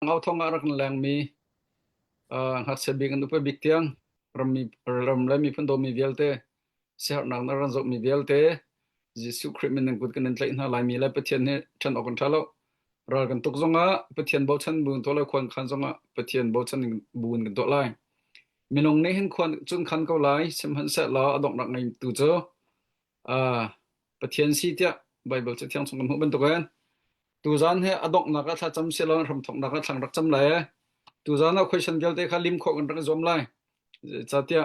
เอาทองอารักแรงมีหัดเสบิกันอุปบิกเตียงรำและมีพันโดมีเวลเตเสียหนังนรันจบมีเวลเตจิสุคริมินันกุดกันนั่นเลยน่าลายมีแล้วปะเทียนเนี่ยฉันออกกันทะเลาะรอกันตุกจงอ่ะปะเทียนบ่ฉันบุญตัวละควรคันจงอ่ะปะเทียนบ่ฉันบุญกันตัวลายมีน้องนี่เห็นควรจนคันเกาหลีสมหันเสร็จแล้วอดอกนักในตัวเจ้าปะเทียนสีเตียไบเบิลจะเที่ยงส่งกันหัวเป็นตัวกันตัวจานให้อดอกนักถ้าจำเสียแล้วทำถกนักทางรักจำเลยตัวจานเอาคุยฉันเดียวแต่ขาลิมขอกันรักจอมเลยจะเตีย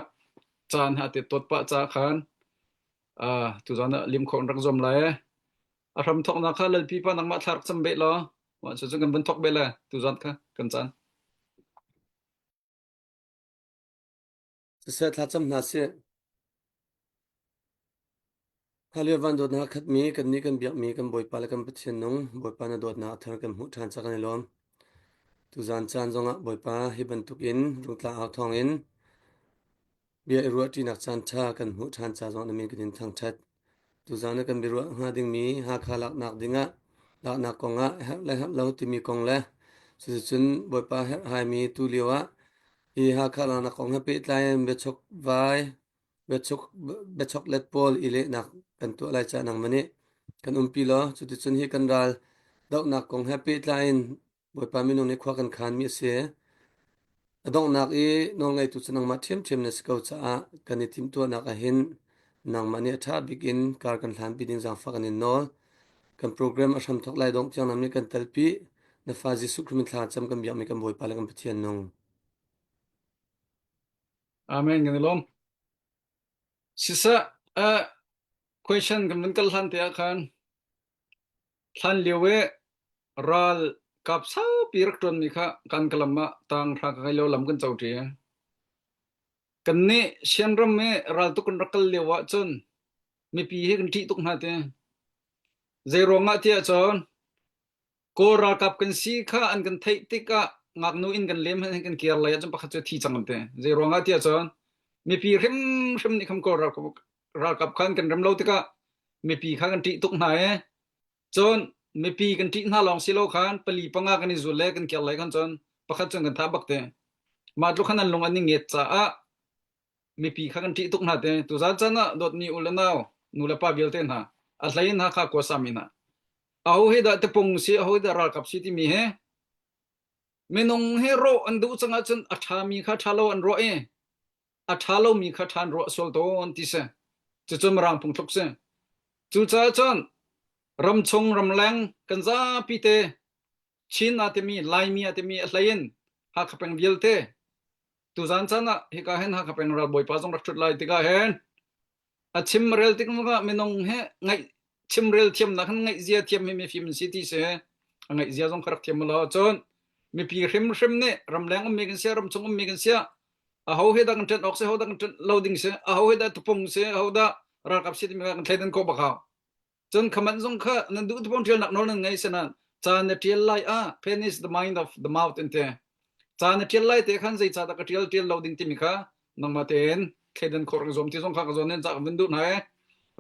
จานหาติดตัวปะจ้าขันตัวจานลิมขอกันรักจอมเลยทำถกนักเลยพี่ป้านักมาทารักจำเบลล์ว่าจะกันบรรทกเบลล์ตัวจานค่ะกันจานเสร็จทัดจำนาเสียฮาเลียวันโดดนาขัดมีกันนี้กันเบียกมีกันบ่อยปาลกันปะเทียนนงบ่อยปานาโดดนาเธอกันหูทานสักในลมตุจานจานจงอ่ะบ่อยปาให้บรรทุกอินรุงตาเอาทองอินเบียรัวที่นักจานชากันหูทานจาจงนั้นมีกันทางชัดตุจานกันบิรัวหาดิ่งมีหาคาลักนักดิ่งะลักนักกงะและเราที่มีกงและสุดสุนบ่อยปาให้มีตุเลียวะอีหาคาลักนักกงะปิดไลน์เบชกไวเบชกเล็ดโพลอิเลนักกันตัวอะไรจะนังมันนี่กันปีล้อสุดสุนฮีกันรัลดอกนักกงแฮปปี้ไลน์บ่อยปามีนงในควักกันคานมีเสียดอกนักอีนงไงตุสนังมาเทียมในสเกาจ้ากันในทีมตัวนักเห็นนังมันนี่ถ้าบิกินการกันหลานปีดิงจังฟักกันในนอลกันโปรแกรมอาชัมทักไลดงจังนั้นมีกันตัลปีนฟาซิสุคริมิทลาจำกันเบียมีกันบ่อยปาลกันปะเทียนนงอาเมนกันลมสิสะquestion กันมันกันทันเตียคันทันเลียวเวรัลกับซาปีรักตนนี่ค่ะกันกลัมมาตังรักให้เราลำกันเจ้าเทียกันนี่เชียนรำเมรัลตุกันรักกันเลียวะจนมีปีให้กันที่ตุกนาเตียเจรองะเทียจนโกรัลกับกันสีค่ะอันกันไทติกะงักนูอินกันเลี้ยมให้กันเกียร์เลยจนปะขัดจะที่จังกันเตียเจรองะเทียจนมีปีริมนี่คำโกรัลกับขันกันรำเล่าติกะมีปีข้ากันที่ตุกนาจนมีปีกันที่น่าลองสิโลขันปลีปังอากันอิจุเล่กันเกียร์เลยกันจนปะขัดจนกันทับักเตียมาลุกขันนั้นลงอันนี้เงียบจ้ามีปีข้ากันที่ตุกนาเตียตุจาจันนะดดนี่อุลนาวนูเลปาเบลเตนะอัลลัยนะข้ากัวสามินะเอาให้ได้แต่ปงสิเอาให้ได้รักกับสิที่มีเมนงเฮโรอันดูจังจันอัฐามีข้าทาโลอันโรอัฐาโลมีข้าทานโรสโลโตอันที่เสจะจมรังพงทุกเสจุจาจันรำชงรำแรงกันซาปีเตชินอาเตมีลายมีอาเตมีอะไรยันหากเป็นเดียลเตตุจานจันนะฮิกาเห็นหากเป็นรับบอยปาจงรักชุดลายติกาเห็นชิมเรลติกมันก็เมนงเฮไงชิมเรลเทียมนักไงเสียเทียมมีฟิล์มซิตี้เสไงเสียจงครักเทียมมาแล้วจนมีปีริมเนี่ยรำแรงมีกันเสียรำชงมีกันเสียเอาให้ดังจันออกเสียเอาดังจันโหลดดิ้งเสียเอาให้ได้ตุปงเสียเอาได้รักกับสิที่มีกันเทนโคบะเขาจนคำมันจงค่ะนั่นดูทุกคนเที่ยวนักนอนไงสนั้นจานเที่ยวไล่pen is the mind of the mouth เองจานเที่ยวไล่แต่ขันใจจานตะกเที่ยวเราดิ้งที่มีค่ะน้องมาเต้นเทนโครกจอมที่จงข้ากระจนเนี่ยจากวินดูไหน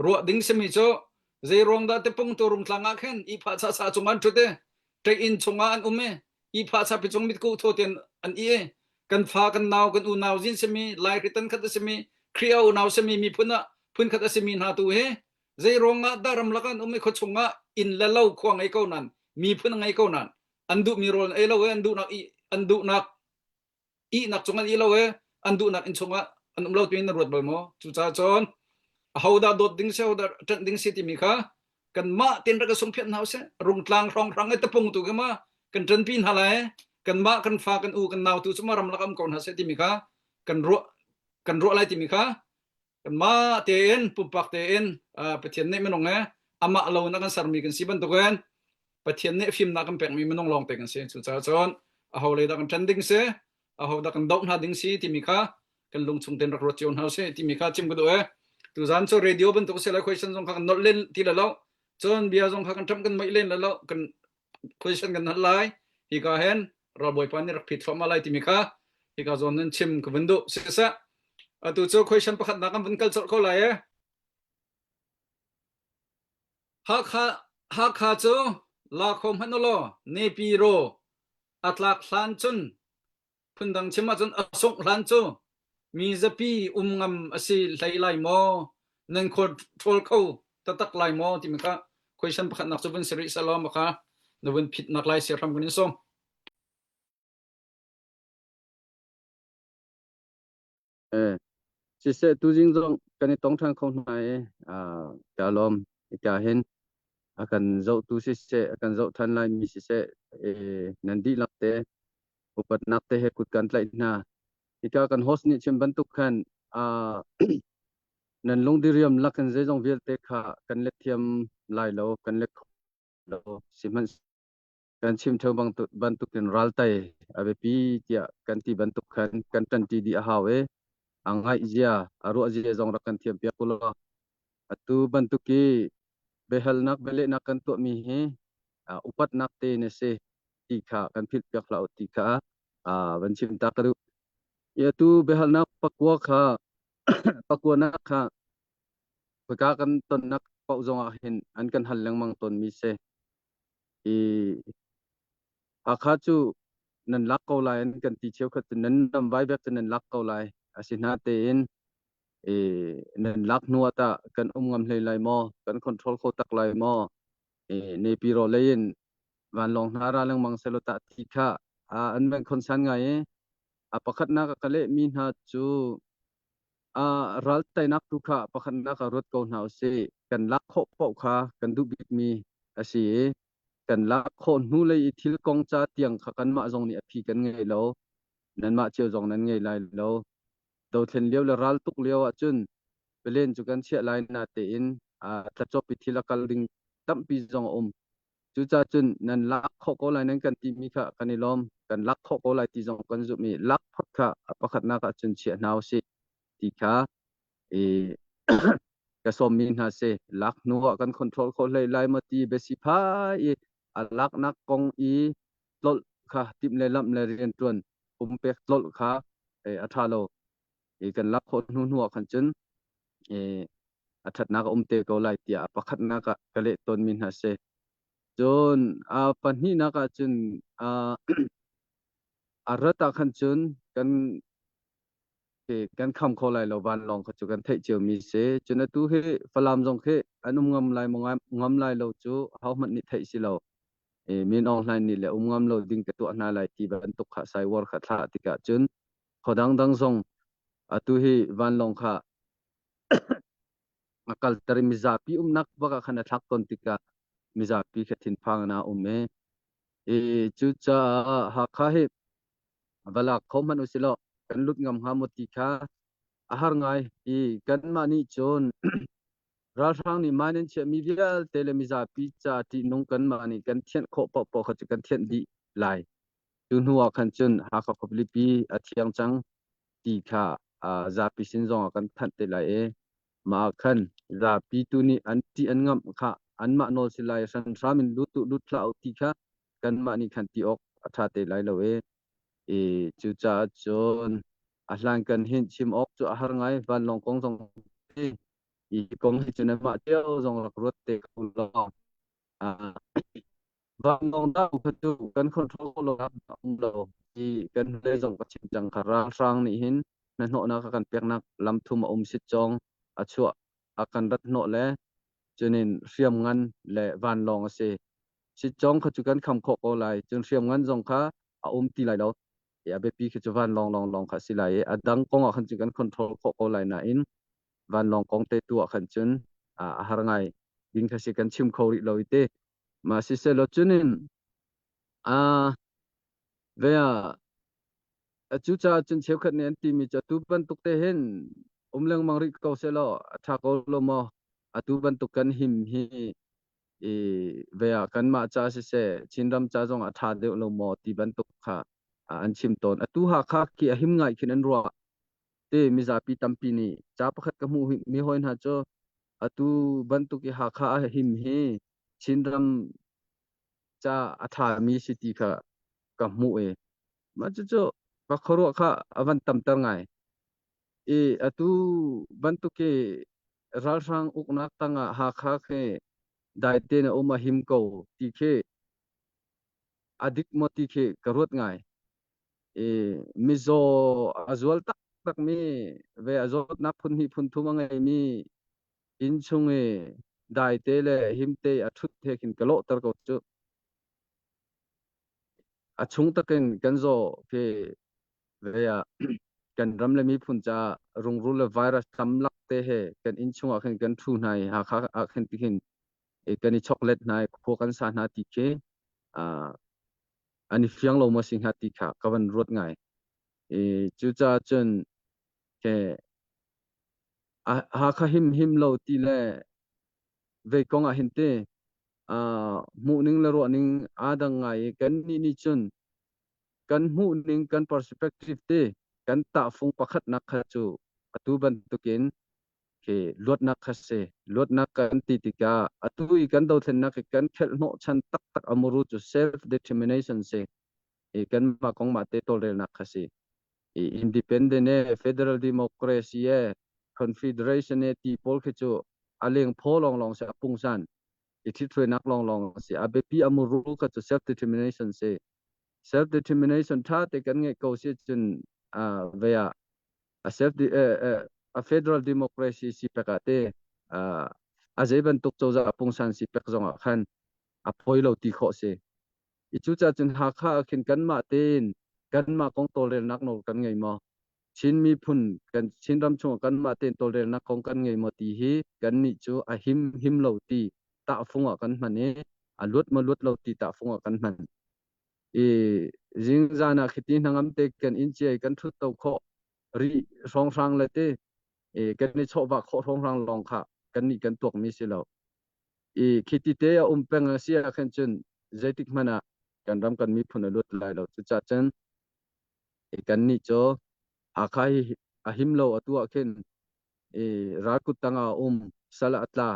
รัวดิ้งเสมิโจเจรองได้แต่ปงตัวรุมทางอาเข็นอีภาษาสาจงอันชุดเดใจอินจงอันอีภาษาพิจงมิดกูโทเตียนอันกันฟ้ากันนาวกันอูนาวจินเสมีไลริตันขัดเสมีเครียวนาวเสมีมีพุ่นขัดเสมีนาตูเฮเจรองดารำลักันขดชงอินละเล่าควงไอเก้านั้นมีพุ่นไงเก้านั้นอันดุมีโรนเอลเวอันดุนักอันดุนักนักจงอันเอลเวอันดุนักอินชงอันเล่าตัวนี้นรวดบ่อยมั้งจุจ้าจอนเขาดาดดดิ้งเสียวดาจันดิ้งสิที่มีค่ะกันมาเตียนรักสมเพียรเฮาเสรุงกลางรองรังไอตะปงตัวกันมากันจันปีนหาเลยกันมากันฟ้ากันอูกันนาวตัวสมารำลักอันก่อนหาเสที่มีค่ะกันรัวอะไรที่มีค่ะกันมาเตียนปุบปักเตียนประเทศนี้มันงงอามาเรานักสารมีกันสิบันตุกันประเทศนี้ฟิล์มนักแปลงมีมันลองเตกันเสียสุดท้ายจนเอาเลยดักกันจันดิ้งเสียเอาดักกันดอกหาดิ้งสิที่มีค่ะกันลงชงเตียนรักรถยนต์เฮาเสที่มีค่ะจิ้มกันด้วยตุจานโซเรดิโอบันตุกเสลquestion จงกันนอเล่นที่ละแล้วจนเบียจงกันทำกันไม่เล่นละแล้วกัน question กันนั่นไลฮิกาเห็นเราบ่อยปานนี้รักผิดฟอร์มอะไรที่มีค่ะฮิกาจนนั้นชิมกับวินโดเสียซะตุโจ question ประคัดนักมันกัลเขาไล่ฮักฮาโจลาคมฮันโลเนปีโร atlak hlan chun phundang chima chun asok hlan chu mi zapi ngam asi hlailai mo nan khod thol kho tatak lai mo timka question pakhat nak chubun siri salom ka nubun phit nak lai siram gunin som si se tu jing jong kan tong thang khong nai ka lom ka hen akan zo tu si se akan zo than lai mi si se nan di lakte upat nakte he kut kan tlai na ika kan host ni chim bantuk khan nan long diriam lakan je jong vil te kha kan le thiam lai lo kan le lo siman kan chim thau bang tu bantuk ken ral tai abe pi tia kan ti bantuk khan kan tan ti di hawe angai jia aru je jong rakan thiam pia kulo atu bantuki behal nak bele nak kan tu mi he upat nak te ne se ti kha kan phit pia klau ti kha ban chim ta karu ya tu behal nak pakwa kha pakwa nak kha paka kan ton nak pau jong a hin an kan hal lang mang ton mi se akha chu nan lak ko lai an kan ti cheu khat nan dam vai bek nan lak ko lai asina te in nan lak nuata kan ngam hlei lai mo kan control ko tak lai mo ne pi ro lein van long nara lang mang selota ti kha an ben kon san ngai pakhat na ka kale min ha chu ral tai nak tu kha pakhat na ka rot ko nau se kan lak kho pau kha kan du bik mi asi kan lak kho nu lei thil kong cha tiang kha kan ma jong ni aphi kan ngai lo nan ma cheu jong nan ngai lai lo do thlen leo la ral tuk leo chun pelen chu kan chia lai na te in ta chop pi thilakal ding tam pi jong chu cha chun nan lak kho ko lai nan kan ti mi kha kan ilom kan lak kho ko lai ti jong kan zu mi lak phat kha pakhat na ka chun chia naw si ti kha ka som min ha se lak nu kan control ko lai ma ti besi pha lak nak kong lol kha tim le lam le ren tuan pek lol kha athalo kan lak kho nu khan chun athat na ka te ko lai tia pakhat na ka kale ton min ha se jon panhi na ka chun arata khan chun kan kham kho lai lo ban long kha chu kan thai cheu mi se chuna tu he falam jong khe anum ngam lai ngam lai lo chu how man ni thai si lo min online ni le ngam lo ding ka tu na lai ti ban tuk kha sai war kha tha ti ka chun khodang dang jong atu hi van long kha akal tari mizapi nak baka khana thak ton tika mizapi khathin phang na me chu cha ha kha he bala khoman usilo kan lut ngam ha moti kha ahar ngai kan mani chon ral thang ni manin che mi vial tele mizapi cha ti nong kan mani kan thian kho po kha kan thian di lai tu nuwa khan chun ha kha khopli pi athiang chang ti kha zapi sin jong kan than te lai ma khan zapi tu ni an ti an ngam kha an ma nol silai san tramin lut thlau ti kha kan ma ni khan ti ok atha te lai lo chu cha chon ahlan kan hin chim ok chu ahar ngai van long kong jong kong hi chuna ma teo jong rak rot te ko lo van long da ko chu kan control lo ap lo kan le jong ka chim chang khara sang ni hin na no na ka kan pek nak lam thum sit chong achua akan rat no le chunin riam ngan le van long ase sit chong kha chu kan kham kho ko lai chun riam ngan jong kha ti lai lo ya be pi chu van long kha silai adang kong khan chu kan control kho ko lai na in van long kong te tu khan chun har ngai ding kha si kan chim kho ri lo ite ma si se lo chunin ve chu cha chun cheu khat ne ti mi cha tu ban tuk te hen leng mang ri ko se lo tha ko lo mo atu ban tuk kan him hi ve kan ma cha se chinram cha jong atha de lo mo ti ban tuk kha an chim ton atu ha kha ki him ngai khin an ro te mi za pi tampi ni cha pakhat ka mu mi hoin ha cho atu ban tuk ki ha kha him hi chinram cha atha mi city kha ka mu ma cho ka khoro kha avan tam tar ngai atu bantu ke ral sang uknak tanga ha kha khe dai te na oma him ko ti khe adik moti ke karut ngai mizo azwal tak mi ve azot na phun hi phun thuma ngai mi inchunge dai te le himte athut thekin kalo tar ko chu achung taken kanzo ke veya kan ramle mi phun cha rungrul le virus tamlak te he kan inchunga khen kan thu nai ha kha khen tikin kani chocolate nai kho kan sa na ti ke ani fiang lo ma sing ha ti kha kawan rot ngai chu cha chen ke ha kha him lo ti le ve kong a hinte mu ning le ro ning adang ngai kan ni chun kan mu ning kan perspective te kan ta phung pakhat na kha chu atu ban tukin ke lot na khase lot na kan ti tika atui kan do thlen na ke kan khel no chan tak amuru chu self determination se kan ma kong ma te tol rel na khase independent federal democracy confederation ti pol ke chu aleng pholong long se apungsan thi thre nak long se abepi amuru ka chu self determination se self determination tha te kan nge ko se chun veya a federal democracy si pekate ajeban tuk choza apungsan si pek zonga khan a phoilo ti kho se ichu cha chun ha kha khin kan ma ten kan ma kong tolrel nak no kan ngai mo chin mi phun kan chin ram chung kan ma ten tolrel nak kong kan ngai mo ti hi kan ni chu a him lo ti ta funga kan mane a lut ma lut lo ti ta funga kan man jing jana khiti nangam te kan inche kan thu to kho ri song sang le te kan ni chowa kho song sang long kha kan ni kan tok mi se lo khiti te peng sia khan chun zaitik mana kan ram kan mi phun lut lai lo chu cha chen kan ni cho akhai ahim lo atua khen ra kut tanga sala atla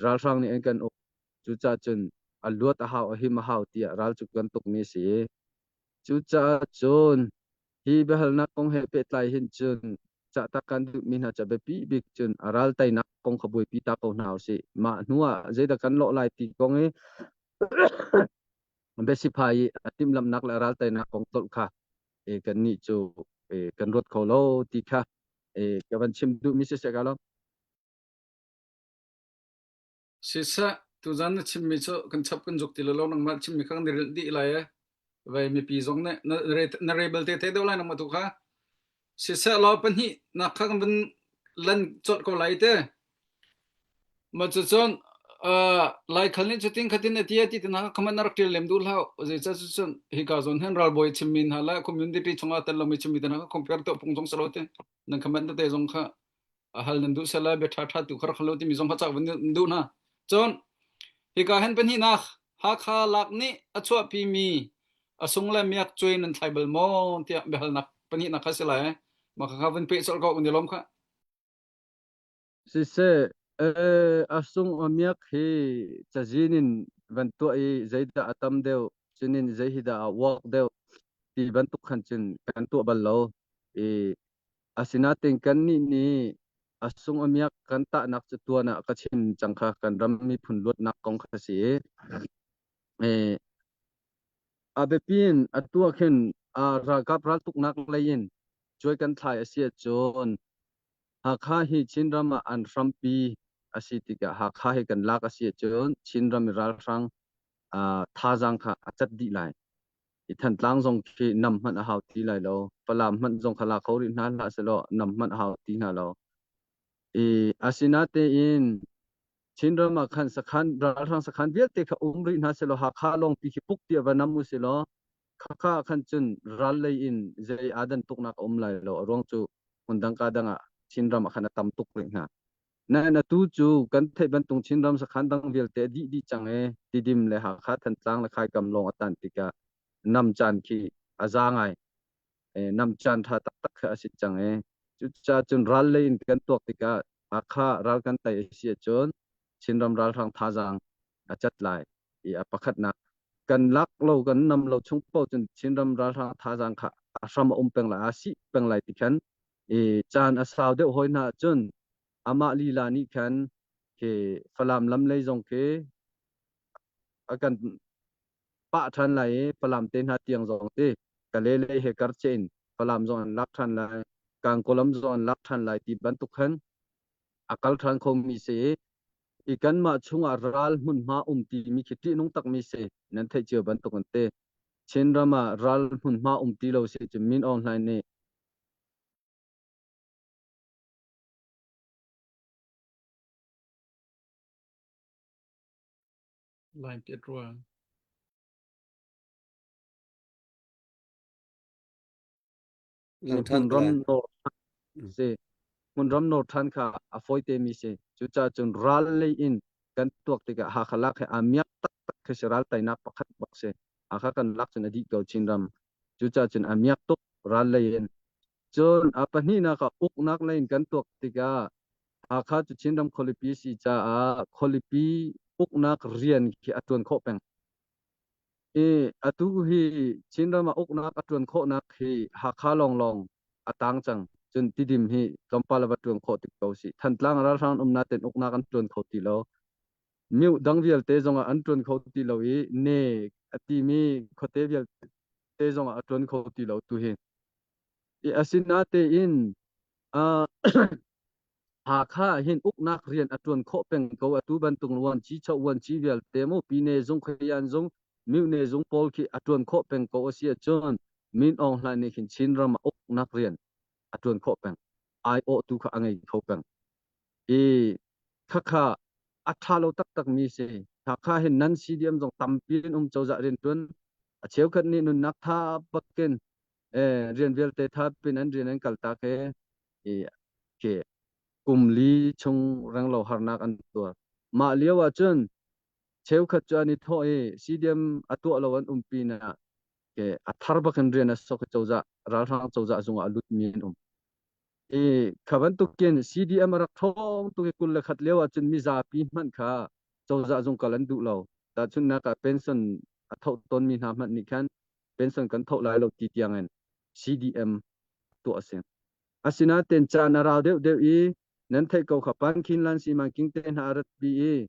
ral sang ni kan chu cha chen aluat a haw ahim haw ti ral chu kan tok mi se chu cha chon hi behal na kong he pe tlai hin chun cha ta kan du min ha cha be pi big chun aral tai nak kong khaboi pi ta ko naw se ma nuwa je da kan lo lai ti kong besi phai atim lam nak la aral tai nak kong tol kha kan ni chu kan rot kho lo ti kha ka ban chim du mi se ga lo sisa tu zan chim mi cho kan chap kan jok ti lo nang ma chim mi khang di lai vai mi pi zong ne na rebel te do lai nang ma tu kha sisa lo pan hi na khang ban lan chot ko lai te ma chu chon lai khalni chuting khatin atia ti na khaman rak tel lem dul ha je cha chu chon hi ka zon han ral boy chim min hala community chunga tan lo mi chim mi na compare to pung jong salote nang khaman te jong kha hal nan du sala be tha tu khar khalo ti mi jong kha cha ban du na chon hi ka han pan hi na ha kha lak ni achwa pi mi asung la miak choin an tribal mo ti be hal na pan hi na kha sela ma kha van pe sol ko ni lom kha si se asung amiak hi chajinin vantu ai zaida atam deu chinin zaihida walk deu ti bantuk khan chin kan tu bal lo asina ten kan ni asung amiak kan ta nak chutuana ka chin changkha kan ram mi phun lot nak kong kha si abepin atua khen ra kap ral tuk nak lain joy kan thai asia chon ha kha hi chin rama an frampi asitika ha kha hi kan lak asia chon chin ram ral sang tha jang kha achat di lai ithan tlang jong ki nam man a haw ti lai lo palam man jong khala khori na la se lo nam man haw ti na lo asina te in chin rama khan sakhan ral sang sakhan bial te kha umri na se lo ha kha long pi ki puk ti ba namu se lo kha khan chun ral lei in zai adan tuk nak lai lo rong chu undang ka danga chin rama khan tam tuk ring na na tu chu kan thai ban tung chin ram sakhan dang bial te di change ti dim le ha kha than tlang la khai kam long atan tika nam chan ki azangai nam chan tha tak kha asit change chu cha chun ral le in kan tok tika akha ral kan tai sia chon chinram ral thang tha jang achat lai apakhat na kan lak lo kan nam lo chung po chun chinram ral thang tha jang kha asram peng la asi peng lai tikhan chan asaw de hoina chun ama li la ni khan ke falam lam lei jong ke akan ปะทันไหลปลามเตนหาเตียงจองเตกะเลเลเฮกัรเชนปลามจอนลักทันไหลกางโกลัมจอนลักทันไหลติบันตุคันakal than khom mi se ikan ma chunga ral mun ma ti mi khiti nung tak mi se nan thai che ban to kan te chen rama ral mun ma ti lo se min online ne line เปียรัว หลังท่าน mun กลา ram ง no se mun ram no than kha afoi te mi se chu cha chun ral le in kan tuak te ka ha khalak he amyak tak tak khesral tai nak pakhat bak se akha kan lak chun adi ko chin ram chu cha chun amyak tok ral le in chun apani na ka uk nak le in kan tuak te ka akha chu chin ram kholipi si cha a kholipi uk nak rian ki atun kho peng atu hi chin ram uk nak atun kho nak hi ha kha long long atang chang chun tidim hi kampala batun kho ti ko si than tlang ra ran na ten uk nak an tun kho ti lo miu dangvial te zonga an tun kho ti lo i ne ati mi khote vial te zonga atun kho ti lo tu hi asina te in a ha kha hin uk nak rian atun kho peng ko atu ban tung wan chi chau wan chi vial te mo pi ne zong khyan zong miu ne zong pol ki atun kho peng ko sia chon min ong hlan ne khin chin ram uk nak rian atun kho peng ai o tu kha angai kho peng kha athalo tak tak mi se kha hin nan cdm jong tampin chawza ren tun a cheu khat ni nun nak tha bakken rian vel te tha pin an rian an kal ta ke kumli chung rang lo harnak an to ma liawa chun cheu khat chu ani tho cdm atu lawan pi na ke athar bakan rian asok chawza ral rang chawza zunga alut min khaban tu ken cdm rak thong tu ke kul khat lewa chun mi za pi man kha chawza jung kalan du lo ta chun na ka pension athau ton mi na man ni khan pension kan thau lai lo ti tiang en cdm tu asen asina ten cha na ra de I nan thai ko kha pan khin lan si man king ten ha rat bi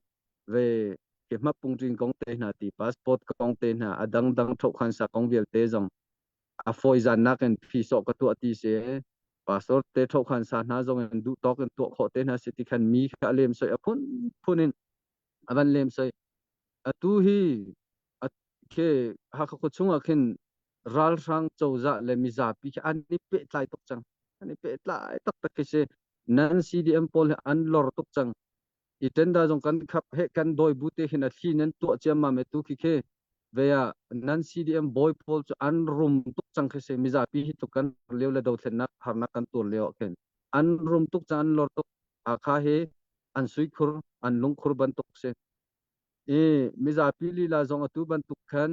ve ke ma pung jing kong te na ti passport kong te na adang dang thau khan sa kong vel te jong a foi zan na kan phi so ka tu ati se passport te thau khan sa na jong en du tok en to kho te na city khan mi kha lem soi apun punin aban lem soi atu hi ke ha kha chunga khin ral rang chawza le mi za pi an ni pe tlai tok chang ani pe tlai tak tak ke se nan cdm pol an lor tok chang itenda jong kan khap he kan doi bute hina thi nen to chama me tu ki ke veya nan cdm boy pol chu an room tuk chang khe se mi za pi hi to kan lew le do thlen nak harna kan tur leo ken an room tuk chan lor tok akha he an sui khur an lung khur ban tok se mi za pi li la jong atu ban tuk khan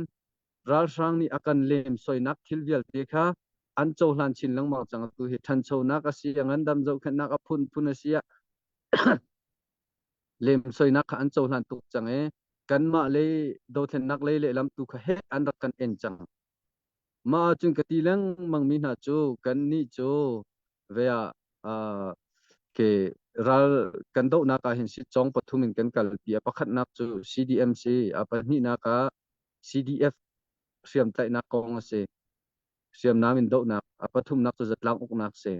ral sang ni akan lem soi nak thil vial te kha an chau hlan chin lang ma chang tu hi than chau nak asi angan dam zo khan nak phun phun asia lem soi nak an chau hlan tuk chang kan ma le do thlen nak le lam tu kha he an rak kan en chang ma chung kati lang mang mi na chu kan ni chu veya ke ral kan do na ka hin si chong pathumin kan kal pi pakhat nak chu cdm se apa ni na ka cdf siam tai na kong se siam namin do na apathum nak chu zatlang uk nak se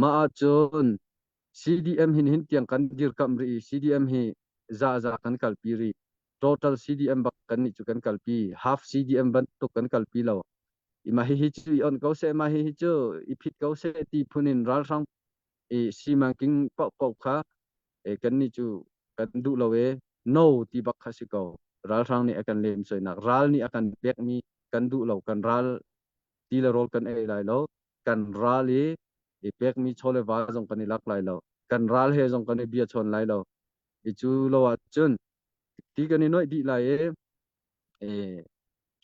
ma chun cdm hin tiang kan dir kam ri cdm hi za kan kalpi ri total cdm bak kan ni chu kan kalpi half cdm ban to kan kalpi lo ima hi chu on ko se ma hi chu ipit ko se ti phunin ral sang simang king pau kha kan ni chu kan du lo no ti bak kha si ko ral sang ni akan lem soi nak ral ni akan bek mi kan du lo kan ral ti la rol kan lai lo kan rali pek mi chole wa jong kan lak lai lo kan ral he jong kan bia chon lai lo chu lo wa chun ti kan ni noi di lai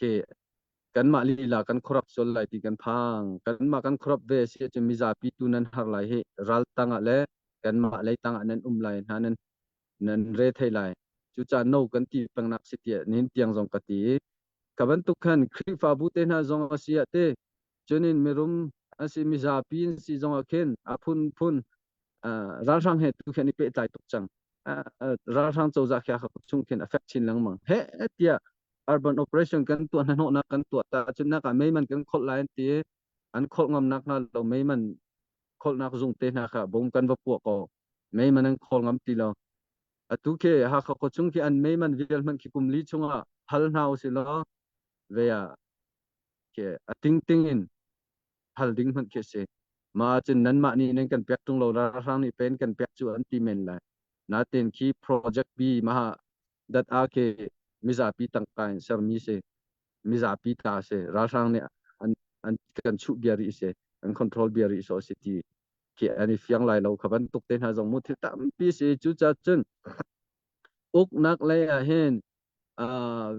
ke kan ma li la kan khorap sol lai ti kan phang kan ma kan khorap ve se chu mi za pi tu nan har lai he ral tanga le kan ma lai tanga nan lai hanan nan re thai lai chu cha no kan ti pang nak si tia nin tiang jong ka ti kaban tu khan khri fa bu te na jong asia te chunin merum asi mi za pin si jong akhen aphun phun ral sang he tu khen pe tai tok chang ral sang chau za kha chung khen affect chin lang mang he tia urban operation กันตัวนั้นโหนักกันตัวตาจนนักอะไม่มันกันคนหลายตีอันคนงำนักนะเราไม่มันคนนักจงเตนะคะบ่มกันบ่พวกก็ไม่มันนั้นคนงำตีเราอะตุเคหาเขาก็จงที่อันไม่มันเวียลมันคิกุมลีจงอ่ะหัลนาวสิลอเวียเคอะติงติงอินหัลดิงมันเคเสมาจนนั้นมานี่นั่นกันเปียกตรงเราราคานี่เป็นกันเปียกจวนตีเมนละนาเต็นคีโปรเจกต์บีมาดัดอาเคมิซาปีตังกายเซอร์มีเซมิซาปีตาเซราคาเนี่ยอันกันชุบเบียรีเซอันคอนโทรลเบียรีโซซิตี้เคอันนี้เฟียงไลเราขบันตุกเต็นหาจงมุทิตามปีเซจุจัดจนอุกนักเลยเห็น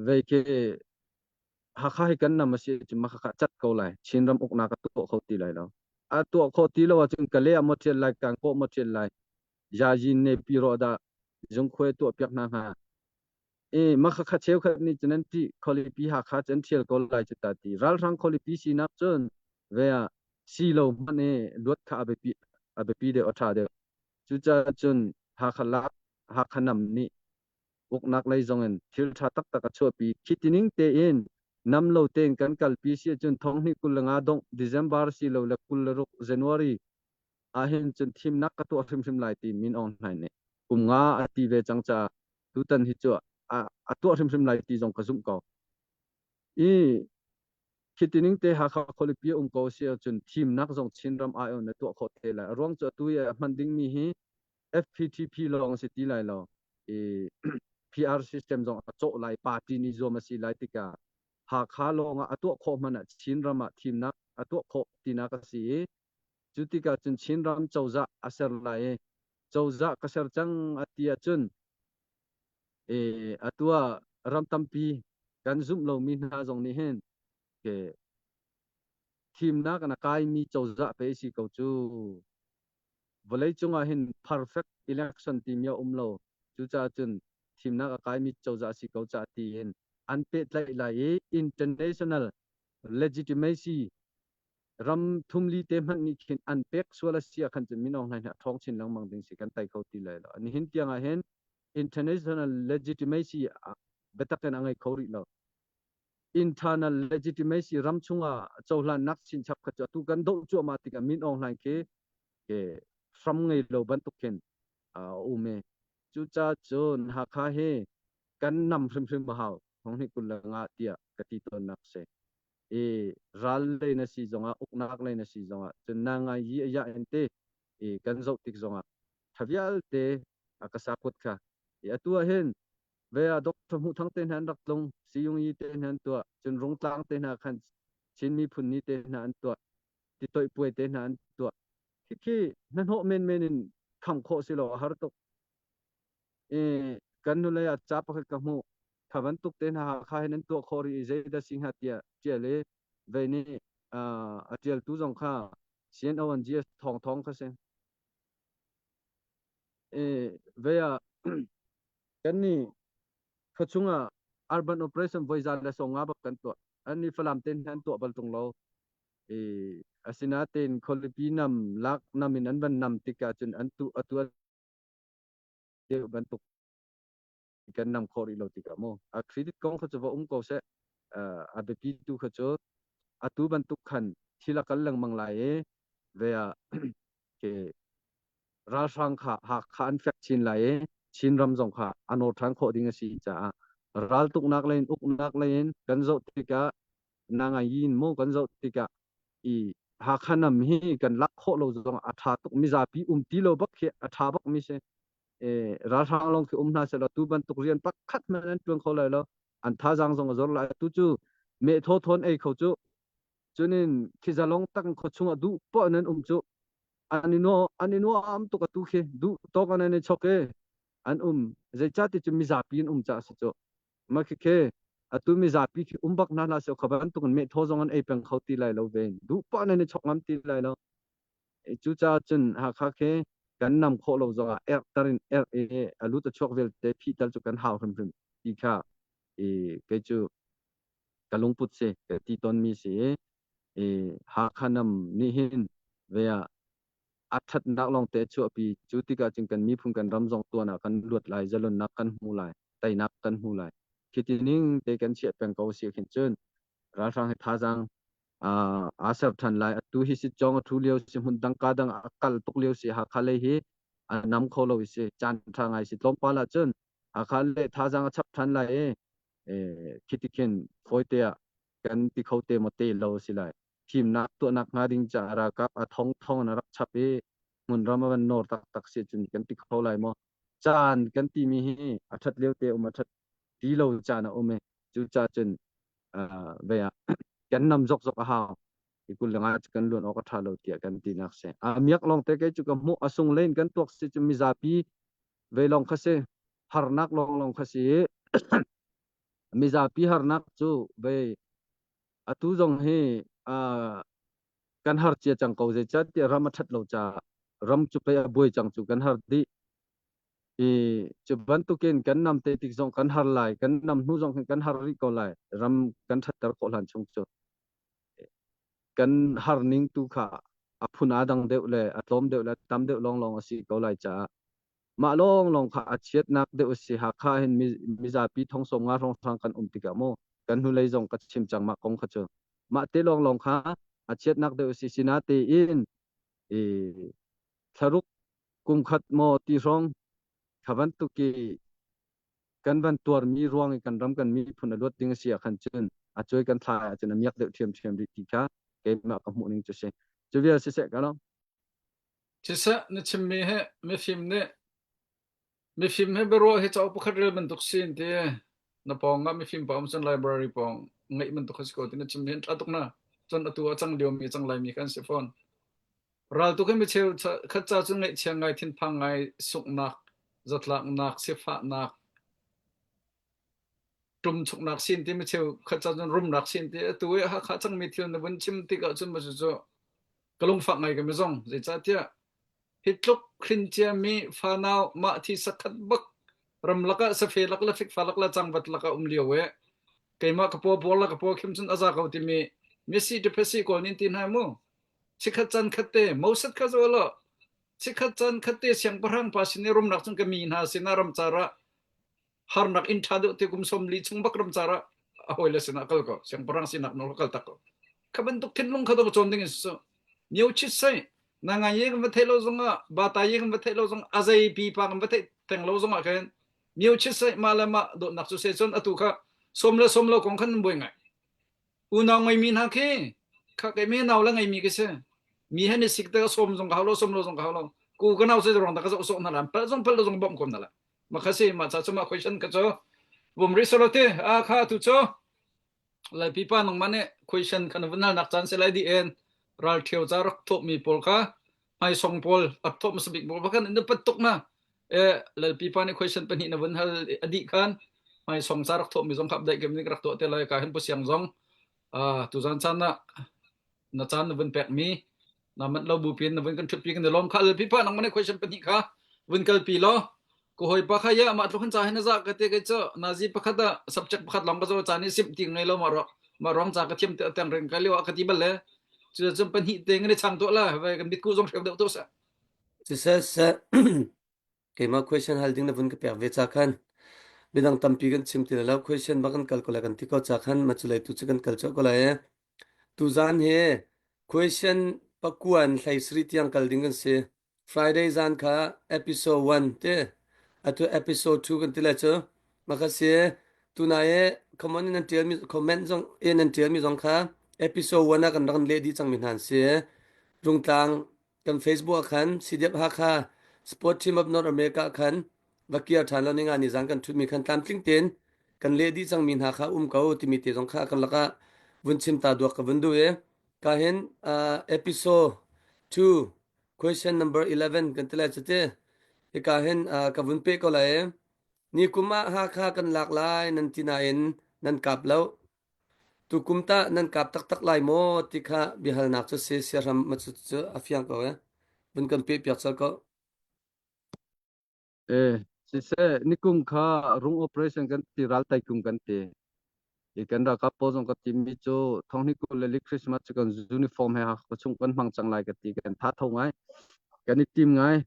เวเคหาค่าให้กันนำมาสิจิมาค่าจัดเขาเลยชินรำอุกนักตัวเขาตีเลยแล้วตัวเขาตีแล้วจึงกะเลยหมดเทียนเลยกันก็หมดเทียนเลยยาจินเนปิโรดาจงคุยตัวเปียกนาหามาค่าเชลคันนี้จันทีคอลิปีหาค่าจันเทียลก็เลยจิตติรัลรังคอลิปีสินับจนเวียซีโลมันลวดค่าอเบปีเดอทาเดจุจจนหาขลักหาขนำนี้อุกนักเลยจงเงินทิลชาตักตะกะชัวปีคิดนิงเตอินนำโลเตงกันกัลปีเสียจนท้องนี่กุลงาดงเดือนบาร์สิโลและกุลรุกเจนวารีอาเห็นจนทีมนักกตัวทิมหลายทีมินออนไลน์เนี่ยกุมงาอติเวจังจาตุตันฮิจัวตัวทิมหลายทีจงกระซุ่มก่อคิดนิงเตหาเขาคอลิปีก็เสียจนทีมนักจงชินรำไอออนในตัวโคตรเลยร่วงจะตัวมันดิ้งมีฮี FPTP ลองสิตีไลลอPR system จงโจไลปาร์ตี้นิโซมาสิไลติกาหากขาลงตัวโคมันชินรำทีมนักตัวโคตีนักสิจุติกาจนชินรำเจ้าจะอาศัยไลเจ้าจะกษัตริย์จังอติยาจนตัวรำตัมปีกันซุ่มเรามีนาจงนี้เห็นทีมนักนักายมีเจ้าจะไปสิเขาจูวันเลยจงเห็น perfect election ทีมยาโลจูจ่าจนทีมนักกายมีเจ้าจะสิเขาจะตีเห็นอันเป็ดไล่international legitimacy รำทุ่มลีเต็มหันนี่เห็นอันเป็กส่วนละเสียขันจะมีน้องให้ท้องชินลังมังดึงสิกันไต่เขาตีเลยแล้วอันนี้เห็นเตียงเห็น international legitimacy เบตักกันอะไรเขาริแล้ว internal legitimacy รำชงเจ้าหลานนักสินชับขจัดตุกันโดจัวมาติกามินออนไลน์เคฟรัมไงเราบันทุกเห็นเมจุจ่าจนหาคาเฮกันนำพริมมาหาของนี่กุลงาเตียกติตนนักเสรัลเลยนะสิจงอุกนักเลยนะสิจงจนนางยี่ยาเอ็นเตกันจบติกจงทวีลเตกษักุดค่ะตัวเห็นเวลาดอกทมุทั้งเต็นหันรักลงสิยงยีเต็นหันตัวจนรงตางเต็นหันขันชินมีพุนนี้เต็นหันตัวติดต่อยป่วยเต็นหันตัวที่นั่นโหเมนคำโคสิโลหารุตกันนุเลยจับไปกับหมู่ถ้าวันตุกเต็นหาใครนั้นตัวคอรีเจดสิงหาเตียเจเลเวนี่เจลตุจงค่าเสียนเอาวันเจียทองก็เซนเวียกันนี่ขจุงurban operation voice และส่งงาบักกันตัวอันนี้ฝรั่งเต็นหันตัวบลตรงเราอาศินาเต็นคนปีนำลักนำมินอันบันนำติกาจนอันตัวเดียวบันตุกกันนำคอริโลติกาโมเครดิตกองเขาจะว่าก็เสอาเบปีตุเขาจะตูบันตุกขันที่ละกันลังมังไลเวียเคราชังค่ะหากขันแฟกชินไลชินรำจงค่ะอโนทรังโคดิงสิจ้ารัลตุกนักเลนอุกนักเลนกันโจติกานางยินโมกันโจติกาหากขนมฮีกันลักโคโลจงอัฐาตุกมิซาปีตีโลบักเคอัฐาบักมิเซราชาลงคือนาเสลตูบันตุกเรียนปักขัดมันนั้นเปลืองเขาเลยแล้วอันท่าจังจงจอลายตุจูเมโททนเขาจูจนินคิจะลงตั้งเขาชงดูป้อนั้นจูอันนี้โนตุกตุเคดูตกันนั้นชกอันใจจัดที่จะมิซาปีนจ่าสิจูมาเคตูมิซาปีบักนานาเสขบันตุกันเมโทจงอันเป็นเขาตีเลยแล้วเวนดูป้อนั้นชกงามตีเลยแล้วจูจ่าจนหากเคกันนำโคโลจงตรินลุตชกเวลเตพีตัลจุกันหาวพริมอีค่ะเกจูกันลงปุตเซกตีตนมีเสหากขนำนี่เห็นเวียอัฐนักลองเตชัวปีจุติกาจึงกันมีพุ่งกันรำจงตัวนักกันลวดลายจะลนนักกันหูลายไตนักกันหูลายเค kitining te kan che peng ko si khin chun ra sang he thajang asar than lai atu hi si chong thu leo si mun dang ka dang akal tuk leo si ha khale hi nam kholo si chan thangai si tlom pala chun akhale thajang chap than lai kitikin foite kan ti khote mo te lo si laiทีมนักตัวนักงาดิงจารากับท่องนรักชับมุนรามวันโนตักตักเสียจนกันติเขาไหลมอจานกันตีมีทัดเลี้ยวเตอมาทัดตีเราจานอเมจูจาจนเบียกันนำจกหาวอีกุลงาจกันล้วนออกทาเราเตียกันตีนักเสมียกลองเตะจุกมุอสุงเล่นกันตัวสิจมิซาปีเวลองคาเซหารนักลองคาเซมิซาปีหารนักจูเวตุจงเฮkan har chia chang ko je cha ti ram that lo cha ram chu pe boi chang chu kan har di chu ban tu ken kan nam te tik jong kan har lai kan nam nu jong kan har ri ko lai ram kan that tar ko lan chung chu kan har ning tu kha aphun adang deu le atlom deu le tam deu long asi ko lai cha ma long kha achiat nak deu si ha kha hen mi za pi thong som nga rong thang kan tika mo kan hu lei jong ka chim chang ma kong kha chu ma te long kha achiat nak deu si sinate in tharuk kum khat mo ti rong khaban tu ki kan van tuar mi ruang kan ram kan mi phun lot ting sia khan chun achoi kan tha chen amyak deu thiam ri ti kha ke ma ka mu ning chu se chu via se ka lo chisa na chimmi he mi film he bero he chaw pakhat rel man tuk sin te na pong nga mi film pa am san library pong ngai man tuk ko tin chimmi hen atuk na chon atu achang dio mi chang lai mi kan se phone ral tu ke mi cheu khat cha chung ngai chiang ngai thin phang ngai suk nak zatlak nak se pha nak tum chuk nak sin ti mi cheu khat cha chung rum nak sin ti tu e ha kha chang mi thil na bun chim ti ka chun ma chu kalung phak ngai ka mi zong je cha tia hitluk khin chia mi fanau ma thi sakhat bak ram laka sa fe lak la fik falak la chang bat laka liu we keima ka po bol la ka po khim chun aza ka ti mi messi de pesi ko nin tin ha mo sikhat chan khatte mausat kha zolo sikhat chan khatte siang parang pa sin rum nak chung ka mi na sinaram chara har nak in thadu te kum som li chung bak ram chara ahoila sina kal ko siang parang sinak no kal tak ko kaban tuk thin lung kha do chon ding so new chi sai na nga ye ga thelo zonga ba ta ye ga thelo zong azai pi pa ga the teng lo zonga kan new chi sai malama do nak su se chon atu kha somlo kong khan boi ngai unang mai min ha ke kha ke me naw la ngai mi ke se mi han ni sik ta som zong ga lo somlo zong ga lo ku ga naw se rong ta ka so na lam pa zong pel zong bom kom na la ma kha se ma cha chuma question ka cho bum risolote a kha tu cho lai pi pa nong mane question kan vanal nak chan se lai di en ral theu cha rak thop mi pol kha mai song pol at thop masbik bol bakan in patuk na lai pi pa ni question pani na vanal adi khan mai song cha rak thop mi jong khap dai kem ni rak to te lai ka hen pu siang jong tu zan chan na chan van pek mi na mat lo bu pin na van kan thup pi kan lom kha lai pi pa nong mane question pani kha van kal pi lo ko hoi pa kha ya ma tlo khan cha hen za ka te ke cho na ji pa khata subject pakhat long ka zo cha ni sim ting ngai lo ma rong cha ka thim te tang reng ka liwa ka ti bal le chu chum pan hi te ngai chang to la vai kan bit ku jong thek de to sa sa ke ma question holding na bun ka pek ve cha khan bidang tampi kan chim ti la question ba kan calculate kan ti ko cha khan ma chulai tu chikan kal cha ko la tu zan he question pakuan hlai sri tiang kal ding kan se friday zan kha episode 1 te atu episode 2 kan ti la cho maka se tu na e comment and tell me comment jong in and tell me jong kha episode 1 na kan ran le di chang min han se rung tang kan facebook khan cdf ha kha sport team of north america khan vakia than lo ninga ni jang kan thu mi khan tam tling ten kan le di chang min ha kha ko ti mi te jong kha kan laka vun chim ta do ka vun du e ka hen episode 2 question number 11 kan tela chate e ka hen ka vun pe ko la e ni kuma ha kha kan lak lai nan tinain nan kap lo tu kumta nan kap tak lai mo ti kha bihal nak chu se se ram ma chu afyang ko e bun kan pe pyak chal ko si se nikum kha rung operation kan ti ral tai kum kan te ikan ra ka po jong ka tim mi cho thongni ko le christmas kan uniform he ha ko chung kan mang chang lai ka ti kan tha thong ai kan ni tim ngai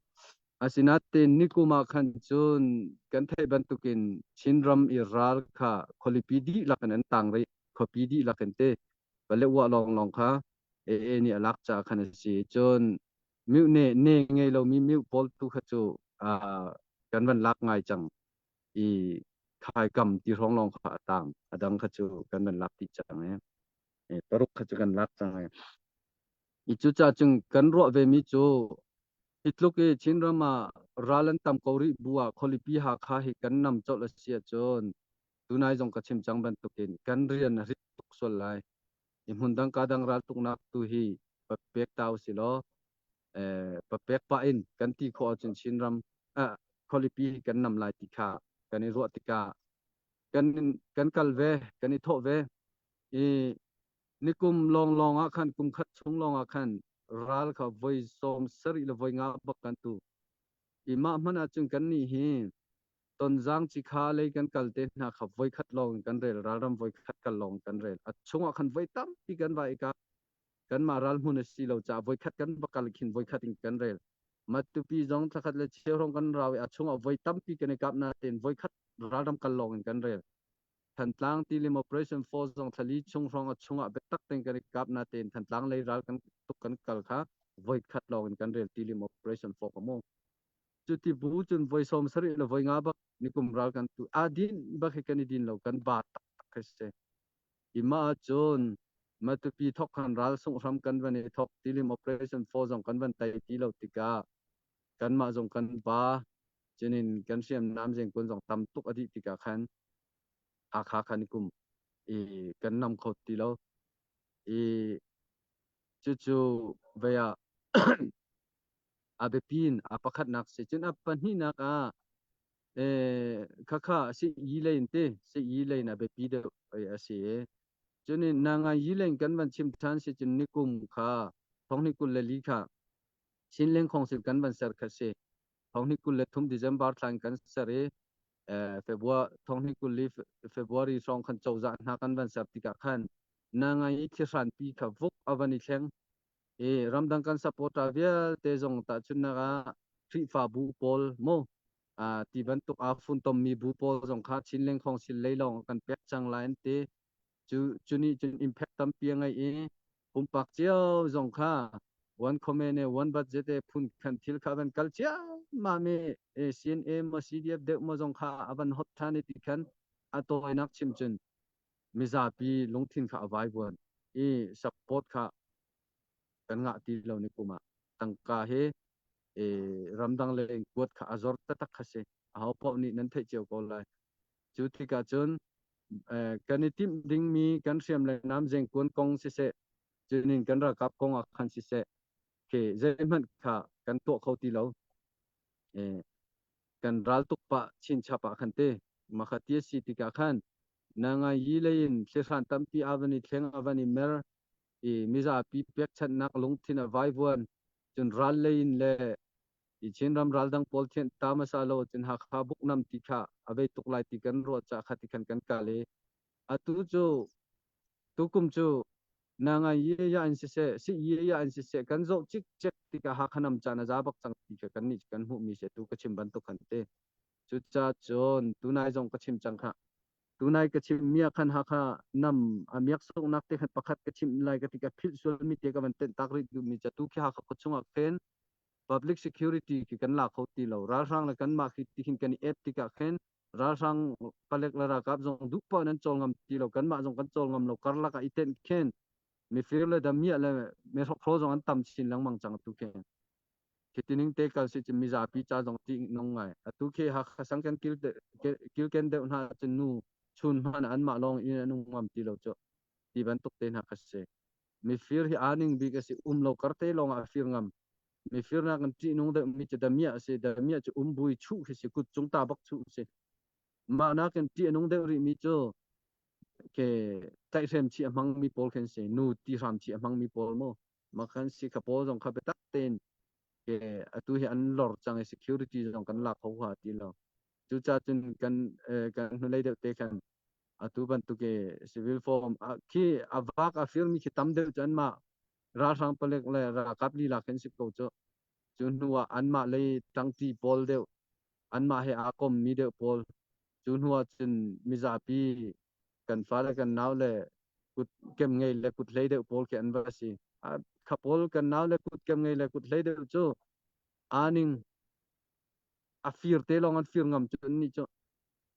asinatin nikuma khanchun kan thai bantukin chinram iral kha kholipidi lakan an tangri khopidi lakante bale wa long kha ni alak cha khan si chun miu ne ngei lo mi miu pol tu khachu kan van lak ngai chang i khai kam ti rong long kha tang adang khachu kan van lak ti chang paruk khachu kan lak chang i chu cha chung kan ro ve mi chu itluke chinrama ralan tam kauri buwa kholipi ha kha hi kan nam chol asia chon tunai jong ka chim chang ban tukin kan rian rit tuk sol lai imundang kadang ral tuk nak tu hi papek taw silo papek pa in kan ti kho chun chinram kholipi kan nam lai ti kha kan ro ti ka kan kalve kan i tho ve nikum long khan kum khat chung long khan ral kha voi som sari la voi nga bakan tu ima mana chung kan ni hi ton jang chi kha le kan kalte na kha voi khat long kan rel ram voi khat kal long kan rel achunga khan voi tam pi kan vai ka kan ma ral mun si lo cha voi khat kan bakal khin voi khat kan rel matu pi jong thakhat le cherong kan rawi achunga voi tam pi kan kap na ten voi khat ram kal long kan rel than tlang ti lim operation force jong thali chung rong achunga betak ten kan kap na ten than tlang le ral kan tuk kan kal kha voi khat long kan rel ti lim operation for mo chu ti bu chun voi som sari lo voi nga bak nikum ral kan tu adin bak he kan din lo kan ba tak khase ima chon matu pi thok khan ral sung ram kan van e thok ti lim operation for jong kan van tai ti lo tika kan ma jong kan ba chenin kan siam nam jeng kun jong tam tuk adi tika khan akha khanikum kan nam khot ti lo chu veya abepin apakhat nak se chun apani nak khakha si yilein te si yilein abepi de ase chunin nanga yilein kan ban chim than se chun nikum kha thongni kul le li kha sinleng khong sil kan ban sar khase thongni kul le thum december thlang kan sare february thongni kul li february song khan chawza na kan ban sar tika khan nanga i thran pi kha vok avani thleng ramdang kan support avia te jong ta chunna ga thri fa bu pol mo ti ban tuk afun tom mi bu pol jong kha chinleng khong sil leilong kan pek chang lain te chuni chun impact tam pi ngai pumpak chiao jong kha one comment one budget phun khan thil kha ban culture ma me cna ma cdf de ma jong kha aban hot thani ti khan atoi nak chim chun miza pi longthin kha avai bon support kha kan nga ti lo ni kuma tangka he ramdang le kuat kha azor ta tak khase aw po ni nan thai cheu ko lai chu thi ka chun kan tim ding mi kan siam le nam jeng kun kong se chunin kan ra kap kong khan se ke zeman kha kan to khoti lo kan ral tuk pa chin chapa khan te makhati si ti ka khan nanga yilein se san tam pi avani thleng avani mer miza pi pek chan nak longthin vai buan chun ral lein le chinram raldang polchen tamasalo chin ha kha buk nam ti kha ave tuklai ti kan ro cha khati kan kale atu chu tukum chu nanga ye ya an se si ye ya an se kan zo chik chek ti ka ha khanam chana ja bak chang ti ka kan ni kan hu mi se tu ka chim ban tu khan te chu cha chon tunai jong ka chim chang kha tunai ka chim mia khan ha kha nam amiak sok nak te khat pakhat ka chim lai ka ti ka phil sol mi te ka ban ten takri du mi cha tu ki ha kha chunga khen public security ki kan la khoti lo ra rang la kan ma khi ti hin kan et ti ka khen ra rang palek la ra kap jong du pa nan chol ngam ti lo kan ma jong kan chol ngam lo kar la ka iten khen mi fir le da mi la me khro jong an tam chin lang mang chang tu khen kitining te kal si mi za pi cha jong ti nong ngai atu khe ha sang kan kil ken de na chen nu chun man an ma long in anu ngam ti lo cho ti ban tuk te na khase mi fir hi aning bi ka si lo karte long a fir ngam mi fir na kan ti nong de mi cha da mi cha bui chu si kut chung ta bak chu se ma na kan ti nong de ri mi cho ke tai sem chi amang mi pol khen se nu ti ram chi amang mi pol mo ma khan si ka pol jong kha betak ten ke atu hi an lor chang security jong kan la kho ha ti lo chu cha chun kan nu lai de te kan atu ban tu ke civil form ki avak a film ki tam de chan ma ra sang palek le ra kap li la khen si ko cho จุนหัวอันมาเลยตั้งตีปอลเดวอันมาให้อากอมมีเดปอลจุนหัวจนมิซาปีกันฟ้าและกันนาวเลยกุดเก็มไงและกุดเลยเดปอลแกอันบาซีขับปอลกันนาวและกุดเก็มไงและกุดเลยเดจูอานิงa fir te long an fir ngam chun ni cho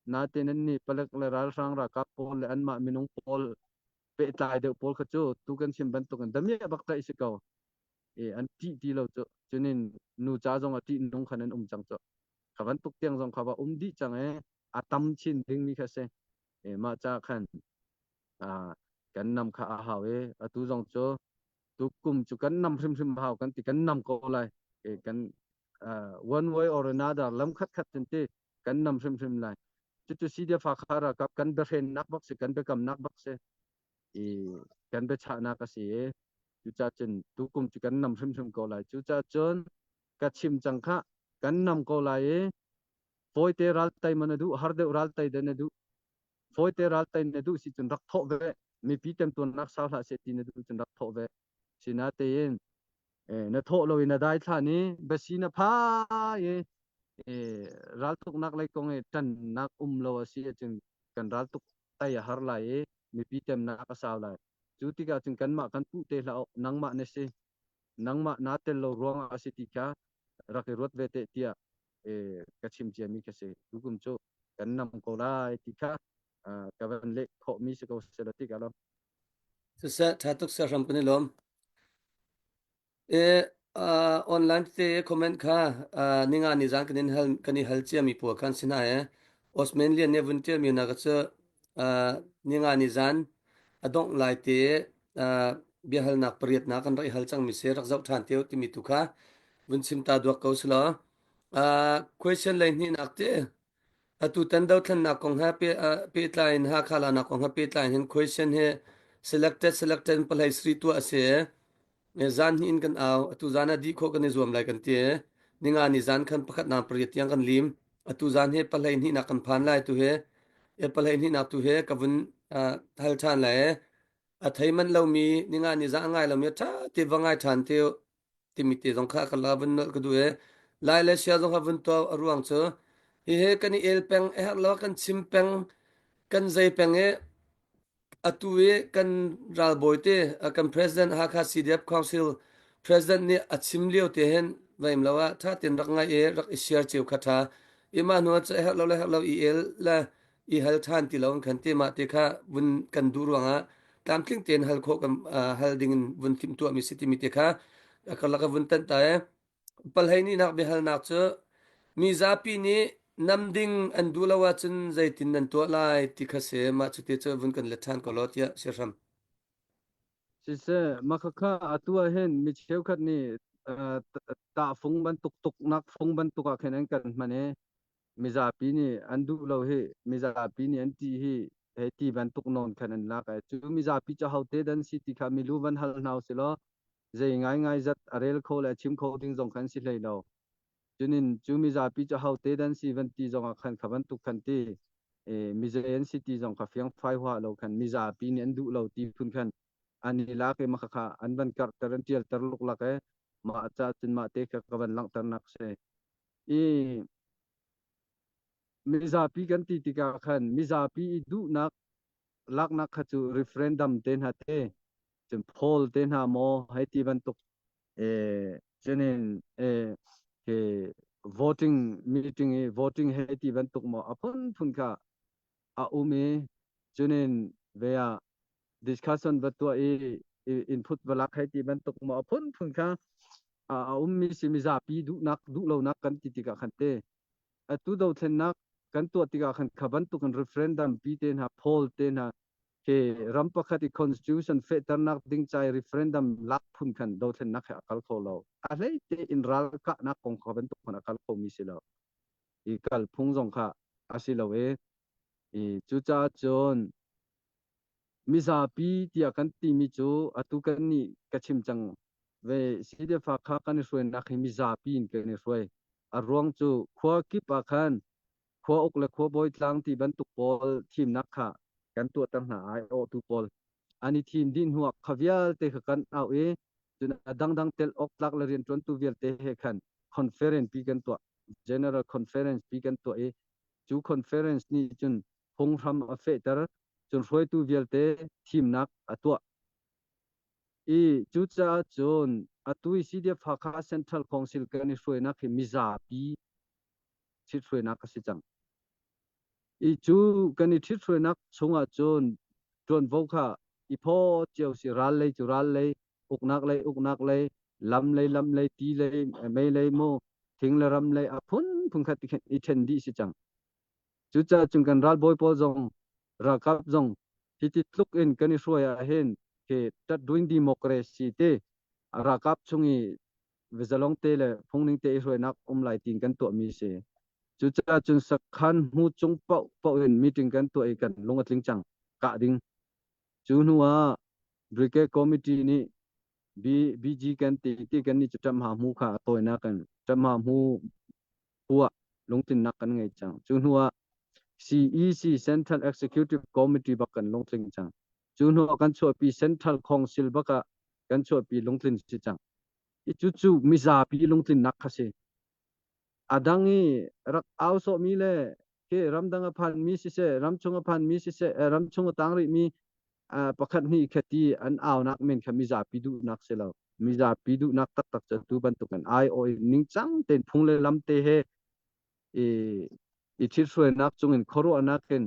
na te nan ni palak la ral sang ra ka pol le an ma minung pol pe tai de pol kha chu tu kan sim ban to kan damya bak ta isikaw an ti lo cho chunin nu cha jong ati nung khanan chang cho khaban tuk tiang jong khawa di chang atam chin ding mi kha se ma cha khan kan nam kha a hawe atu jong cho tu kum chu kan nam rim haw kan ti kan nam ko lai kan one way or another lam khat tin te kan nam rim lai chu si dia fa khara kap kan be ren nak bak se kan be kam nak bak se kan be cha na ka si chu cha chen tu kum chu kan nam rim ko lai chu cha chon ka chim chang kha kan nam ko lai foi te ral tai man du har de ral tai de na du foi te ral tai na du si chun rak tho ve mi pi tem ton nak sa la se ti na du chun rak tho ve sina te yin na tho lo ina dai tha ni be si na pha ye ral tuk nak lai kong tan nak lo si chun kan ral tuk tai har lai mi pi tem na ka sa lai chu ti ka chun kan ma kan pu te la nang ma ne se nang ma na tel lo rong a si ti ka rak rot ve te tia ka chim che mi ka se tu kum cho kan nam ko lai ti ka ka van le kho mi se ko se la ti ka lo sa thatuk sa rampani lom online te comment kha ninga ni jang kanin hal kani halchia mi pu khan sina osmanlian ne vuntia mi na ga cha ninga ni jan adong lai te bihal nak priat na kan rai hal chang mi se rak zau than teu ti mi tu kha vun sim ta duak ko sla question line ni nak te atu tan dau than na kong ha pe line ha khala na kong ha pe line hen question he selected palai sri tu ase zan hin kan aw atu zana di kho kan zoom lai kan te ninga ni zan khan pakhat na priat yang kan lim atu zan he palai ni na kan phan lai tu he palai ni na tu he ka vun hal than lai thai man lo mi ninga ni za ngai lo mi tha ti wangai than te ti mi te jong kha ka la bun ka du he lai le sia jong ha vun to ruang cho he kan el peng lo kan sim peng kan zai peng atuwe kan ral boite kan president ha kha CDF council president ni achim leo te hen vaim lawa tha tin rak ngai rak share cheu khatha ima no cha lo el la I hal than ti long kan te ma te kha bun kan du ruanga tam tling ten hal kho kam hal ding bun tim tu mi city mi te kha akala ka bun tan ta palhai ni nak be hal nak cha mi zapi ni namding andulawa chun zaitin nan to lai ti khase ma chute che bun kan le than ko lot ya siram sise makaka atua hen mi cheu khat ni ta phung ban tuk nak phung ban tuka khenan kan mane mizapi ni andu lo he mizapi ni anti hi he ti ban tuk non khanan la ka chu mizapi cha haute dan si ti kha milu ban hal naw se lo zai ngai zat arel kho la chim kho ding jong khan si lei lo chunin chu mizapi cha haute dan si ban ti jong khan khaban tuk khan ti mizayan city jong ka fiang phai hwa lo khan mizapi ni andu lo ti phun khan ani la ke makha an ban kar taran tial tarluk la ke ma cha chin ma te ka ban lang tar nak se mizapi kan ti tika khan mizapi du nak lak nak khachu referendum ten ha te chen poll ten ha mo hai ti ban tuk chenen ke voting meeting voting hai ti ban tuk mo apun phun ka a ume chenen via discussion batwa input balak hai ti ban tuk mo apun phun ka a ummi si mizapi du lo nak kan ti tika khan te atu do thlen nak kan tu tika khan khaban tu kan referendum pi ten ha poll ten ha ke rampakhati constitution fe tarnak ding chai referendum lak phun khan do thlen nak akal kho lo a lei te in ral ka nak kong khaban tu kan akal kho mi silo I kal phung jong kha asilo chu cha chon mizapi tia kan ti mi chu atu kan ni kachim chang ve side fa kha kan ruin nak mizapi in ke ni ruai arwang chu khwa ki pa khan khwa ok le khwa boy tlang ti ban tu pol team nak kha kan tu tang na ai o tu pol ani team din huwa khavial te kan au chun dang tel ok lak la rian tron tu vial te he khan conference ปีกันตัว general conference ปีกันตัวจู conference นี่จนพงทำ affector จนรวยตูเวียลเตทีมนักตัวจูจะจนตุย CDF ฮาคา Central Council กันนี่รวยนักมิซาปีทิรวยนักสิจังจูกันนี่ทิรวยนักชงจนวกค่ะพอเจียวสิรัลเลยจุรัลเลยอุกนักเลยลำเลยตีเลยไม่เลยโมทิ้งเลยรำเลยพุ่งขัดอีเทนดีสิจังจุดจะจุงกันรัลบอยพอจงรักจงที่ติดลุกอินกันนี่ช่วยเห็นเกิดตัดด้วยดิโมคราซีเตรักชงอีวิจารณ์เตเลยพงนิ่งเตช่วยนักไล่ติงกันตัวมีเสจุดจะจุงสักขันหูจงเป่าเห็นมีติงกันตัวกันลงอัดลิงจังกะดิ่งจูนัวบริเกตคอมมิตี้นี่BG กันตีกันนี่จะจำหามูค่ะตัวนักกันจำหามูหัวลงตินนักกันไงจังจูนัว CEC Central Executive Committee บักกันลงตินจังจูนัวกันช่วยปี Central Council บักกันช่วยปีลงตินสิจังจูมิซาปีลงตินนักค่ะสิอดังนี้รักเอาโซมีเลยเครำดังพันมีสิเสรำชงพันมีสิเสรำชงตังริมีประคันนี้คดีอันเอานักเมนขมิจาปิดุนักเสลามิจาปิดุนักตักจะดูบันตุกันไอโอนิ่งจังเต็นพุงเลยลำเตเฮอิทิรช่วยนักจงเห็นคอรัวนักเห็น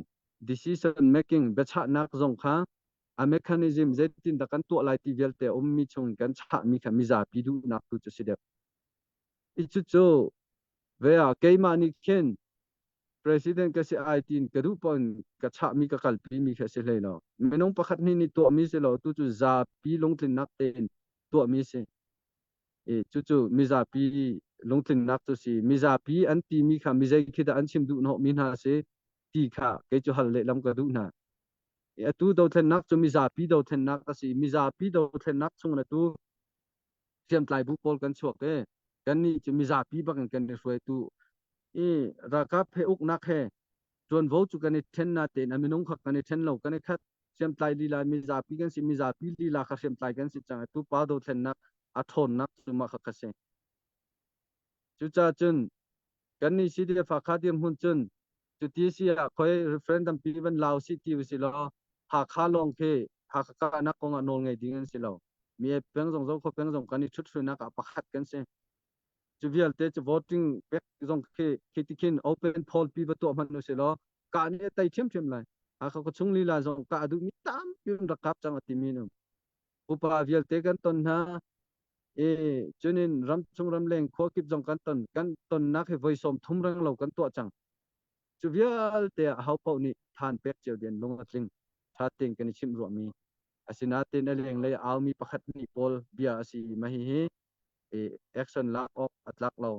decision making เบชะนักจงค่ะmechanism เจตินตะกันตัวไลติเวลเตอมมีชงกันชะมีขมิจาปิดุนักตุจะเสด็จจุโจเวียเกยมานิเคน President kasi aitin kadupon kacha mi kakalpi mi kasi leno menong pakat ni to mi se lo tu za pi longtin nak ten to mi se chu mi za pi longtin nak to si mi za pi an ti mi kha mi zai khida an chim du no min ha se ti kha ke chu hal le lam ka du na tu do then nak chu mi za pi do then nak kasi mi za pi do then nak chung na tu siam tlai bu pol kan chuak ke kan ni chu mi za pi ba kan ni roi tuราคาเพอุกนักแห่จวนโวจุกันในเทนนาเตนอมินงขักกันในเทนเหล่ากันในคัดเสียมไตลีลามิซาปีกันสิมิซาปีลีลาขัดเสียมไตกันสิจังตุปาโดเทนนักอัทนนักสุมาขักเสจุจ้าจุนกันนี่สิเดียฝากคาเดียมหุ่นจุนจุดที่เสียคอยเรฟเฟรนดัมปีวันลาวซิตี้วิสิลอหากขาลงเพหากกานักกงอนงไงดิ้งสิลอมีเพียงสองเขาเพียงสองกันนี่ชุดสุนักประคัดกันเสจะวิลเตจะ voting เป็กจงเคติคิน open poll ปีประตูมันนู่นสิลอกาเนี่ยไต่เทียมเลยเขาก็ชงลีลาจงกาดูมีตามยืนรักกับจังหวัดที่มีนู่นอุปาวิลเตกันตนนะจนินรำชงรำเลงขวกิบจงกันตนนักให้ไว้สมทุ่มเรื่องเรากันตัวจังจะวิลเตเขาเป่านี่ทานเป็กเจียวเดียนลงอัดลิงชาติงกันชิมรวมมีอาศินาเตนเลงเลยเอามีประคัดนี่พอลเบียสิมาฮีaction ลักออกอัดลักเรา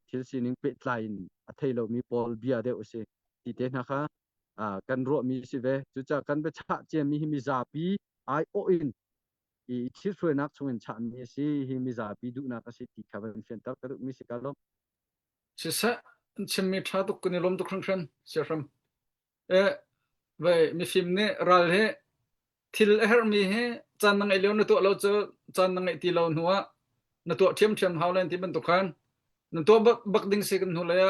ทิลซีนิงเป็ดไลน์อัทเทเรามีพอลเบียเดอเสติเตนะคะกันรัวมีสิเวจุจะกันไปชะเจมีฮิมิซาปีไอโออินทิช่วยนักชงชะมีสิฮิมิซาปีดูนักสิติคาวันเฟนตักกระดูมีสิกาลมสิซะชิมมีทาตุกนิลมตุครั้งครั้งเสียรัมเว้มีฟิมเนี่ยรัลเฮทิลเฮอร์มีเฮจันนังไอเลียวนตัวเราเจอจันนังไอตีเราหัวนตัวเทียมเฮาเลนที่เป็นตุกันนตัวบักดิงเซกันหัวเลย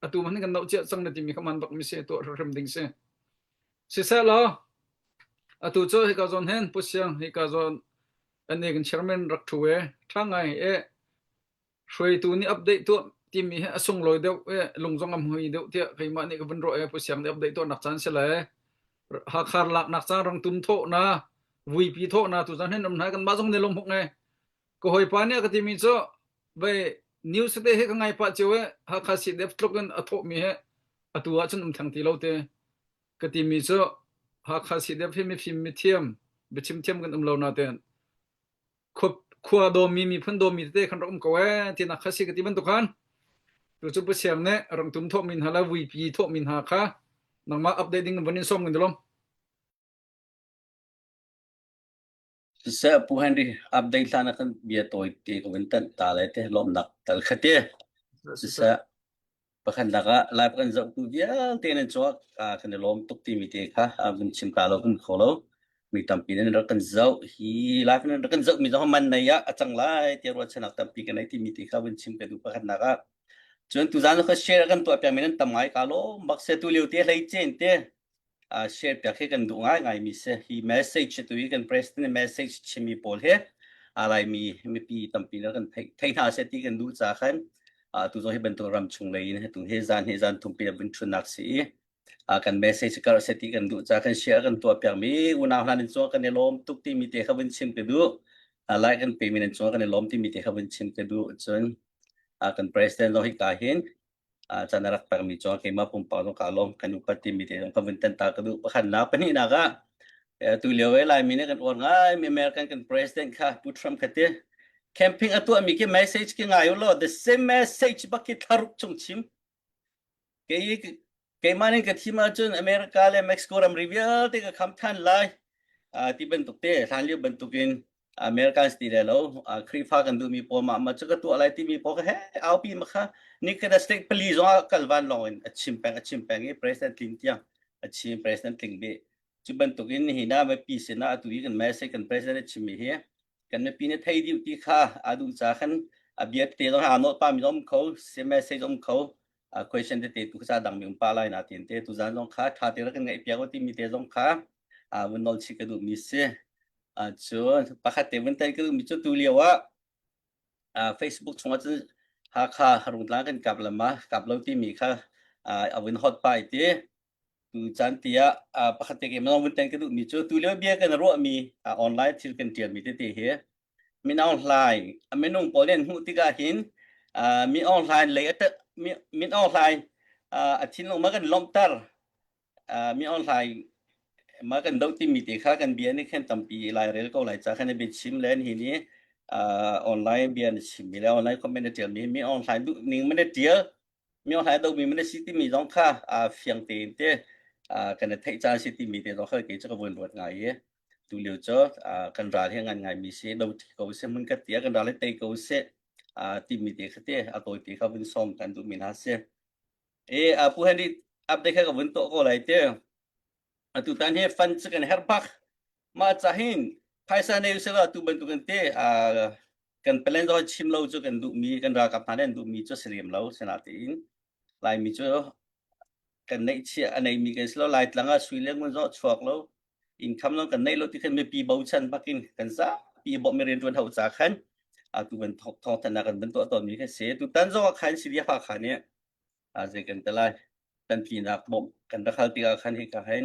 อะตัวมันกันเราเจ้าสังนาทีมีขมันบักมีเซตัวเริ่มดิงเซสิเสละตัวเจ้าฮิกาจอนเห็นผู้เสียงฮิกาจอนอันนี้กันเชอร์แมนรักทัวร์ทั้งไงช่วยตัวนี้อัปเดตตัวที่มีส่งลอยเดียวลงจงอำหวยเดียวที่ใครมานี่ก็เป็นรอยผู้เสียงอัปเดตตัวนักจันเสละหากขาดหลักนักจันรังตุ้มโตนะวีพีโตนะตัวจันเห็นนำหน้ากันมาจงในลมพวกไงก็หอยปานเนี่ยก็ที่มีเจ้าไปนิวส์เตะให้กันไงป้าเจ้าหากขาดสิเดฟตรกันอัฐมีเหตัวฉันทางที่เราเตะก็ที่มีเจ้าหากขาดสิเดฟให้มีฟิล์มมีเทียมไปชิมเทียมกันเราหน้าเตะขัวโดมีพันโดมีเตะขันรำก็ที่นักขาดสิก็ที่มันตุกันตัวจุดเสียงเนี่ยรังตุ้มโตมินหาละวีพีโตมินหาค่ะนังมาอัปเดตกันวันนี้ส่งกันดูลมSa puhan di update sana kan biya to ti ko bentan talete lom dak tal khate sa pakandaka live kan za tu biya tenen chok kan lom tuk ti mi te kha abun chim kalo kun kholo mi tampi nan rakan zau hi life nan rakan zau mi zo man na ya achang lai ti ro chanak tampi kan ai ti mi ti kha win chim ka du pa khan na ka chun tu zan kha share kan tu apya min tamai ka lo mak se tu liu te lai chen te share pya khe kan du ngai mi se hi message tu i kan press ne message chimi pol he alai mi pi tampi na kan thai na se ti kan du cha khan tu zo he ban tu ram chung lai ne tu he zan thum pi bin chun nak si kan message ka se ti kan du cha kan share kan tu apya mi una hlan so kan ne lom tuk ti mi te kha win chim ka du like kan pe min so kan ne lom ti mi te kha win chim ka du chun kan president lo hi ka hin chanarak par mi cho ke ma pum pa no ka lom kan upati mi te kan win tan ta ka du khan na pani na ka tu lewe lai mi ne kan on ngai mi American kan president kha pu Trump khate camping atu mi ke message ke ngai lo the same message bakit tharuk chung chim ke manin ka thima chun America le Mexico ram reveal te ka kham than lai ti ben tuk te than liu ben tukin American style lo khri pha kan du mi po ma cha ka tu alai ti mi po he au pi ma kha ni ka state police wa kalwan lo in achim pang e president Clinton tiang achim president Clinton be chu ben tukin hi na ma pi se na tu kan message kan president chimi he kan me pi ne thai di ti kha adu cha khan abiat te lo ha no pa mi dom kho se message dom kho question te tu sa dang mi pa lai na tin te tu zan long kha tha te ra kan ngai pya ko ti mi te dom kha wen nol chi ka du mi se chun pakhat te wen tai ka du mi chu tu liawa Facebook chunga chu ha kha harung tlang kan kap lama kap lo ti mi kha wen hot pai te tu chan tia pakhat te ke ma wen tai ka du mi chu tu liawa bia kan ro mi online thil kan tian mi te he min online amenung polen hu ti ka hin mi online le at min online athin lo ma kan lom tar mi online ma kan dau ti mi te kha kan bia ni khen tampi lai rel ko lai cha khan be chim len hi ni online bia ni chim mi la online community mi online du ning man de mi online do mi man city mi jong kha fiang te te kan thai cha city mi te do kha ke cha ko bon rot ngai ye tu liu cho kan ra he ngan ngai mi se do ko se mun ka tia kan ra le te ko se ti mi te khate atoi te kha bin som kan du min ha se pu han di update kha ko bin to ko lai te tu tan he fan kan herbak ma chahin phaisa ne usela tu ban tu kan te kan plan do chim lo chu kan du mi kan ra kap thanen du mi chu srim lo senatin lai mi chu kan nei chi anei mi kan slo lai tlanga suileng mon zo chwak lo income lo kan nei lo ti kan me pi bo chan bakin kan sa pi bo me ren tuan hau cha khan tu ban thok thana kan ban to ton mi ka se tu tan zo khan siria pha khan ne je kan talai tan pi nak bom kan ra khal ti ka khan hi ka hen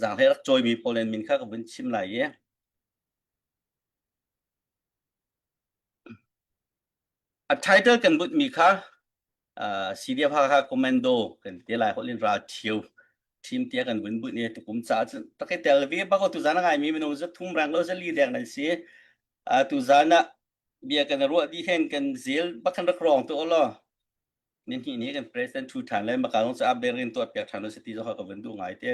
zang he rak choi mi polen min kha ka bin chim lai ye title kan but mi kha siria pha kha commando kan te lai holin ra thiu team tia kan bin but ne tu kum cha ta ke tel vi ba ko tu zana ngai mi meno za thum rang lo za li dek nan si tu zana bia kan ro di hen kan zil ba kan rak rong tu lo nin hi ni kan president thu than lai ma ka long sa update rin to pya than se ti zo kha ka bin du ngai te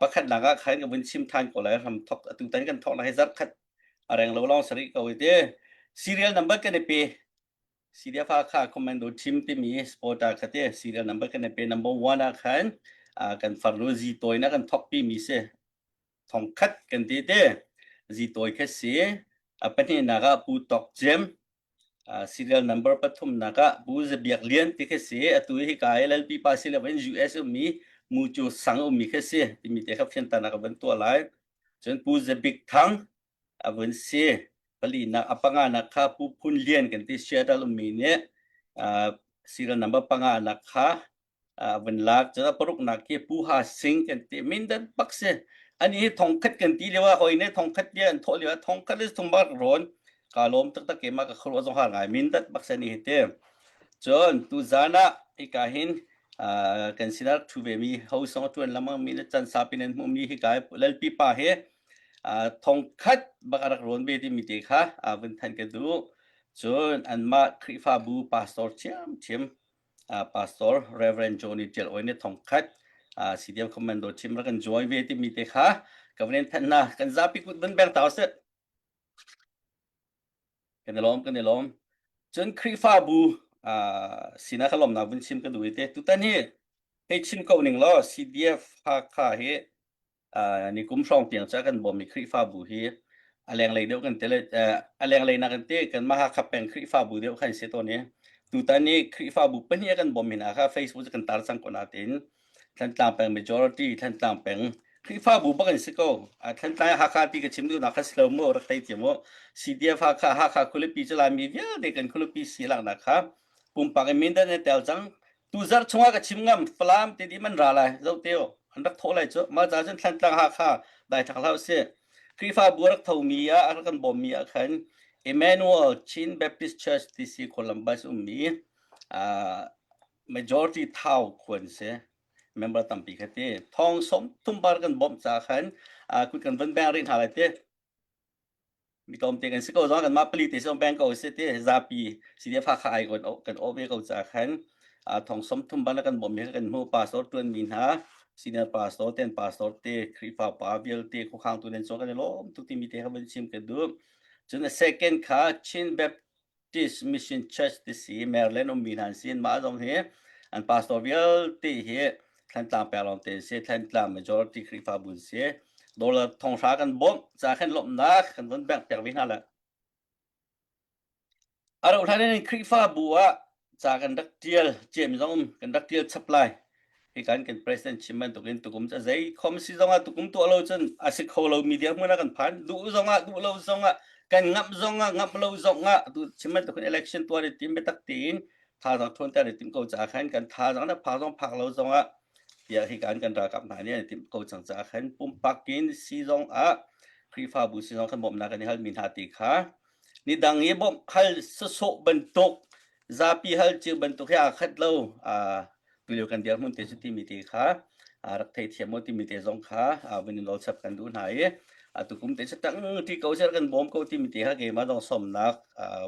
pakhat naga khain ka bin chim than ko lai ram thok tu tan kan thok lai zar khat areng lo long sari ko ite serial number kan pe siria pha kha commando team ti mi sporta khate serial number kan pe number 1 a khan kan farlozi toina kan thok pi mi se thong khat kan ti te zi toi kha se apani naga pu tok jem serial number pathum naga bu ze biak lian ti kha se atu hi ka LLP pa se le US mi mu chu sang mi kha se ti mi te kha phen ta na ka ban to lai chen pu ze big thang awen se pali na apanga na kha pu phun lian kan ti share dal mi ne serial number panga na kha wen lak cha paruk na ke pu ha sing kan ti min dan pakse ani thong khat kan ti lewa hoine thong khat lian tho lewa thong khat le thum bar ron ka lom tak tak ke ma ka khro zo ha ngai min dat pakse ni te chon tu zana ikahin consider to be mi how so to lamang mi chan sapinen mu mi hi kai lalpi pa he thong khat bakarak ron be ti mi te kha wen than ke du chon an ma khrifa bu pastor chim pastor reverend Johnny Tel oine thong khat CDM commando chim ra kan join be ti mi te kha government than na kan zapi kut ban ber taw se kan lom chon khrifa bu sina khalom na bun chim ka du te tu tan he he chim ko ning lo CDF ha kha he ni kum song tiang cha kan bom mi khri fa bu hi aleng lei deu kan tele aleng lei na kan te kan ma ha khapeng khri fa bu deu khan se to ne tu ta ni khri fa bu pen ya kan bom min ha Facebook kan tar sang kona tin than tang peng majority than tang peng khri fa bu ba kan se ko than ta ha kha ti ka chim du na kha slow mo rak tai ti mo CDF ha kha kule pi chala mi vya de kan kule pi si lang na kha pum pa min da ne tel jang tu zar chunga ka chim ngam flam te di man ra lai zo teo an rak tho lai cho ma ja jan than tang ha kha dai thak lau se khri fa bu rak thau mi ya ar kan bom mi ya khan Emmanuel Chin Baptist Church DC Columbus mi majority thau khon se member tampi khate thong som tum bar kan bom cha khan kun kan van bang rin halai te mi tom te kan se ko zo kan ma pli te som bang ko se te za pi si dia pha khai kan o ve ko cha khan thong som tum ban kan bom me kan mu pastor tun min ha senior pastor ten pastor te khri fa pa biel te ko khang tu nen so kan lo tu ti mi te ha ban sim ke du chun second kha Chin Baptist Mission Church DC Maryland min han sin ma jong he an pastor biel te he than tang pa long te se than tang majority khri fa bun se dollar thong sa kan bom cha khan lom na kan van bang per win hala aro than ni khri fa buwa cha kan dak tiel jem jong kan dak tiel supply hi kan president chiman to kin tukum cha zai khom si zonga tukum to lo chen asik kholo media mona kan phan du zonga du lo zonga kan ngap zonga ngap lo zonga tu chiman to election to ni tim betak tin tha jang thon ta ni tim ko cha khan kan tha jang na pha jong phak lo zonga ya hi kan ra kap na ni tim ko chang cha khan pum pakin si zong khri fa bu si zong kan bom na kan hal min ha ti kha ni dang ye bom hal so bentuk zapi hal chi bentuk ya khat lo video kan dia mun te ti mi te kha rak thai thiam mo ti mi te zong kha win lo sap kan du nai tu kum te satang ti ko ser kan bom ko ti mi te ha ge ma dong som nak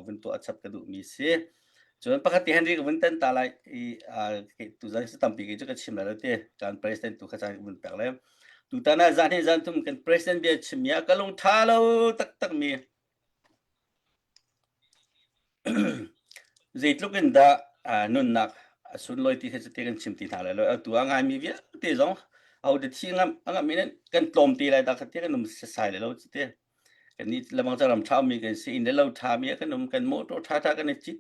win tu achap ka du mi se chon pakati henry ko win tan ta lai tu za stam pi ge ka chim la te kan president tu kha cha win pak le tu ta na zan he zan tum kan president bia chim ya ka long tha lo tak mi zeitluk da nun nak sun loi ti se te kan chim ti tha la lo tu anga mi via te zong au de thi ngam anga mi nen kan tlom ti lai da kha te kan num sai le lo te kan ni lamang cha ram tha mi kan si in de lo tha mi kan num kan mo to tha kan chi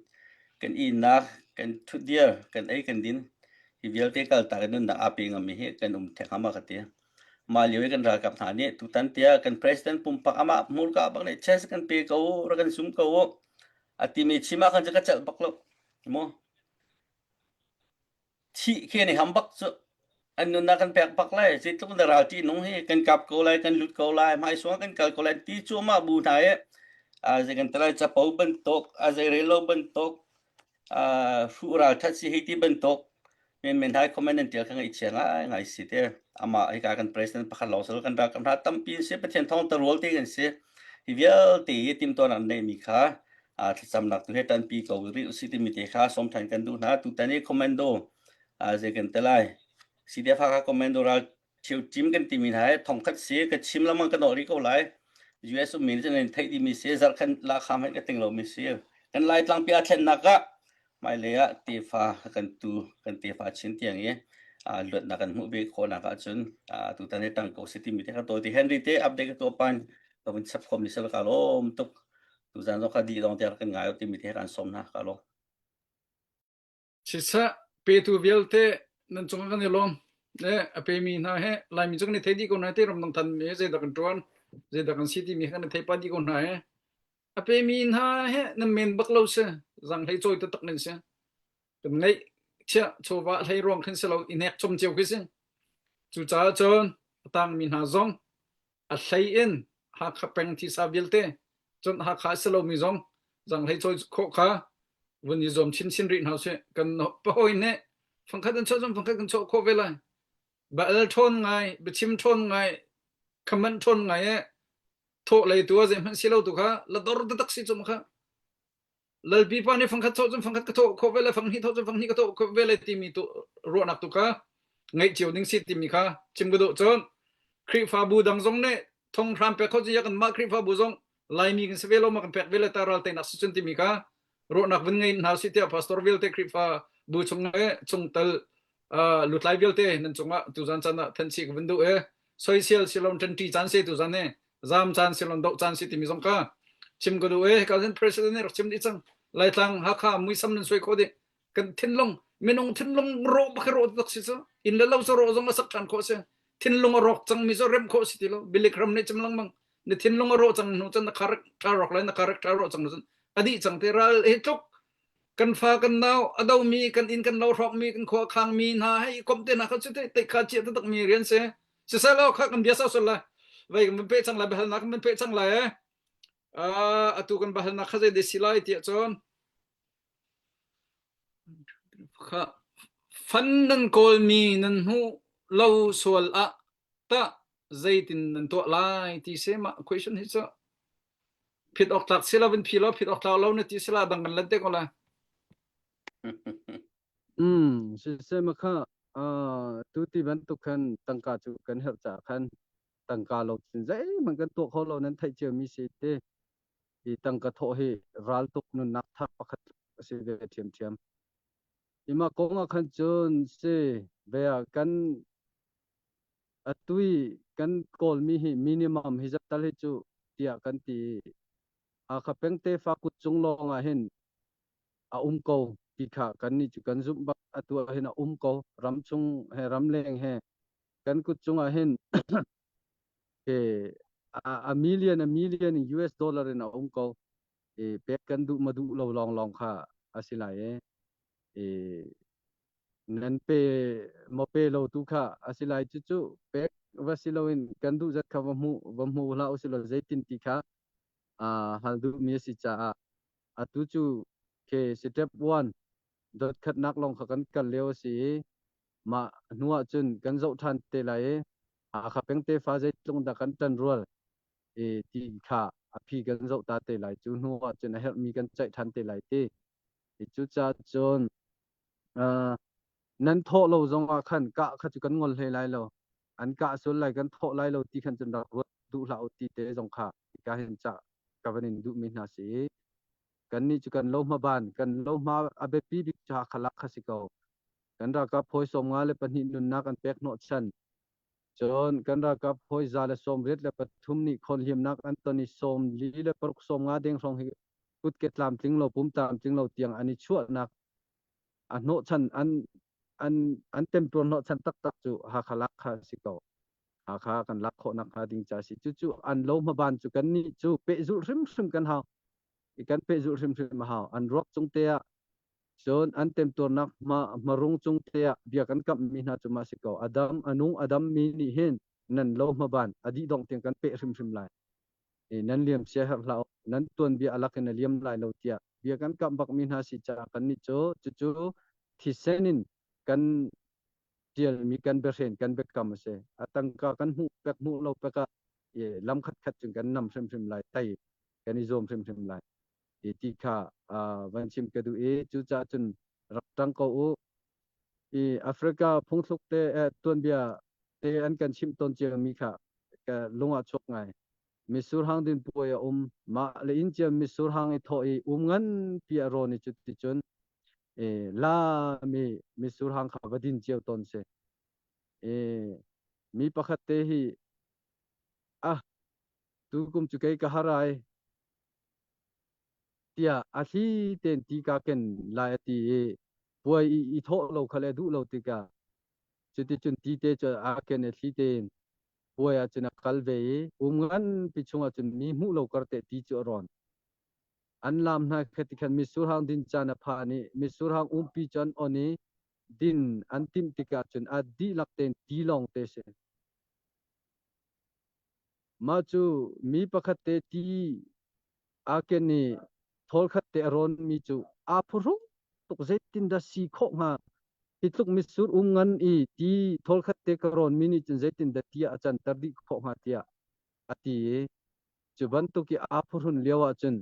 kan i na kan thu dia kan ai kan din hi vial te kal ta kan nun da api ngam mi he kan the khama kha te ma liwe kan ra kap tha ni tu tan tia kan president pum pak ama mul ka bang ne ches kan pe ko ra kan sum ko ati mi chima kan ka chal baklo mo thi khe ni hambak so anun na kan pek pak lai sit tung da ra ti nong he kan kap ko lai kan lut ko lai mai so kan kal ko lai ti chu ma bu thai ze kan trai cha pau ban tok ze relo ban tok fu ra that si he ti ban tok men hai comment tel kan i chenga ngai si te ama ai ka kan president pakhan lo so kan ra kan tam pi se pathen thong ta rol te kan se hi vial ti tim ton an nei mi kha samnak tu he tan pi ko ri si ti mi te kha som than kan du na tu tani commando ze kan telai si dia pha commando ra chiu chim kan ti mi hai thong khat se ka chim la mang kan ori ko lai US min chen thai di mi se zar khan la kham hai ka ting lo mi se kan lai tlang pi a thlen na ka mai le ya ti fa kan tu kan ti fa chin tiang ye lot na kan mu be kho na ka chun tu tani tang ko si ti mi te ka to ti Henry te update to pan to bin sap khom ni sel ka lom tuk tu zan zo kha di dong ter kan ngai ti mi te kan som na ka lo chisa pe tu velte nan chung kan ni lom ne ape mi na he lai mi chung ni thedi ko na te ram nang than me je da kan tuan je da kan city mi kan thai pa di ko na he ape mi na he na men bak lo se zang hai choi ta tak nen se tum nei cha chowa hai rong khin se lo inek chom cheu ki se chu cha chon tang mi na zong a sai in ha kha peng ti sa velte chon ha kha se lo mi zong zang hai choi kho khaวันนี้จอมชินรินเฮาเสกันปอยเนฟังคันชอจอมฟังคันชอโคเวลาบะเอลทนไงบะชิมทนไงคำมันทนไงโทเลยตัวเจมันสิเลาตุค่ะละดอรตะตักสิจอมค่ะละปีปานี่ฟังคันชอจอมฟังคันกะโตโคเวลาฟังนี่โทจอมฟังนี่กะโตโคเวลาติมีตุรอนักตุค่ะไงเจียวนิงสิติมีค่ะจิมกะโดจอนคริฟาบูดังซงเนทงทรัมเปเขาจะกันมาคริฟาบูซงไลมีกันเสเวโลมากันเปกเวลาตารัลเตนักสุนติมีค่ะรอนักวันไงนาสิเตพาสตอร์วิลเตคริฟาบูชงเอชงเตลลุทไลวิลเตนันจงะตุจันจันทันสิกวันดู social silon tan ti chan se tu jane jam chan silon do chan se ti mi jong ka chim ko du ka zen president er chim di chang lai tlang ha kha mui sam nan soi ko de kan thin long menong thin long ro ba ro dak si so in la lo so ro jong sak kan ko se thin long rok chang mi zo rem ko si ti lo bilik ram ne chim lang mang ne thin long ro chang no chan na kharak ka rok lai na kharak ta ro chang no adi chang te ral he tok kan fa kan naw adaw mi kan in kan law rok mi kan kho khang mi na hai kom te na kha chu te kha chi ta tak mi rian se sa lo kha kan bia sa so la vai kan pe chang la ba na kan pe chang la atu kan bahal na khaze de silai ti chon kha fan nan kol mi nan hu lo sol a ta zaitin nan to lai ti sema question hi so phit ok tak sila bin philo phit ok tak lo na ti sila dang kan lante ko la sema kha tu ti ban tu khan tangka chu kan her cha khan tangka lo sin zai man kan to kho lo nan thai che mi se te i tangka tho hi ral tuk nun nak thak pakhat se ve thiam thiam ima konga khan chon se bea kan atui kan kol mi hi minimum hi jat tal hi chu tia kan ti a khapeng te fa kut chung lo nga hen a ko ki kha kan ni chu kan zum bak atua hen a ko ram chung he ram leng he kan kut chung a hen ke a million in US dollar in a ko pek kan du madu lo long kha asilai nan pe mo pe lo tu kha asilai chu pek wasiloin kan du jat kha mu la usilo zaitin ti kha hal du mi si cha atu chu ke step 1 dot khat nak long kha kan leo si ma nuwa chun kan zo than te lai kha peng te fa zai tlung da kan tan rol ti kha aphi kan zo ta te lai chu nuwa chun help mi kan chai than te lai te chu cha chon nan tho lo zong a khan ka kha chu kan ngol hle lai lo an ka sul lai kan tho lai lo ti khan chun da du la ti te zong kha ka hin cha ka vanin du mi na si kan ni chu kan lo ma ban kan lo ma abe pi bi cha khalak khasiko kan ra ka phoi som nga le pani nun na kan pek no chan chon kan ra ka phoi za le som ret le pathum ni khon him nak antoni som li le paruk som nga deng song hi kut ke tlam ting lo pum tam ting lo tiang ani chuat nak no chan an tem ton no chan tak chu ha khalak khasiko ha kha kan lak kho nak ha ding cha si chu an lo ma ban chu kan ni chu pe zu rim kan ha ikan pe zu rim ma ha an rock chung te chon an tem ton nak marung chung te bia kan kap mi na chu ma siko adam mi ni hen nan lo ma ban adi dong teng kan pe rim lai nan liam sia har lao nan ton bia alak na liam lai lo tia bia kan kap bak mi na si cha kan ni chu thi senin kan tiel mi kan berhen kan bek kam se atangka kan hu pek mu lo peka lam khat chung kan nam rim lai tai kan izom rim lai ti kha van chim ka du chu cha chun rak tang ko Africa phungthuk te ton bia te an kan chim ton che mi kha ka lunga chok ngai misur hang din poya ma le in che misur hang i thoi ngan pia ro ni chu ti chun la misur hang kha badin che ton se mi pakhat te hi tu kum chu kai ka harai tia athi ten ti ka ken la ti poi i tho lo khale du lo ti ka chuti chun ti te cha a ken thi ten poi a chuna kalve ngan pichunga chun mi mu lo karte ti chu ron an lam na khati khan misur hang din chana pha ni misur hang pi chan oni din antim ti ka chun a di lak ten ti long te se ma chu mi pakhat te ti a ken ni thol khat te ron mi chu a phuru tuk zaitin da si kho nga hitluk misur ngan ti thol khat te ka ron mini chun zaitin da tia achan tardi kho nga tia ati chu ban tu ki a phurun lewa chun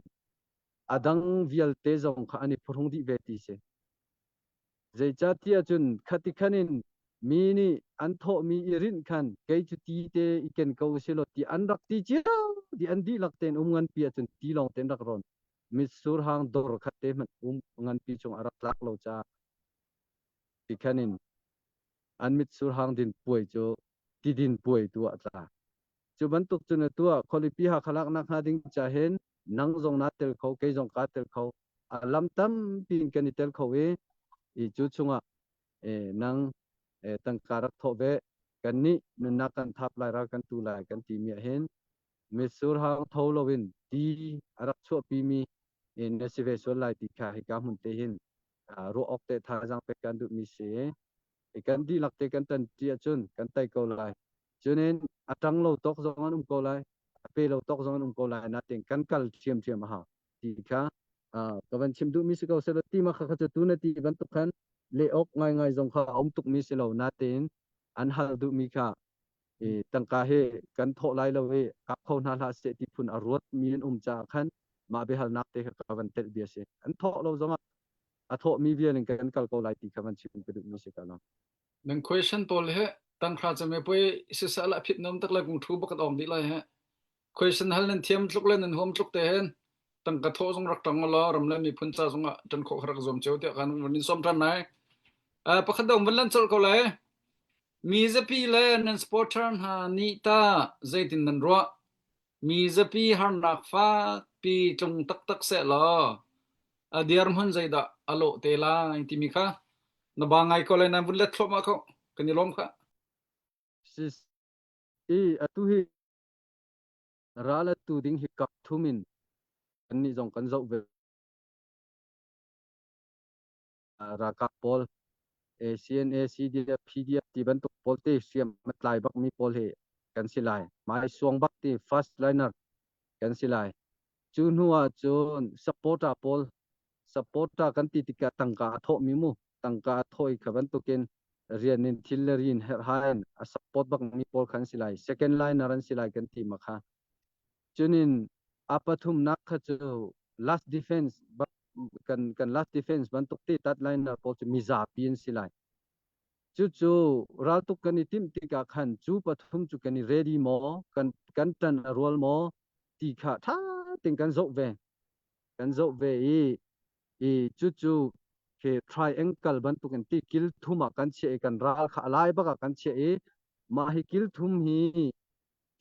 adang vial te zong kha ani phurung di veti se zai cha tia chun khati khanin mini an tho mi irin khan kai chu ti te iken ko selo ti an rak ti chi di an di lak ten ngan pia chun ti long ten rak ron misur hang dor khate man ngan pi chung arak lak lo cha tikhanin an misur hang din puai cho ti din puai tua tla chu ban tuk chu na tua kholipi ha khalak nak ha ding cha hen nang zong na tel kho ke zong ka tel kho alam tam pin kan tel kho we I chu chunga nang tang karak tho ve kan ni na kan thap lai ra kan tu lai kan ti mi hen mesur ha tho lovin ti arak chu pi mi na se ve so lai ti kha hi ka mun te hin ro ok te tha jang pe kan du mi se kan di lak te kan tan ti chun kan tai ko lai chunen atang lo tok zong an ko lai pe lo tok zong an ko lai na teng kan kal chiam chiam ha ti kha ka ban chim du mi se ko se ti ma kha kha tu na ti ban tu khan le ok ngai ngai zong kha om tuk mi se lo na ten an hal du mi kha tang ka he kan tho lai lo we ka khon ha la se ti phun arot mi en cha khan ma be hal nak te ka ban tel bi se an tho lo zong a tho mi vi len kan kal ko lai ti kha ban chim pe du mi se ka lo Nang question pol he tang kha chame poi se sala phit nom tak la gung thu bakat om di lai he question hal nan thiam tluk len nan hom tluk te hen tang ka tho jong rak tang lo ram le mi phun cha jong tan kho khrak zom cheu te kan nin som tan nai pakhat dong ban lan chol ko lai mi za pi le nan sporter ha ni ta zaitin nan ro mi za pi har nak fa pi tung tak tak se lo diar mun zaida alo te la ti mi kha na ba ngai ko le nan bun let thlo ma ko kan ni lom kha sis atu hi rala tu ding hi kap thumin kan ni jong kan zau ve ra ka pol CNA CDF PDF ti ban tu pol te siam matlai bak mi pol he kan silai mai suang bak ti first liner kan silai chu nuwa chun supporta kan ti tika tangka tho mi mu tangka thoi khaban tu ken rianin thillerin hain a support bak mi pol khan silai second liner an silai kan ti makha chunin apathum nak kha chu last defense kan last defense ban tuk ti tat liner pol chu miza pin silai chu ral tuk kan tim ti ka khan chu pathum chu kan ready mo kan tan role mo ti kha tha ting kan zo ve chu ke triangle ban tuk kan ti kil thuma kan che kan ral kha lai ba kan che ma hi kil thum hi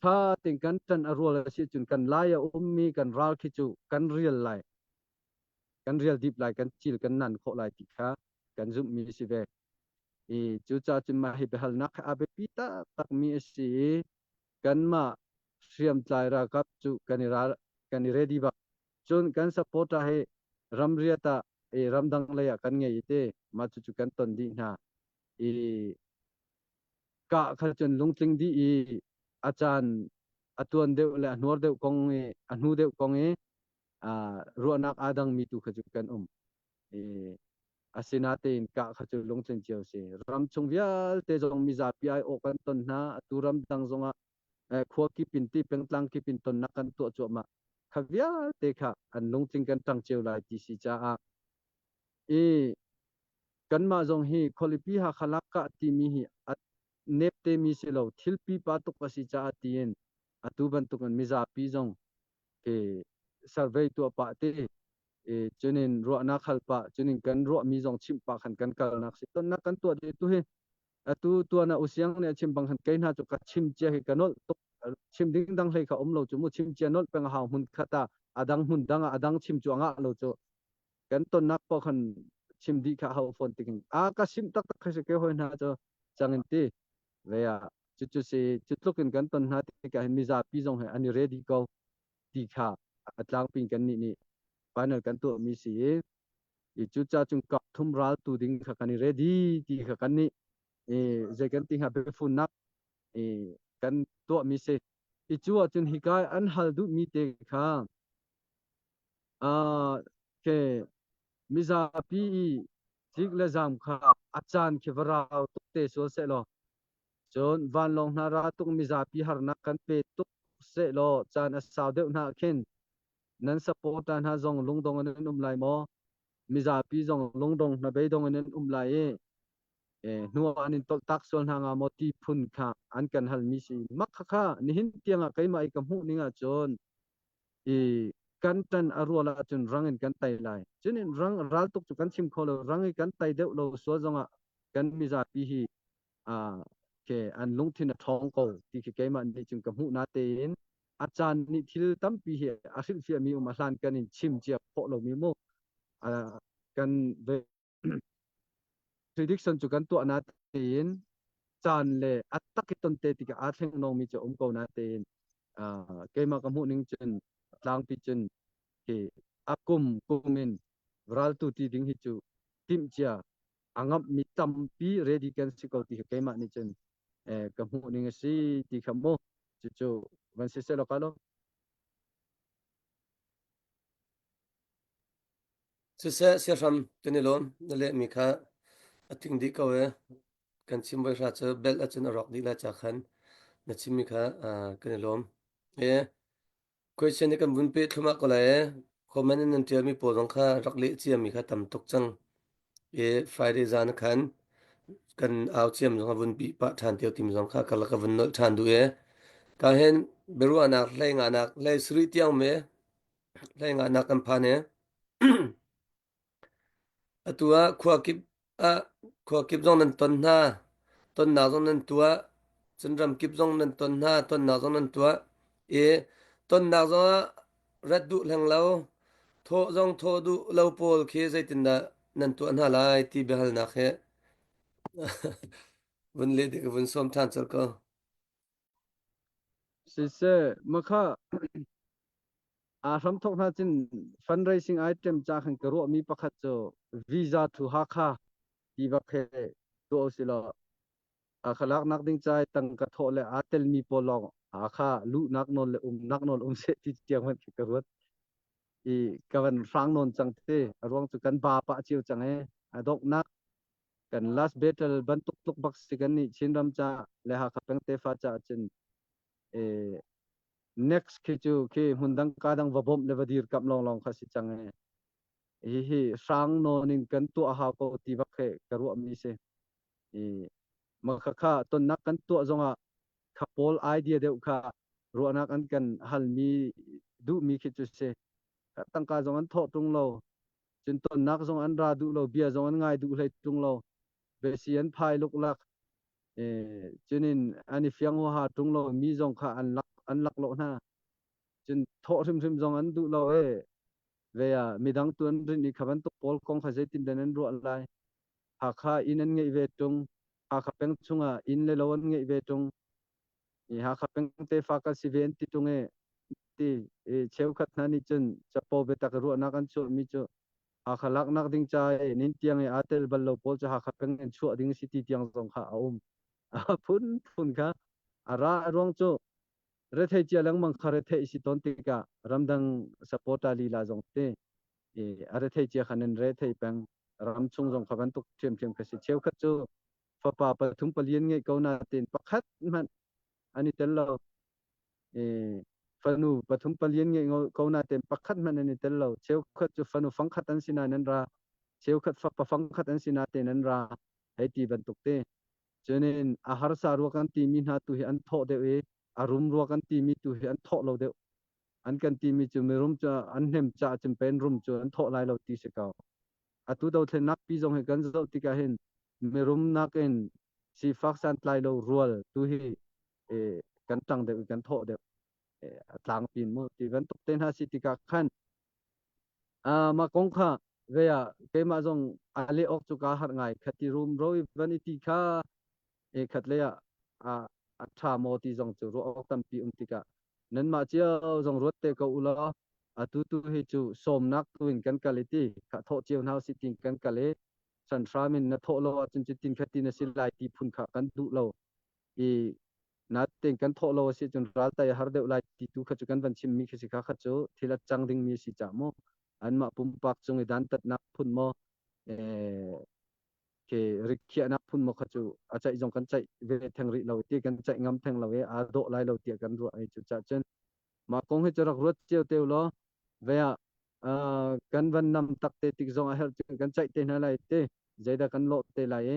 tha ting kan tan role si chun kan lai mi kan ral khi chu kan real deep lai kan chil kan nan kho lai ti kha kan zum mi si ve chu cha chun ma hi behal nak abe pita tak mi si kan ma siam tlai ra kap chu kan ready ba chun kan support a he ram riata ram dang le ya kan nge ite ma chu kan ton di na ka khal chun lungtling di achan atuan deu le anor deu kong anu deu kong ruanak adang mi tu khaju kan asinatin ka khaju longchen chiao se ram chungvial te jong mi za pi ai o kan ton na turam dang zonga khwa ki pin ti pengtlang ki pin ton na kan to cho ma khavial te kha an longching kan tang chiao lai ti si cha kan ma jong hi kholipi ha khalak ka ti mi hi nep te mi se lo thilpi pa to pa si cha tien atu ban tu kan mi za pi jong survey tu pa te chunin ro na khalpa chunin kan ro mi jong chim pa khan kan kal nak si ton na kan to de tu he atu tu na usiang ne chim bang han kain ha chu ka chim che he kanol to chim ding dang hlei kha lo chu mu chim che nol peng ha hun khata adang hun danga adang chim chu anga lo chu kan ton nak pa khan chim di kha ha phone ting ka sim tak tak kha se ke hoi na cho changin ti ve ya chu se chu tlokin kan ton na ti ka mi za pi jong he ani ready go ti kha atlang ping kan ni final kan tu mi si chu cha chung kap thum ral tu ding kha kan ready ti kha kan ni je kan ting ha be fun nak kan tu mi se chu chun hikai an hal du mi te kha ke mi za pi jik le jam kha achan ke varau tu te so se lo chon van long na ra tung mi za pi har nak kan pe tu se lo chan a saw de na khen nan support an ha jong lungdong an lai mo mi za pi jong lungdong na be dong an lai nuwa anin tol tak sol hanga mo ti phun kha an kan hal mi si mak kha ni hin tianga kai mai ka mu ninga chon kan tan arwala chun rangin kan tai lai chunin rang ral tuk chu kan chim kholo rangi kan tai deu lo so jonga kan mi za pi hi ke an lung thin a thong ko ti ke keima ni chung ka mu na te in achan ni thil tampi he asil fi mi hlan kan in chim chia pho lo mi mo kan ve prediction chu kan to na te in chan le atakiton te ti ka atheng nong mi chu ko na te in keima ka mu ning chen tlang pi chen ke akum kumin vral tu ti ding hi chu tim chia angap mi tampi ready kan si ko ti keima ni chen ka mu ning si ti khamo chu van se lo kalo se ram tenilom le mi kha ating di ka we kan chim bai ra che bel a chen rock di la cha khan na chim mi kha kanilom question ni kan bun pe thuma ko la comment nan tial mi po dong kha rak le chiam mi kha tam tok chang Friday zan khan kan aw chiam jong bun pi pa than tial tim jong kha kala ka bun nol than du ka hen beru anak lai nga anak lai sri tiang me lai nga anak kan phane atua khwa kip jong nan ton na jong nan tua chenram kip jong nan ton na jong nan tua ton na jong rat du lang lau tho jong tho du lau pol khe zaitin da nan tua na lai ti behal na khe bun le de bun som than chal ko se makha ram thok na chin fundraising item cha khan ka ro mi pakhat cho visa thu ha kha ti ba khe to sila khalak nak ding chai tang ka tho le atel mi polong kha lu nak non le nak non se ti tiang man ki ka rot kawan frang non chang te arwang chu kan ba pa chiu chang adok nak kan last battle ban tuk bak sikan ni chinram cha le ha khapeng te fa cha chin next khichu khi hundang kadang wabom le wadir kap long kha si chang hi sang no nin kan tu ha ko ti bak khe karu mi se ma kha ton nak kan tu zonga khapol idea de kha ro nak an kan hal mi du mi khichu se tang ka zong an tho tung lo chin ton nak zong an ra du lo bia zong an ngai du hlei tung lo be sian phai luk lak chinin ani fyang ho ha tung lo mi zong kha an lak lo na chin tho thim zong an du lo ve midang tuan rin ni khaban to pol kong kha zaitin den an ro lai ha kha in an ngei ve tung ha kha peng chunga in le lo an ngei ve tung ha kha peng te fa ka si ven ti tung ti cheu khat na ni chen chapo be tak ro na kan chu mi chu ha kha lak nak ding cha nin tiang atel bal lo pol cha ha kha peng en chu ding si ti tiang zong kha phun kha ara rong chu re thei chia lang mang khare thei si ton ti ka ramdang support ali la jong te are thei chia khanen re thei pang ram chung jong khaban tuk them ka si cheu khat chu fa pa pa thum palien nge ko na tin pakhat man ani tel lo fanu pathum palien nge ko na tem pakhat man ani tel lo cheu khat chu fanu phang khat an sina nan ra cheu khat fa pa phang khat an sina te nan ra hei ti ban tuk te chunin ahar sa ro kan ti mi na tu hi an tho de arum ro kan ti mi tu hi an tho lo de an kan ti mi chu me rum cha an hem cha chim pen rum chu an tho lai lo ti se ka atu do the nak pi jong he kan zo ti ka hen me rum nak en si fak san lai lo rual tu hi kan tang de kan tho de tlang pin mo ti van tok ten ha si ti ka khan ma kong kha ve ke ma jong ale ok chu ka har ngai khati rum roi vani ti kha khat le tha mo ti jong chu ro ok tam pi ti ka nan ma chia jong rot te ko ula atu tu hi chu som nak tuin kan kaliti kha tho chiu nau si ting kan kale san tramin na tho lo chin tin khati na sil lai ti phun kha kan du lo na ten kan tho lo si chun ral tai har de lai ti tu kha chu kan van chim mi kha si kha chu thila chang ding mi si cha mo an ma pum pak chung dan tat nak phun mo ke rikhia nak phun mo kha chu a chai jong kan chai ve thang ri lo ti kan chai ngam thang lo a do lai lo ti kan ro ai chu cha chen ma kong he charak rot cheu teu lo ve kan van nam tak te tik jong a hel kan chai te na lai te jaida kan lo te lai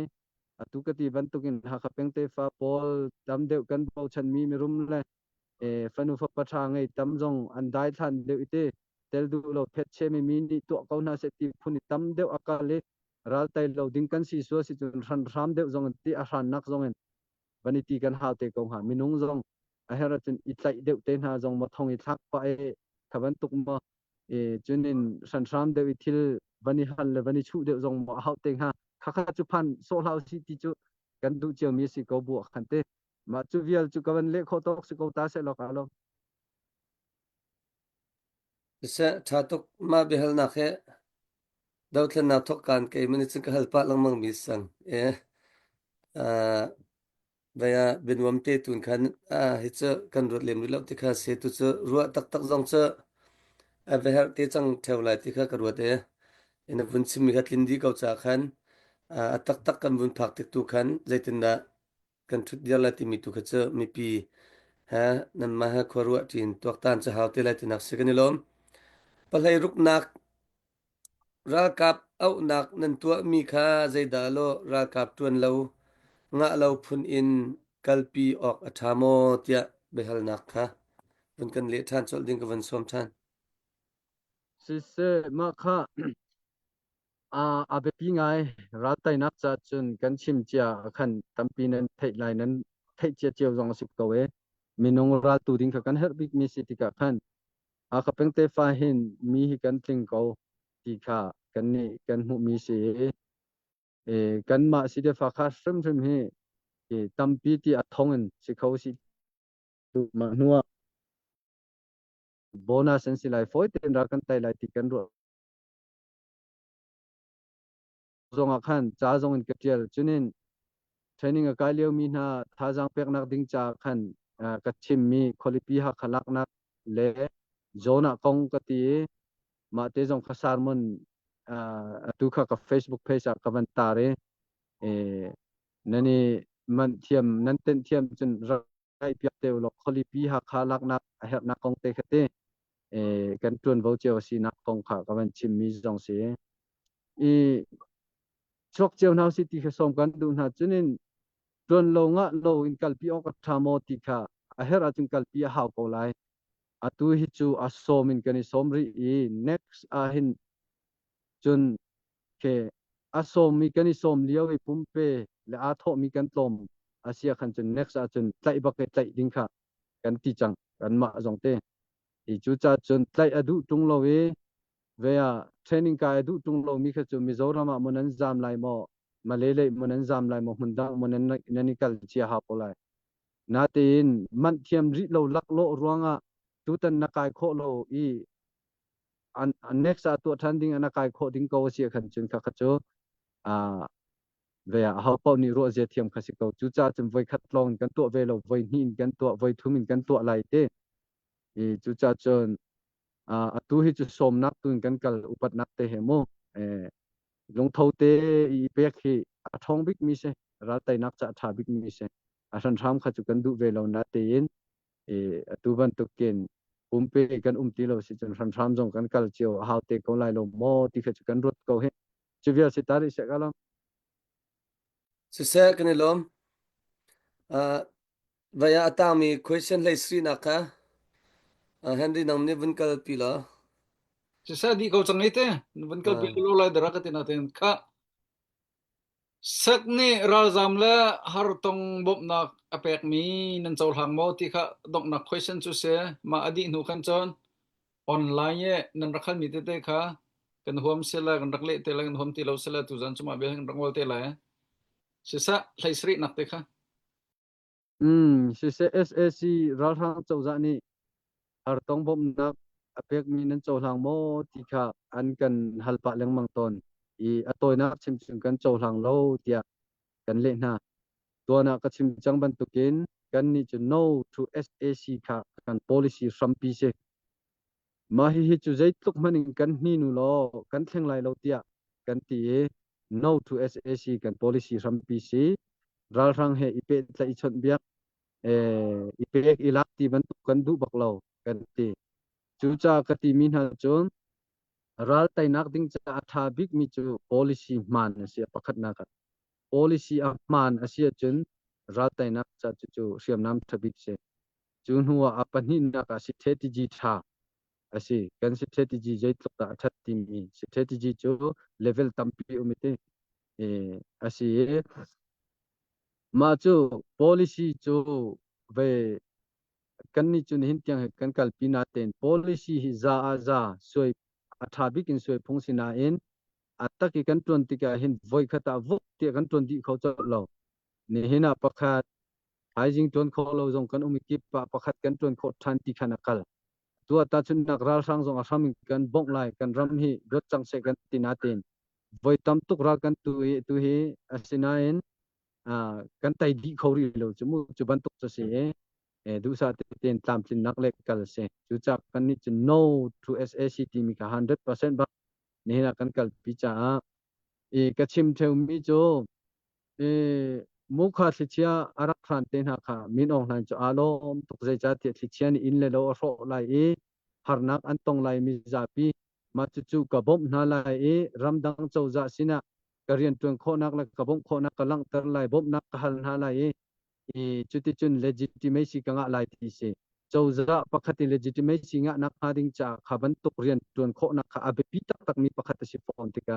atu ka ti ban tukin ha kha peng te fa pol tam deu kan bo chan mi rum le fanu fa pa tha ngai tam jong an dai than deu ite tel du lo phet che mi ni to ko na se ti phuni tam deu akale ral tai lo ding kan si so si chun ran ram deu jong ti a ran nak jong en วันตีกันหาวเตกงหามินุงจงเฮราจุนอิไลเดวเตนหาจงมาทองอิทักไปขบันตุกมาจุนินสันทรามเดวิทิลวันนี้ฮันเลยวันนี้ชูเดวจงมาหาวเตงหาข้าจุพันโซลาวสิติจุกันดูเจียวมีสิกบวกขันเตมาจูเวียลจุกวันเล็กโคตกสิกตาเสลอกอาลง se thatok ma behal na khe dawtlan na thok kan ke mani chung ka halpa langmang mi sang baya benwam te tun khan hi cha kan rot lem ri lo ti kha se tu cha ruwa tak tak jong cha behar te chang theulai ti kha ka ruwa te ina bun chimi khatlin di kau cha khan tak tak kan bun phak te tu khan zaitin da kan thut dia la ti mi tu kha cha mi pi nan ma ha khorwa tin tok tan cha haw te la ti nak se kan lom palai ruk nak ral kap au nak nan tua mi kha zaida lo ral kap tuan lo nga lo phun in kalpi ok athamo tia behal nak kha bun kan le than chol ding ka van som than sise ma kha abe pi ngai ra tai nak cha chun kan chim chia khan tampi nan thai lai nan thai chia chiao jong sip ko we minung ra tu ding kha kan her big mi city ka khan kha peng te fa hin mi hi kan tling ko ti kha kan ni kan hu mi se kan ma si de fa kha srim he tampi ti athongen si khau si tu ma nuwa bonus sen si lai foi ten ra kan tai lai ti kan ro zong khan cha zong in ketial chunin training a kalio mi na tha jang pek nak ding cha khan ka chim mi kholipi ha khalak nak le zona kong ka ti ma te jong khasar mon tu kha ka facebook page ka ban tare nani man thiam nan ten thiam chun rai pyak te lo kholipi ha khalak nak her na kong te khate kan tun vo cheo si nak kong kha ka ban chim mi jong se chok cheu nau si ti kha som kan du na chunin tun lo nga lo in kalpi ok thamo ti kha her a chung kalpi haw ko lai atu hi chu asom in kani somri next hin chun ke asom mi kani som liaw i pumpe le a tho mi kan tlom asia khan chun next a chun tlai ba ke tlai ding kha kan ti chang kan ma jong te i chu cha chun tlai adu tung lo we veya training ka adu tung lo mi kha chu mizoram monan jam lai mo malele monan jam lai mo hundang monan nanikal chia ha polai na tin man thiam ri lo lak lo ruanga tu tan nakai kho lo i an next a tu thanding anakai kho ding ko sia khan chun kha khacho veya ha pau ni ro je thiam khasi ko chu cha chum voi khat long kan to ve lo voi nin kan to voi thumin kan to lai te chu cha chon atu hi chu som nak tun kan kal upat nak te hemo long thau te I pek hi athong bik mi se ra tai nak cha tha bik mi se asan tham kha chu kan du ve lo na te in atu ban tu ken umpe kan ti lo si chun ran tham jong kan kal chio how te ko lai lo mo ti kha chu kan rot ko he chu via si tari se kalam se kan lom vaya atami question lai sri naka henry namne bun kal pila sisa di kau chang ite bun kal pi lo lai dara ka tinaten kha sakni razam la har tong bob na apek mi nan chaw hang mo ti kha dok na question chu se ma adi nu kan chon online ye nan rakhal mi te kha kan hom sela kan rakle te la kan hom ti lo sela tu jan chuma be kan rangol te la sisa lai sri nak te kha si se SSC ra thang chaw za ni har tong bob na apek mi nan chaw hang mo ti kha an kan halpa leng mang ton I atoy na chim chim kan chaw hang lo tia kan le naตัวน่ะก็ชิมจังบันตุกินกันนี่จะ no to SAC ค่ะกัน policy ซัมปีเซมาฮิจุใจตุกมันกันนี่นูโลกันเท่งไลเราเตียกันตี no to SAC กัน policy ซัมปีเซรัลรังเฮอีเปตอิชนเบียกอีเปกอีลักตีบันตุกันดูบักเรากันตีจูจากตีมินหาจนรัลไตนักดิ้งจะอัฐาบิกมีจู policy มันเสียประคัดนักpolicy aman asia chun ratai nak cha chu siam nam thabik se chun huwa apanin na ka strategy tha asi kan strategy jai tlok ta that tim mi strategy chu level tampi umite asi ma chu policy chu ve kan ni chun hin tiang kan kal pina ten policy hi za soi athabik in soi phung sina in ataki kan tun ti ka hin voi khata vuk ti kan tun di kho chaw lo ni hina pakhat haijing tun kho lo jong kan umi ki pa pakhat kan tun kho than ti khana kal tua ta chun nak ral sang jong asam kan bong lai kan ram hi dot chang se kan tina ten voi tam tuk ra kan tu hi asina in kan tai di khori lo chumu chu ban tuk cha se du sa ten tam chin nak lek kal se chu chak kan ni chu no to SACT mi ka 100% ba ni na kan kal pi cha ka chim theu mi chu mukha thlichia arak thran ten ha kha min ong hlan chu alom tuk zai cha ti thlichia ni in le lo ro lai harnak an tong lai mi za pi ma chu ka bom na lai ramdang chau za sina karian tuang kho nak la ka bom kho nak ka lang tar lai bom nak ka hal na lai chuti chun legitimacy ka nga lai ti se chau za pakhati legitimacy nga nak ha ding cha khaban tuk rian tuan kho nak kha abe pi tak mi pakhat si phone tika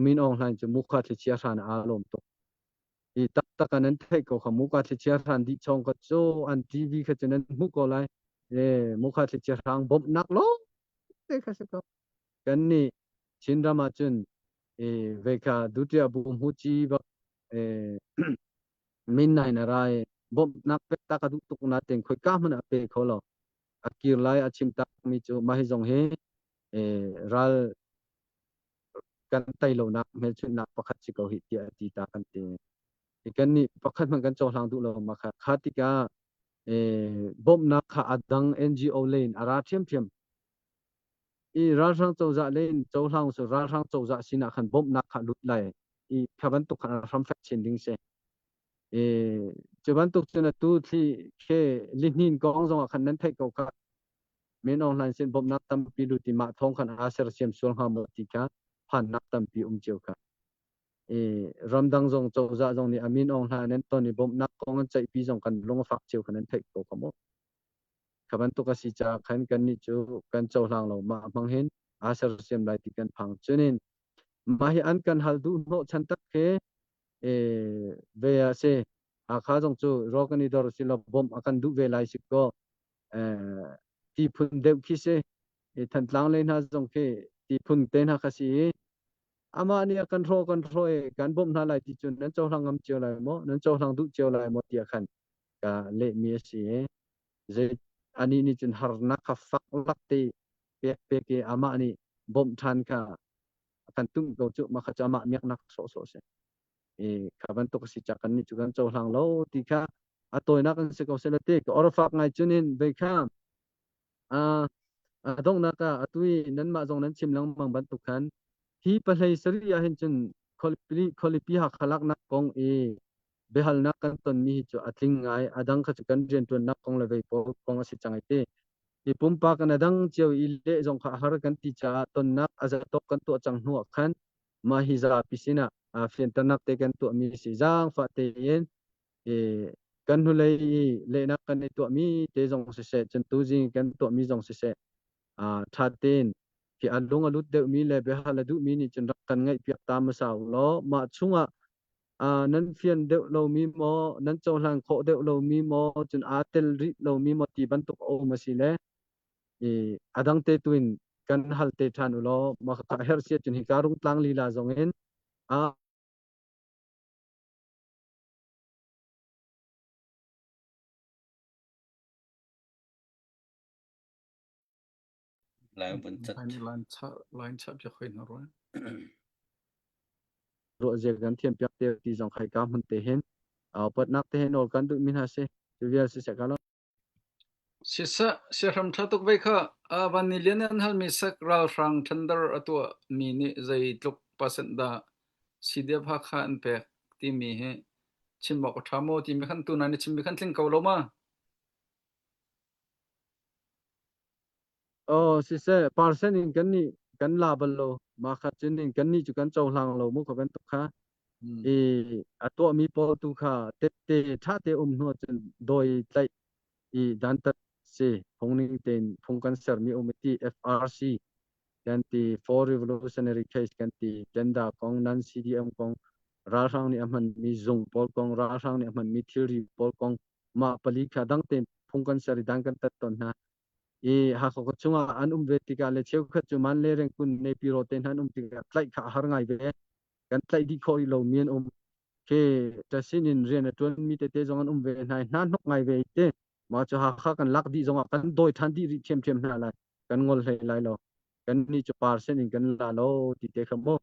min ong hlan chu mukha thlichia ran alom to tak takanan thai ko khamu ka thlichia ran di chong ka chu an TV kha chunan mu ko lai mukha thlichia rang bom nak lo te kha se ko kan ni chinrama chun veka dutia bu mu chi ba min nai na rai bom nak pe ta ka du tuk na ten khoi ka man pe kholo akir lai achim tak mi chu ma hi jong he ral kan tai lo nak me chu nak pakhat chi ko hi ti ta kan te ikan ni pakhat man kan chaw hlang du lo ma kha khatika bom nak kha adang NGO lane ara thiam ral sang chaw za lane chaw hlang so ral sang chaw za sina khan bom nak kha lut lai khaban tuk khan ram fak chin ding se chuban tuk chuna tu thi khe lihnin kong jong khan nan thai ko ka men online sin bom nak tam pi lu ti ma thong khan aser siam sul ha mo ti ka phan nak tam pi cheu ka ramdang jong chaw za jong ni amin ong hla nen to ni bom nak kong an chai pi jong kan long fak cheu khan nan thai ko ka mo khaban tuk si cha khan kan ni chu kan chaw hlang lo ma mang hen aser siam lai ti kan phang chunin ma hi an kan hal du no chan tak khe ve se kha jong chu rokani dor sila bom akan du ve lai sik ko ti phun deu khi se than tlang le na jong ke ti phun ten ha khasi ama ni akan ro kan bom na lai ti chun nan chaw hlang am cheu lai mo nan chaw hlang du cheu lai mo ti khan ka le mi si ze ani ni chun har na kha fak lak ti pe ke ama ni bom than ka akan tung ko chu ma kha chama miak nak so se khaban tok si chakan ni chugan chaw hlang lo ti kha atoi na kan se ko se te ko or fak ngai chunin ve kha dong na ka atui nan ma jong nan chim lang mang ban tu khan hi palai sari ya hin chun kholipi ha khalak na kong behal na kan ton mi chu atling ngai adang kha chu kan ren tu na kong le ve po kong si changai te pumpa kan adang cheu ile jong kha har kan ti cha ton nak aza tok kan tu chang nu khan ma hi za pisina fian tanak te kan tu mi si jang fa te yen kan hu le nak kan tu mi te jong se chen tu jing kan tu mi jong se tha ten ki alung alut de mi le be hala du mi ni chen rak kan ngai piak ta ma saw lo ma chunga nan fian de lo mi mo nan chaw hlang kho de lo mi mo chun atel ri lo mi mo ti ban tuk o ma si le adang te twin kan hal te than lo ma kha her sia chun hi karung tlang li la jong en lai bun chat line chap je khoi na ro ro je gan thiam piak te ti jong khai ka mun te hen pat nak te hen ol kan du min ha se tu vial se ka lo sisa siram thatuk ve kha vanilian an hal mi sak ral rang thunder atwa mi ni zai tluk percent da sidya pha kha an pe ti mi he chimba ko thamo ti mi khan tu na ni chim mi khan tling ko lo ma si se percent in kan la bal lo ma kha chin in kan ni chu kan chaw hlang lo mu kha ban tu kha atwa mi po tu kha te tha te no chen doi tlai dan tat se phongning ten phong kan ser mi omiti FRC kan ti for revolutionary case kan ti tenda kong nan CDM kong rarang ni aman mi zong polkong rarang ni aman mi thiri polkong ma palika dangte phungkan sari dangkan tatton na ha ko chunga an vetika le cheu khat chu man le reng kun ne piroten han tika tlai kha har ngai ve kan tlai di khoi lo mien ke tasin in rian atun mi te jong an ve nai nan nok ngai ve te ma chu ha kha kan lak di jong kan doi than di ri chem na la kan ngol hlei lai lo kan ni chu parsen in kan la lo ti te khamo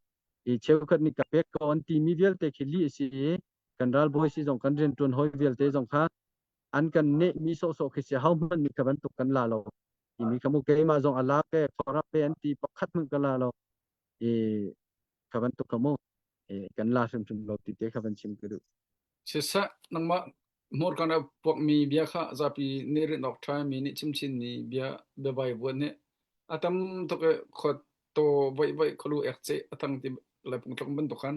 i cheu khat ni ka pek ko an ti mi vel te khili si kan ral boy si jong kan ren tun hoi vel te jong kha an kan ne mi so ke se how man ni ka ban tu kan la lo i mi kamu ke ma jong ala ke khora pe an ti pakhat mun ka la lo e ka ban tu kamu kan la sim lo ti te ka ban sim ku sisa nangma mor kana pok mi bia kha zapi nere nok thai mi ni chimchin ni bia be bai bo ne atam to ke khot to vai kholu ekche atang ti la pung tlong ban to khan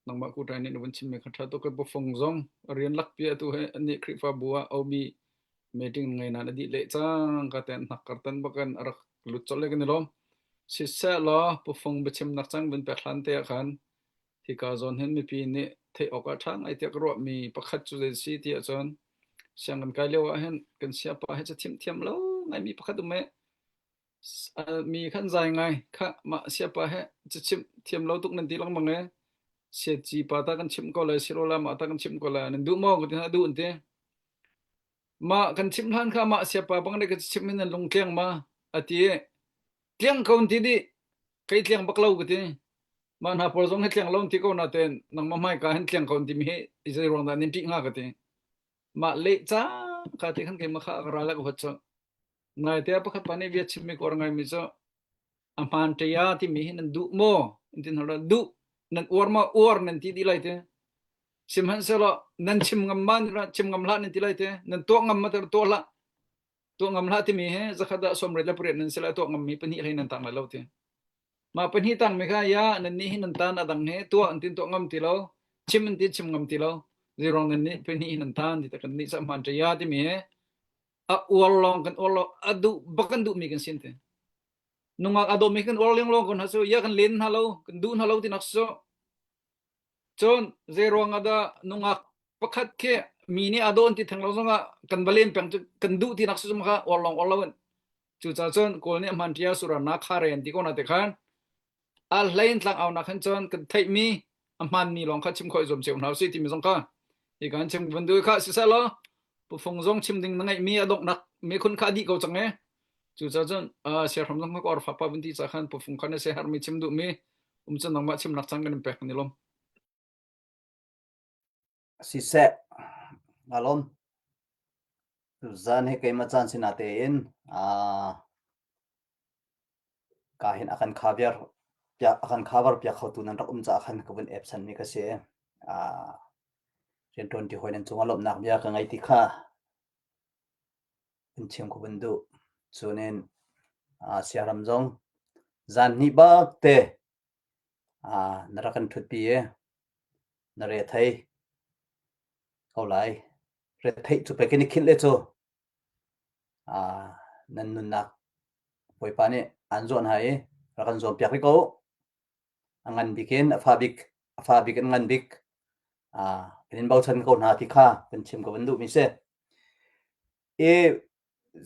nangma ku tai ni bun chim me khatha to ke bo phong zong rian lak pia tu he ani khrifa bua au mi meeting ngai na di le chang ka ten nak kartan bakan arak lu chole ke ni lom sisa lo bo phong be chim nak chang bun pe thlan te khan thi ka zon hen mi pi ni the oka thang ai tek ro mi pakhat chu si ti chon siang kan kai lewa hen kan sia pa he cha thiam lo ngai mi pakhat me mi khan zai ngai kha ma sia pa he cha chim thiam lo tuk nan ti long mange se chi pa ta kan chim ko la siro la ma ta kan chim ko la nan du mo ko ti na du ante ma kan chim han kha ma sia pa bang de ka chim min long kleng ma ati kleng kaun ti di kai kleng baklau ko ti man ha por zong he tleng lom ti ko na ten nang ma mai ka hen tleng kon ti mi he i zai rong da nin ti nga ka te ma le cha ka ti khan ke ma kha ra la ko cho ngai te pa kha pa ne bia chim mi ko ngai mi cho amhan te ya ti mi hin du mo tin hora du nan or ma or nan ti di lai te sim han se lo nan chim ngam man ra chim ngam la nan ti lai te nan to ngam ma ter to ngam la ti mi he za kha da som re la pre nan se la to ngam mi pa ni lai nan tang la lo te ma pani tang me kha ya nan ni hin tan adang he to an tin to ngam ti lo chim an ti chim ngam ti lo zirong nan ni pani hin tan ti ta kan ni sa man ja ya ti me a ol long kan ol adu bakan du mi kan sin te nunga ado mi kan ol long kon haso ya kan len halo kan du halo ti nakso chon zirong ada nunga pakhat ke mi ni ado an ti thang lo zonga kan balen pang kan du ti nakso ma kha ol long chu cha chon kol ni man tia sura na kha ren ti ko na te khan al lain tlang au na khan chon kan thai mi amman ni long kha chim khoi zom cheu nau si ti mi zong ka i kan chim ban du kha si sa lo pu phong zong chim ding ngai mi adok nak me khun kha di ko chang e chu cha chon se ram long ko or fa pa bun ti cha khan pu phong khan se har mi chim du mi chon nang ma chim nak chang kan pek ni lom si se alom zan he kai ma chan sina te in ka hin akan khabiar pya akan khabar pya khautu nan rak cha akan kabun absent ni ka se ren 20 hoinen chunga lop nak bia ka ngai ti kha in chem ko bundu chunen siaram jong zan ni ba te narakan thut pi e nare thai kaulai re thai chu pe ken khin le chu nan nun nak poi pa ne an zon hai rakan zon pyak ri ko angan biken afa bik angan bik pen bau chan ko na ti kha pen chim ko bandu mi se e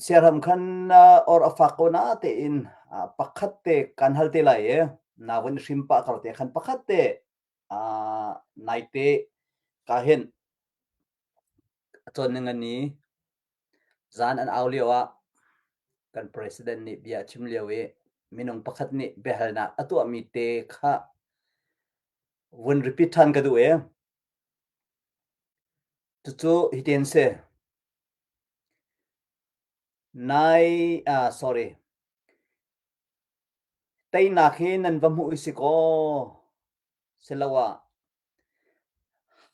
siaram khan or afa ko na te in pakhat te kan hal te lai e na wen shimpa kar te khan pakhat te nai te ka hen chon ngan ni zan an auliwa kan president ni bia chim lewe minong pakhat ni behalna atu mi te kha won repeat than ka du e chu hiten se nai sorry tai na khin nan vamu isiko selawa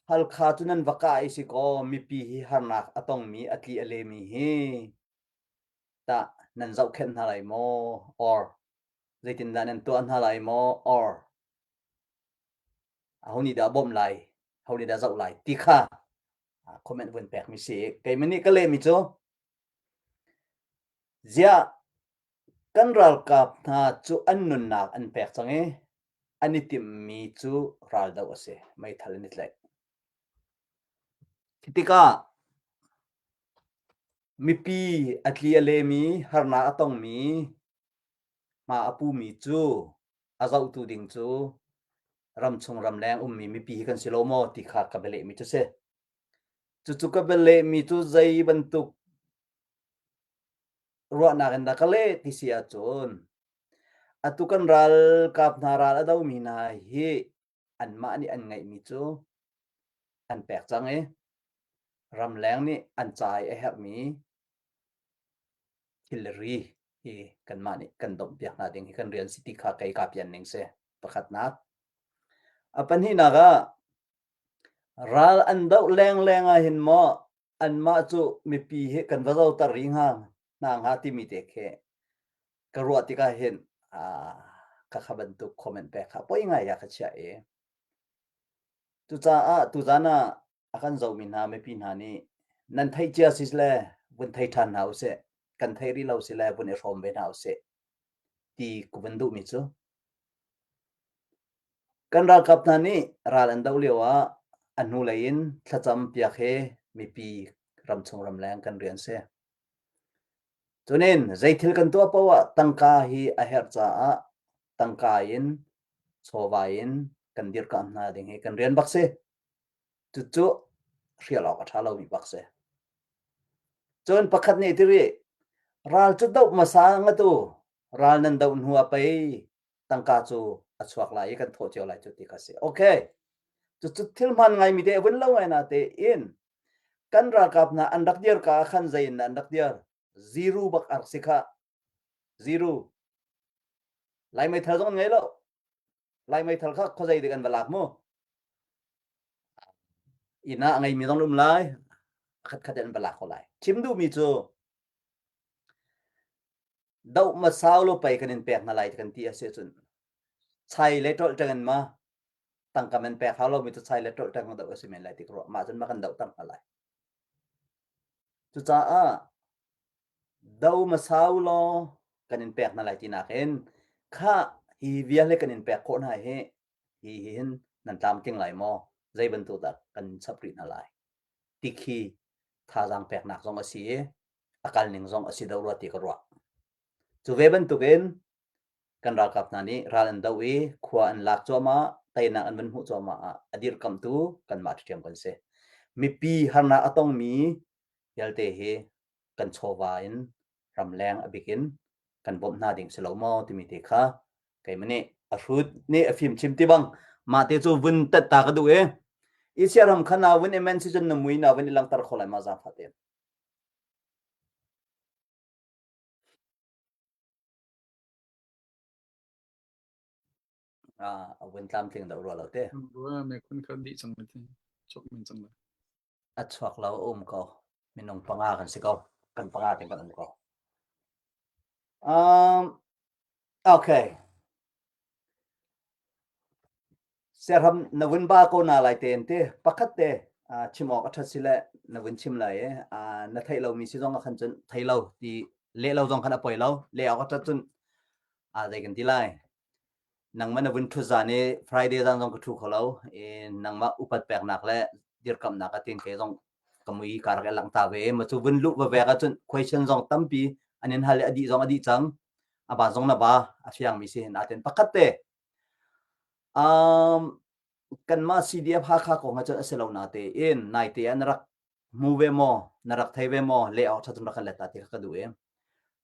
hal kha tunan waka isiko mi pi hi harnak atong mi atli ale mi hi ta nan zau khen halai mo or zaitin dan an to an halai mo or honi da bom lai honi da zau lai ti kha comment wen pek mi se kai mani ka le mi cho zia kan ral kap na chu an nun nak an pek change ani tim mi chu ral dau ase mai thal ni tlai titika mi pi atli ale mi harna atong mi ma apu mi chu azau tu ding chu ram chung ram lang mi pi kan silomo ti kha ka bele mi chu se chu ka bele mi chu zai bantuk ro na kan da kale ti sia chon atukan ral kap na ral adau mi na hi an ma ni an ngai mi chu an pek chang e ram lang ni an chai e hap mi hilri hi kan ma ni kan dom piak na ding hi kan rian city kha kai ka pian ning se pakhat na apan hi naga ral an dau leng a hin mo an ma chu mi pi he kan va zau ta ring ha na nga ti mi te khe ka ro ti ka hen ka khaban tu comment pe kha poi ngai ya kha cha e tu za na akan zau min ha me pi na ni nan thai chia sis le bun thai than hau se kan thai ri lo se le bun e rom be hau se ti ku ban du mi chu kan ral kap na ni ral an dau lewa anu lain thlacham pia khe mi pi ram chung ram lang kan rian se chunin zaithil kan to pawa tangka hi a her cha a tangka in chowain kan dir ka na ding he kan rian bak se chu rial ok thalo mi bak se chon pakhat ni tiri ral chu dau masa nga tu ral nan dau nuwa pai tangka chu achwak lai kan tho cheu lai chu ti ka se okay chu thil man ngai mi te wen lo ngai na te in kan ra kap na andak dir ka khan zain na andak dir zero bak ar sikha zero lai mai thal jong ngai lo lai mai thal kha khozai de kan balak mo ina ngai mi dong lum lai khat den balak ko lai chim du mi chu dau ma sao lo pai kan in pek na lai kan ti ase chun chai le tol tangan ma tang kamen pek halo mi chu chai le tol tang dau ase men lai ti ro ma chun ma kan dau tang lai chu cha a dau ma sao lo kan in pek na lai ti na ken kha hi via le kan in pek ko na he hi hin nan tam ting lai mo zai ban tu da kan sapri na lai ti khi tha jang pek nak jong asi akal ning jong asi dau ro ti ko ro chu ve ban tu gen kan ra kap na ni ral an dau e khwa an lak choma taina an ban hu choma adir kam tu kan ma thiam kan se mi pi harna atong mi yalte he kan chowa in ram lang abikin kan bom na ding selomo ti mi te kha kai mane a fruit ni a phim chim ti bang ma te chu vun ta ta ka du e i siaram khana win emen season na mui na win lang tar kholai ma za phate a win tam thing da ro lo te wa me kun ka di chang te chok min chang la a chwak lo ko minong panga kan se ko kan panga te kan ko okay seram na win ba ko na lai ten te pakhat te chimok atha sile na win chim lai na thai lo mi si jong khan chen thai lo ti le lo jong khan apoi lo le ok ta chun dai kan ti lai nang man win thu za ne friday jang jong ko thu kholo nang ma upat pek nak le dir kam nak atin ke jong kamui kar ga lang ta ve ma chu win lu wa ve ga chun question jong tampi anin hal adi jong adi chang aba jong na ba afiang mi si na ten pakhat te kan ma cdf ha kha ko nga cha selo na te in nai te an rak move mo narak thai ve mo le out chatun rakhan leta te ka du em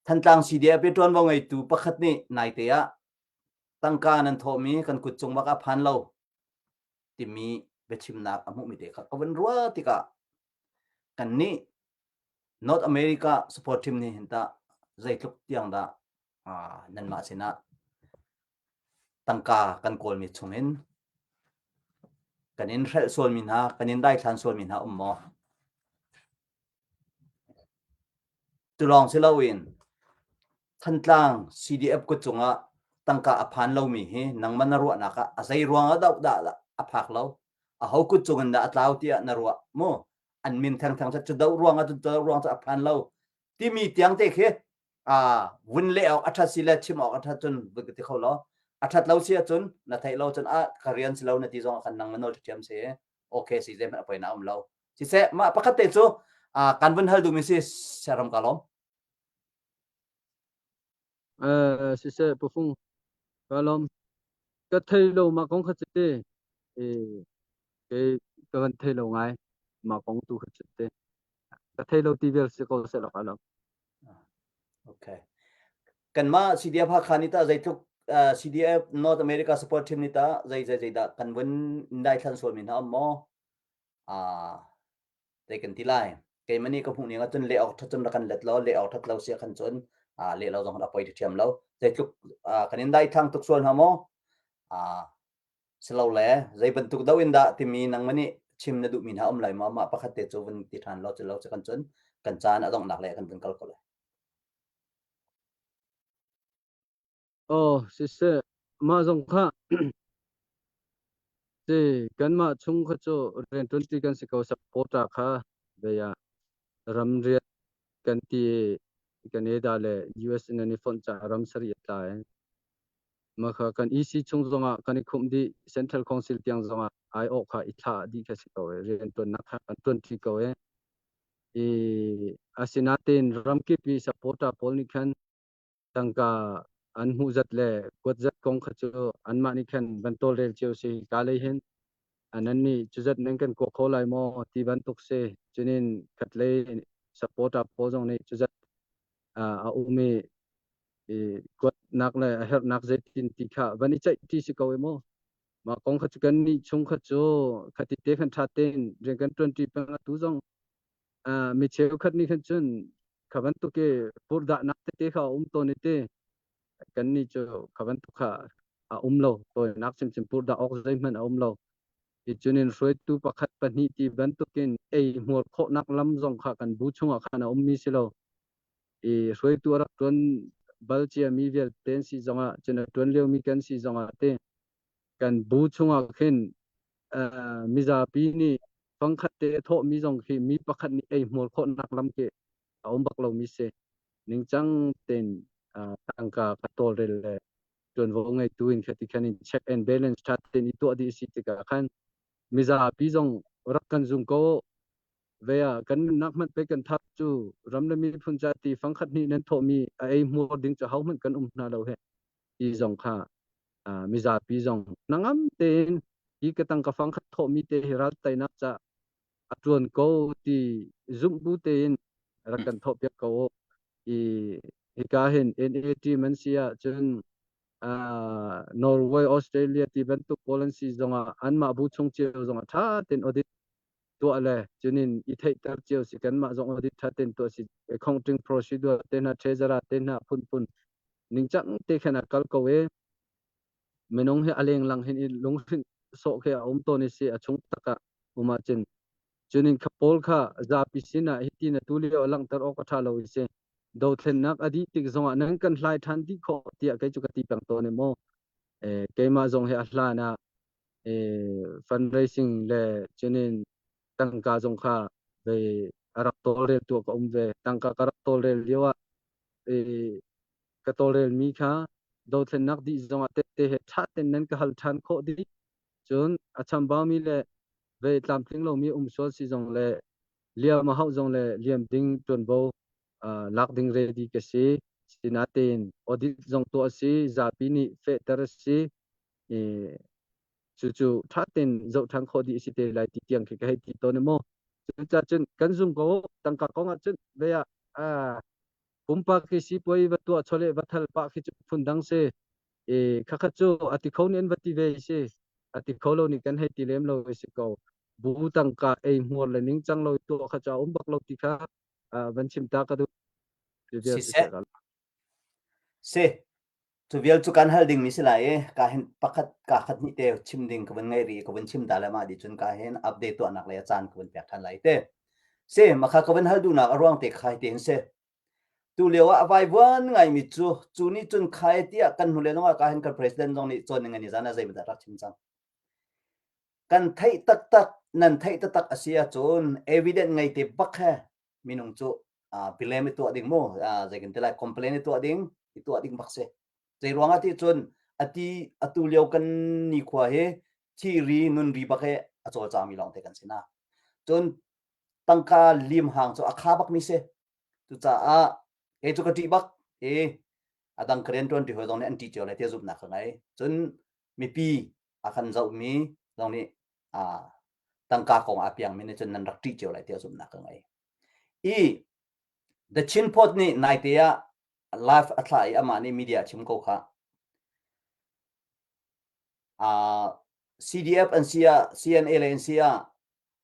than tlang cdf pe ton wa ngai tu pakhat ni nai te a tangka nan thomi kan kut chung maka phan lo timi bechim na amu mi te kha kawan ruwa tika kan ni north america support team ni hinta zaitluk tiang da nan ma sina tangka kan kol mi chungin kanin rel sol min ha kanin dai than sol min ha ummo tulong silawin thantlang cdf ko chunga tangka aphan lo mi he nangman na ro na ka asai ruanga dau da aphak lo a ho ku chungan da atlaw ti na ro mo an min thang thang cha dau ruanga tu ruang cha aphan lo ti mi tiang te khe win le atha sila chim ok atha chun bugti kholo อัฐัดเราเสียจนนะไทยเราจนคาเรียนสิเรานะที่จงคันนังมันโนเทียมเสโอเคสิเจมันไปนะเราสิเสมาปกติจูกันวันฮัลดูมิสิสารมกาลมsise pufung kalom ka thailo ma kong khachite ke kan thailo ngai ma kong tu khachite ka thailo tivel se ko se lo kalom โอเคกันมา CDF ภาคานิตาใจทุกCDF North America Support Team นิตาใจดากันวันได้ทันส่วนมินฮะมอใจกันที่ไลน์เกมันนี่ก็พวกนี้ก็จนเลี้ยออกทัดจนกันเล็ดล้อเลี้ยออกทัดเราเสียกันจนเลี้ยเราต้องเอาไปที่เทียมเราใจทุกกันได้ทั้งทุกส่วนฮะมอสลาวแลใจบรรทุกดาวินดาที่มีนังมันนี่ชิมนะดูมินฮะไหลมาปะคัดเตจวันที่ทานเราจะกันจนกันจานต้องหนักเลยกันเป็นกัลก็เลย sise ma zong kha se kan ma chung kha cho ren 20 kan se ko support kha be ya ram riat kan ti Canada le US in ani fon cha ram sari ta ma kha kan EC chung zonga kan khum di Central Council tiang zonga IO kha itha di kha se ko ren ton na kha 20 ko asinatin ram ki pi support pol ni khan tangka an hu zat le kwat zat kong kha chu an ma ni khan ban tol rel cheu si ka le hen anan ni chu zat neng kan ko kholai mo ti ban tuk se chunin khatle support po jong ni chu zat a umi kwat nak le her nak je tin ti kha bani chai ti si ko mo ma kong kha chu kan ni chung kha chu khati te khan tha ten ren kan 20 pa tu jong mi cheu khat ni khan chun khaban tu ke pur da nak te kha to ni te kan ni chu khaban tu kha lo to nak chim pur da ok zai man lo i chunin roi tu pakhat pani ti ban tu ken mor kho nak lam jong kha kan bu chunga khana mi silo roi tu rak ton balchia mi vel ten si zonga chena ton leo mi kan si zonga te kan bu chunga khen mi za pi ni pangkhat te tho mi jong khi mi pakhat ni mor kho nak lam ke bak lo mi se ning chang ten tangka katol rel ton wo ngai tuin khati khanin check and balance chat ten itu adi si tika khan miza pi jong rak kan jung ko veya kan nak man pe kan thap chu ramna mi phun cha ti pangkhat ni nan tho mi mo ding cha hau man kan na lo he i jong kha miza pi jong nangam ten ki ka tang ka pangkhat tho mi te hiral tai nak cha atron ko ti zum bu ten rakan tho pe ko ka hen NAT man sia chun Norway Australia ti ban tu policy zonga anma bu chung cheu zonga tha ten audit to ale chunin I thai tar cheu si kan ma zong audit tha ten to si accounting procedure ten treasurer ten pun ning chang te khana kal ko we menong he aleng lang hen lung so khe to ni si achung taka uma chen chunin khapol kha za pisina hitina tuli lang tar ok tha lo se do thlen nak adi tik zonga nang kan hlai than ti kho ti kai chu ka ti pang to ne mo keima zong he ahla na fundraising le chunin tangka zong kha ve arak tol rel tu ko ve tangka karak tol rel liwa ka tol rel mi kha do thlen nak di zonga te he tha ten nan ka hal than kho di chun acham ba mi le ve tlam thling lo mi sol si zong le liam ma hau zong le liam ding ton bo lak ding ready ke si sinatin audit zong to si zapi ni fe tar si chu thatin zo thang khodi si te lai ti tiang ke kai ti to ne mo cha chen kan zum ko tangka ko nga chen be ya pumpa ke si poi wa to chole bathal pa ki phundang se khakha chu ati khon en vati ve se ati kholo ni kan hai ti lem lo se ko bu tangka mor le ning chang lo to kha cha bak lo ti kha ban chim ta ka du se tu vial chu kan hal ding mi silai ka hen pakhat ka khat ni te chim ding ka ban ngai ri ka ban chim dala ma di chun ka hen update to anak le chan ka ban pek than lai te se makha ka ban hal du na arwang te khai ten se tu lewa vai wan ngai mi chu ni chun khai ti kan hule no ka hen ka president jong ni chon ngani jana jai ba rak chim chang kan thai tak nan thai tak asia chon evident ngai te bak ha minung chu bilem tu ading mo jai kan te lai complain tu ading bak se jai ruanga ti chun atu liao kan ni khwa he chi ri nun ri ba ke achol cha mi long te kan sina chon tangka lim hang cho akha bak mi se tu cha a e chu ka ti bak e adang kren ton ti ho dong ne an ti chole te zup na khangai chon mi pi akhan zau mi dong ni tangka kong apiang mi ne chon nan rak ti chole te zup na khangai e the chin pot ni nai te ya live athlai ama ni media chim ko kha CDF and CNA le sia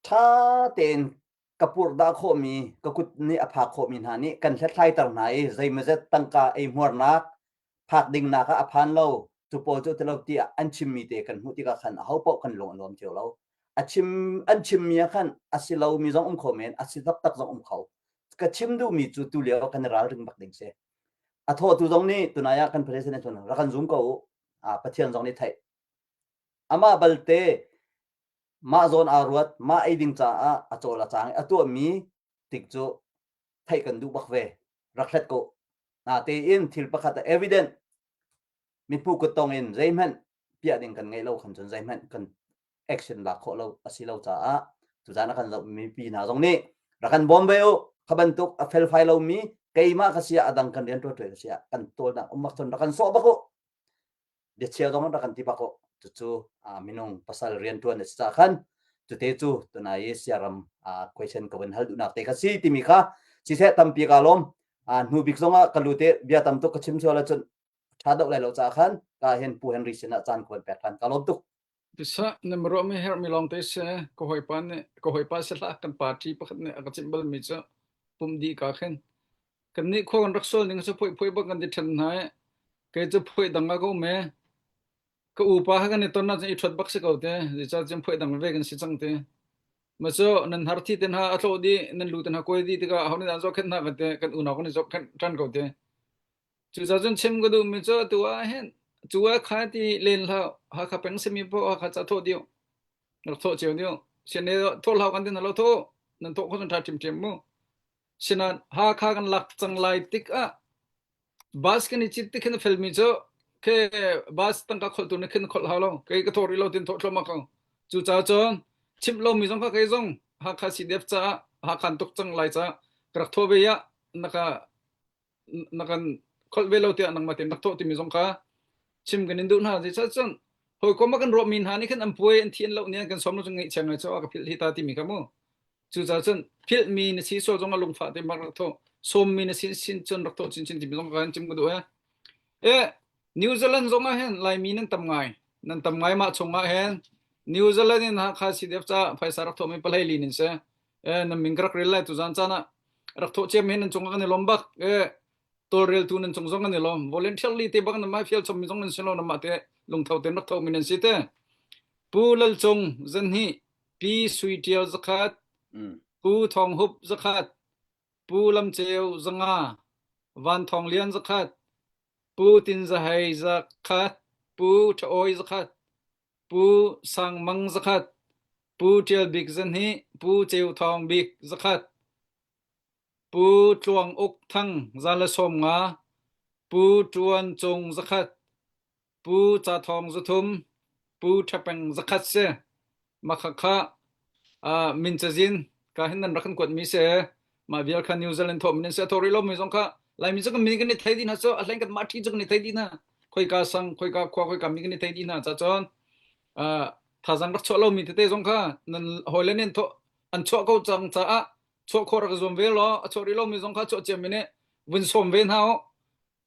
tha ten kapur da kho mi kakut ni apha kho mi na ni kan thlai tar nai zai ma zet tangka ei muar na phak ding na ka aphan lo tu po chu te lo ti an chim mi te kan hu ti ka khan hau po kan long lom cheu lo achim an chim mi khan asilo mi jong khomen asidak tak jong khau ka chim du mi chu tu le kan ral ring bak ding se atho tu jong ni tunaya kan president chon ra kan zoom ko pathian jong ni thai ama balte ma zon arwat ma aiding cha a chola chang atu mi tikcho thai kan du bak ve raklet ko na te in thil pakhat evident mi pu ko tong in zaiman pia ding kan ngai lo khan chon zaiman kan action la kho lo asilo cha tu jana kan mi pi na jong ni rakan bombe o khaban tuk a fel file lo mi keima khasia adang kan rian to sia kan tol na umak thon rakan so bako de chia dong rakan ti bako chu minung pasal rian tuan ne cha khan chu te chu tuna ye siaram question ko ban hal du na te kha si ti mi kha si se tam pi ka lom nu bik zonga kalute bia tam to kachim chola chun thadok lai lo cha khan ka hen pu henry sina chan ko pek khan ka lom tu bisa nemro mi her mi long te se ko hoi pa se la kan party pakhat ne akachimbal mi cha pum di ka khen kan ni kho kan raksol ning se phoi ba kan di than hai ke chu phoi danga go me ka upa ha kan ton na i thot bak se ko te ji cha jem phoi dang ve kan si chang te ma cho nan har thi ten ha atho di nan lu ten ha koi di ka hauni dan zo khen na ka te kan una ko ni zo khan tran ko te chu cha jen chem go du mi cho tu a hen chu a kha ti len la ha kha peng se mi po ha cha tho dio na tho cheu dio chen ne tho la kan den lo tho nan tho ko san tha tim mu sina ha kha kan lak chang lai tik a bas kan chit tik khen fel mi cho ke bas tang ka khol tu ne khen khol ha lo ke ka thori lo tin tho tho ma ka chu cha chon chim lo mi jong ka ke jong ha kha si def cha ha khan tok chang lai cha krak tho be ya nakan khol be lo ti anang ma tin nak tho ti mi jong ka chim kan indu na ji cha chon hoi ko ma kan ro min ha ni khan ampoi an thien lo ne kan som lo ngai chang cha ka phil hi ta ti mi ka mo chu cha chon phil mi ne si so jong a lung pha te ma rak tho som mi ne sin chon rak tho chin ti mi jong ka chim ko do New Zealand zong a hen lai mi nan tam ngai ma chonga hen New Zealand in ha kha si def cha phaisa rak tho mi palai li nin se na mingrak rel lai tu jan cha na rak tho chem hen chonga kan lombak tol rel tu nan chongjong kan lom voluntarily te bak na ma fiel chom mi jong nan selo na ma te lung thau te rak tho mi nan si te pulal chong zan hi pi sui tial zakat pu thong hup zakat pu lam cheu zanga van thong lian zakat pu tin zahai zakat pu thoi zakat pu sang mang zakat pu tial big zan hi pu cheu thong big zakat pu chuang ok thang zala som nga pu chuan chong zakat pu cha thong zathum pu thapang zakat se makhakha min chajin ka hinan rakhan kwat mi se ma vial khan New Zealand thom min se thori lo mi jong kha lai mi jong mi kan ni thai din ha so alain kan ma thi jong ni thai din na khoi ka sang khoi ka khwa khoi ka mi kan ni thai din na cha chon tha jang rak cholo mi te jong kha nan holen nen tho an cho ko chang cha a cho kho ra zom ve lo chori lo mi jong kha cho chem mi ne win som ven ha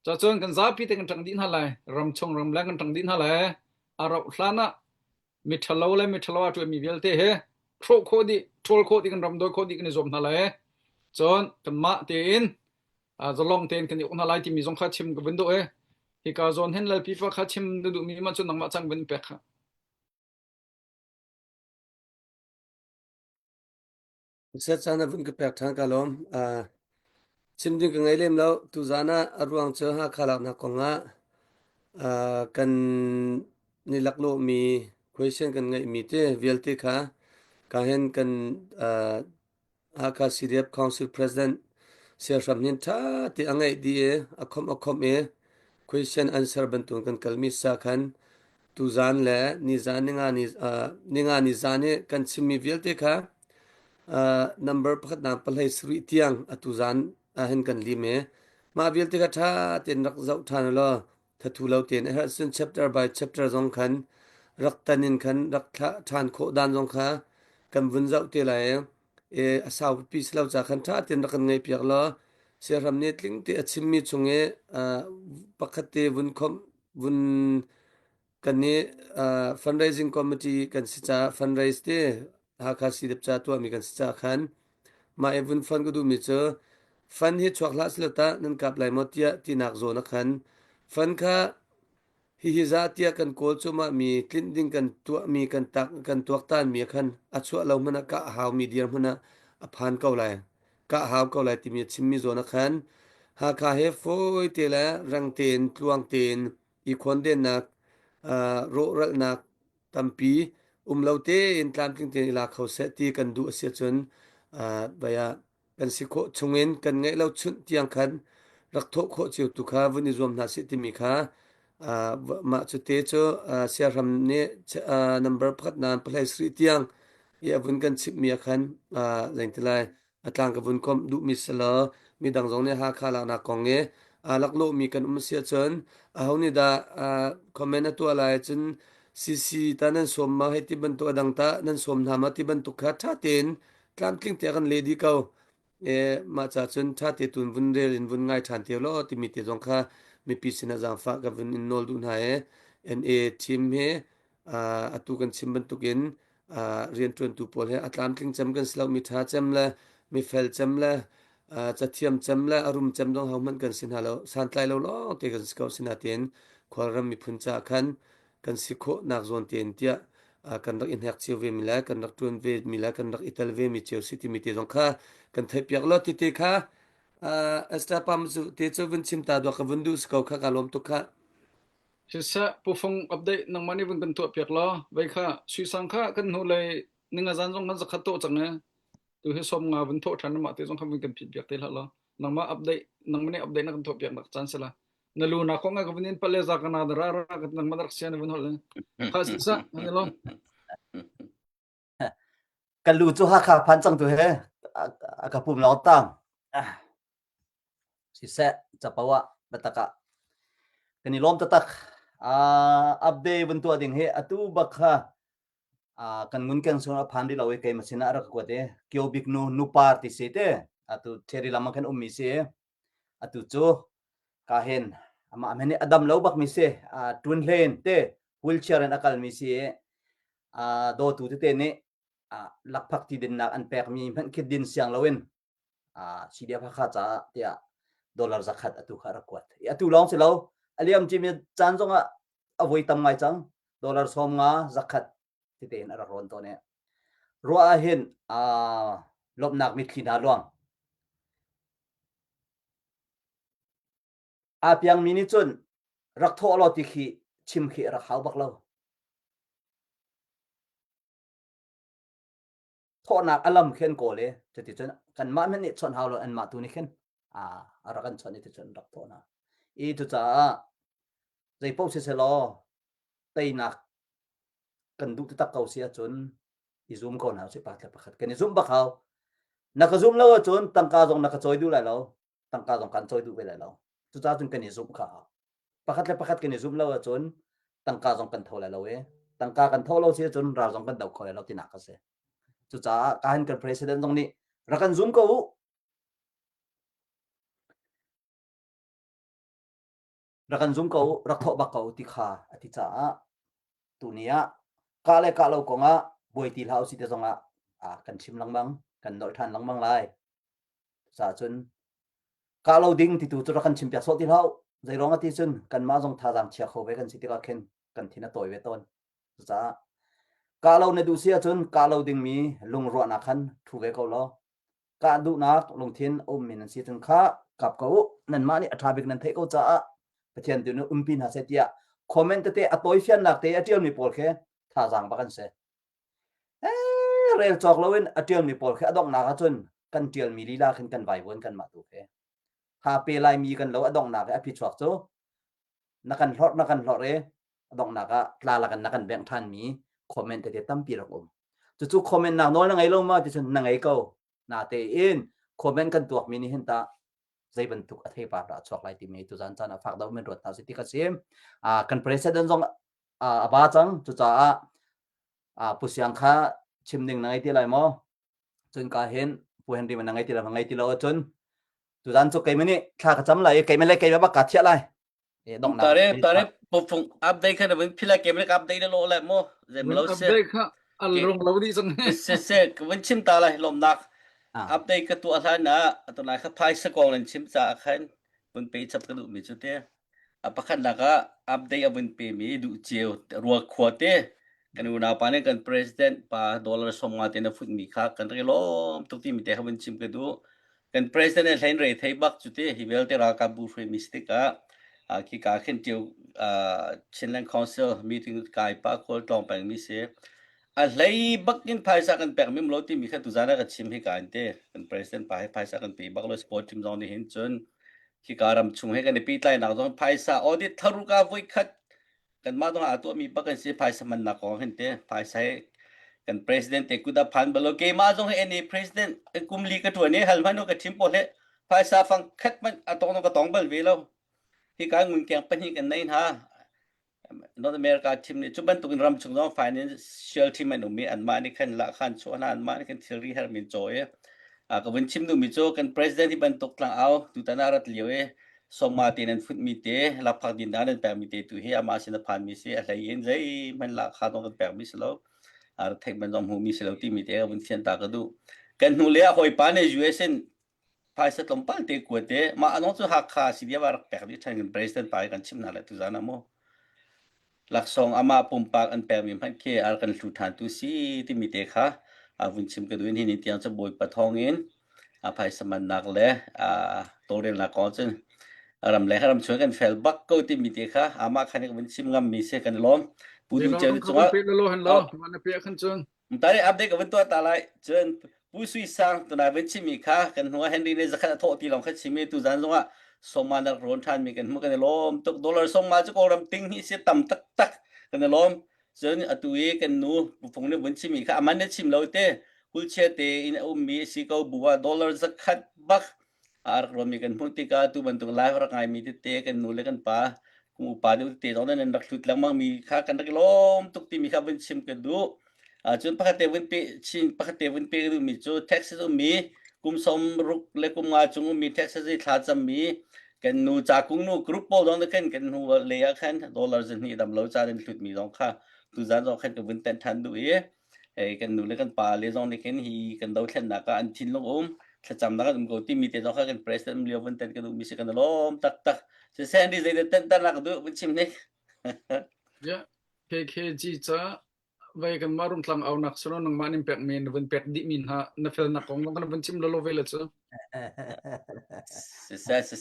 cha chon kan za pi te kan tang din ha lai ram chong ram lang kan tang din ha lai a ro hlana mi thalo le mi thalo tu mi vel te he tro khodi trol khodi kan ram do khodi kan zom na lai chon kan ma te in zalong ten kan uk na lai ti mi jong kha chim ko bin do hi ka zon hen la pi fa kha chim du mi ma chon nang ma chang bin pe kha se chana vun ke pek thang ka lom chim ding ka ngai lem lo tu jana arwang che ha khala na ko nga kan ni laklo mi question kan ngai mi te velte kha ka hen kan aka CDF council president Sir Ramnin tha ti angai di akhom question answer บันตุงกันกลมิสาคันตุซานและนิซานนิงานิซานเนี่ยกันชิมีเวลเตค่ะnumber พักนามปลายสริเตียงตุซานเห็นกันลีเมมาเวลเตค่ะท่าเต็นรักเจ้าทานละถ้าทูเราเต็นเฮซึ่ง chapter by chapter จงคันรักตันินคันรักทานโคดานจงค่ะกันวุนเจ้าเตลัยสาวปีสเราจากคันท่าเต็นรักกันไงเปียกละเสียรำเนตลิงเตอชิมีชงปกติวุนกันนี้fundraising committee กันสิจ้า fundraise เตหากาสิดับจ้าตัวมีกันสิจ้าคันมาวุนฟันก็ดูมีเจอฟันที่ชวกลาสเลตานั่นกับไหลมดเตียที่นักโซนคันฟันค่ะฮิซาเตียกันโกลชมามีคลินดิ้งกันตัวมีกันตักกันตัวตานมีคันอัชวะเรามันกะหาวมีเดียมมันผ่านเก่าไหลกะหาวเก่าไหลที่มีชิมมีโซนคันหากาเฮฟโฟยเตละรังเตนตวงเตนอีกคนเด่นนักโรรัลนักตัมปีเราเตอินตามจริงเตลาเขาเสตีกันดูเสียจนบายกันสิโคชงเงินกันไงเราชุนเตียงคันรักโทโคจิวตุคาวันนี้รวมนาสิติมีคามาจุเตโจเสียรำเนี่ยnumber พัดนานปลายสริเตียงยาวุนกันสิบมีคันแรงทลายต่างกับวุนคอมดูมิสลามีดังจงเนี่ยหาคาลานักกองเงลักโลมีกันเสียจนเฮานี่ดาคอมเมนต์ตัวอะไรจนซีตานั้นสมมาให้ที่บรรทุกดังตานั้นสมทำมาที่บรรทุกขาท่าเต็นกลางคลิงเตียกันเลดีเก่ามาจากจนท่าเตตุนวุนเรลินวุนง่ายทันเทียวล้อที่มีเตจงค่ามีปีสินะจังฟ้ากับวุนอินโนลดุนหายทีมเฮอตุกันชิมบรรทุกินเรียนจนตุปอลเฮอัตลามคลิงจำกันสลาวมีท่าจำละมีเฟลจำละจะเทียมจำละอารมณ์จำต้องเฮามันกันสินะแล้วสันไลเราล้อเตกันสกาวสินะเต็นควารัมมีพุนจาคันกันสิโคนักโซนเต็นเตียกันรักอินแฮกเชียวเวมิลากันรักตวนเวมิลากันรักอิตาลเวมิเชียวซิติมิเตจงค่ากันไทยเปียกลอติเตค่ะอัสตาปามสุเตจวินชิมตาดวกวันดูสกาวค่ะกาลมตุค่ะสิสะผู้ฟงอัปเดตนังมันนี่วุนกันตัวเปียกล้อไว้ค่ะสุสังค่ะกันหูเลยนึงอาจารย์จงกันสักขัดโตจังเนี่ยตัวให้สมงาวุนโททันมาเตจงคำวุนกันผิดเปียกเตละล้อนังมาอัปเดตนังมันนี่อัปเดตนักตัวเปียกนักจันสละนลูนาคงกับวุนปเลจากนาดรากันนังมาดักเสียนวุนหอเลยค่ะสิสะนี่ล้อกันรู้จุหาคาพันจังตัวเฮกับปุ่มเราตั้งสิเสจะปะวะบัตกะกันนี่ล้มตะตักอัปเดตบนตัวดิ่งเฮอตุบักฮะกันงุนกันส่วนพันที่เราเอกมาสินะรักกว่าเตเกี่ยวบิกนูปาร์ติเสเตอตุเชริลามังกันมิเสอตุจูกาเห็นมาเมนี่อดัมเลวบักมิเสทวินเลนเตวิลเชียร์นอากาลมิเสโดตุเตเนลักพักที่ดินนักอันแปลกมีมันคิดดินเสียงเลวินสิเดียพักขาจ้าเตียดอลลาร์สักขัดอตุขารกวดอตุลองสิเราอเลียมจิมีจันจงเอาไว้ทำไมจังดอลลาร์สมงาสักขัดที่เต็นอรรอนตัวเนี่ยรัวเห็นลบนักมิดขีดาลวงเพียงมินิจุนรักโทอลอติขีชิมขีรักเขาบักเราโทนักอลัมเข็นโกเลยจะติดจนกันมามันนี่ชนเฮาเราอันมาตัวนี้เข็นรักกันชนนี่ติดจนรักโทนะอีตุจ้าใจพวกเสลอไตนักกันดูติดตะเกาเสียจนอีซูมก่อนเอาสิปากแต่ปากกันอีซูมบักเขานักซูมแล้วจนตั้งกาจงนักจอยดูไรเราตั้งกาจงกันจอยดูไปไรเราตุจ้าจนกันอีซูมเขาปากแต่ปากกันอีซูมแล้วจนตั้งกาจงกันเท่าไรเราตั้งกากันเท่าเราเสียจนเราจงกันเดาคอยเราที่นักกันเสียจุดจ้าการกัน president ตรงนี้รักกันซูมเขารักกันซูมเขารักทบบักเขาที่ขาอธิจ้าตัวนี้กาเลกาเรากงบวยตีเท้าสิเดจงกันชิมลังบังกันดอยทันลังบังไล่สาจนกาเราดิ้งที่ตัวรักกันชิมเปียกโซตีเท้าใจร้องที่จนกันมาจงท่าจำเชียร์เขาไว้กันสิที่ก็เข็นกันที่น่าต่อยไว้ต้นจ้ากาเราในดูเสียจนกาเราดิ้งมีลงรัวนักขันถูกไว้เขาล้อกาดูนักลงเทียนมินันสิจนข้ากับเขานั่นมานี่อัฐาบิกนั่นเทเขาจ้าประเทศเดียวนี้ปินหาเสียคอมเมนต์เตะตัวเฟียนนักเตะเจียวมีปอลแค่ท่าจังบักันเสเรียลจอกเราเว้นเจียวมีปอลแค่ดองนักจนกันเจียวมีลีลาขึ้นกันไหววนกันมาตัวแค่หาเปลายมีกันแล้วดองนักพิชวักโจ nakan hlot re dong naka tlalakan nakan beng than mi comment te tampi rak chu comment na no na ngai lo ma ti chen na ngai ko na te in comment kan tuak mi ni hen ta zai ban tuk athei pa ra chok lai ti me tu zan chana phak da men rot ta siti ka sim kan president jong aba chang chu cha pusyang kha chimning na ngai ti lai mo chun ka hen pu henry man ngai ti lo chun tu zan chu kai mani kha ka cham lai kai me lai kai ba ka thia lai dong na tare pofung update kan ben phila camera update lo la mo zem lo se update kha alrong lo di sang se kan chim ta lai lom nak update ka tu athan na atona kha phai sa kong lan chim cha khan bun pe chap ka du mi chu te apakhan laka update abun pe mi du cheu ruwa khwate kan una pane kan president pa dollar somma te na fut mi kha kan re lom tuk ti mi te habun chim ka du kan president hlain re thei bak chu te hi wel te ra ka bu free mistake ka ki ka khen tiu Chinland Council meeting kai pa kol tong pang mi se hlai bak in phai sa kan pek mim lo ti mi kha tu zana ka chim hi kan te kan president pa phai sa kan pe bak lo sport team zone ni hin chun ki karam chung he kan pi tlai na zong phai sa audit tharu ka voi khat kan ma dong atu mi bakan si phai sa man na ko hen te phai sa kan president te kuda phan balo ke ma jong any president kumli ka thone halmano ka thim pole phai sa phang khat man atong ka tong bal ve lo hi ka ngun kyang pan hi kan nei ha North America team ni chuban tukin ram chung dong financial team an umi an ma ni khan la khan chu an ma ni khan theory har min choe ka win chim nu mi cho kan president hi ban tok tlang au tu tanarat liwe somma tin an fut mi te la phak din dan pa mi te tu hi ama sin phan mi se alai in zai man la kha dong kan pa mi selo ar thek ban dom hu mi selo ti mi te win sian ta ka du kan nu le hoi pa ne USN phai sa tom pal te ko te ma anong chu hak kha si dia war pa ni than kan president pa kan chim na la tu jana mo laksong ama pumpak an pe mi phan ke ar kan thu than tu si ti mi te kha win chim ka du ni ni tiang cha boi pa thong in phai sa man nak le torel na ko chen ram le ram chwe kan fel bak ko ti mi te kha ama khani win chim ngam mi se kan lom pu du che chunga pe lo han lo man pe khan chung tare update ka win to ta lai chen pu sui sang tu na win chim mi kha kan huwa henry ne zakha tho ti long kha chimi tu zan zonga somma na ron than mi kan mu kan lom tok dollar somma chu ko ram ting hi se tam tak tak kan lom chen atui kan nu phung ne win chim mi kha man ne chim lo te hul che te in mi si ko buwa dollar zakhat bak ar romi kan puntika tu bantung live ra ngai mi te kan nu le kan pa ku pa du te dong nan rak thut lang mang mi kha kan rak lom tuk ti mi kha bin sim kan du chun pa te win pe chin pa te win pe du mi chu taxes mi kum som ruk le kum nga chung mi taxes i tha cham mi kan nu cha kung nu group po dong kan nu le ya khan dollars ni dam lo cha den thut mi dong kha tu zan dong khan ka win ten than du kan nu le kan pa le dong ni ken hi kan do thlen na ka an chin long cham na kan go ti mi te dong kha kan president mi lewan ten kan mi se kan lom tak tak se sandy zai ten tan na du win chim ne ya KKG cha vai kan marum tlang au nak solo nang manim pek min wen pek di min ha na fel na kong kan ban chim lo vela chu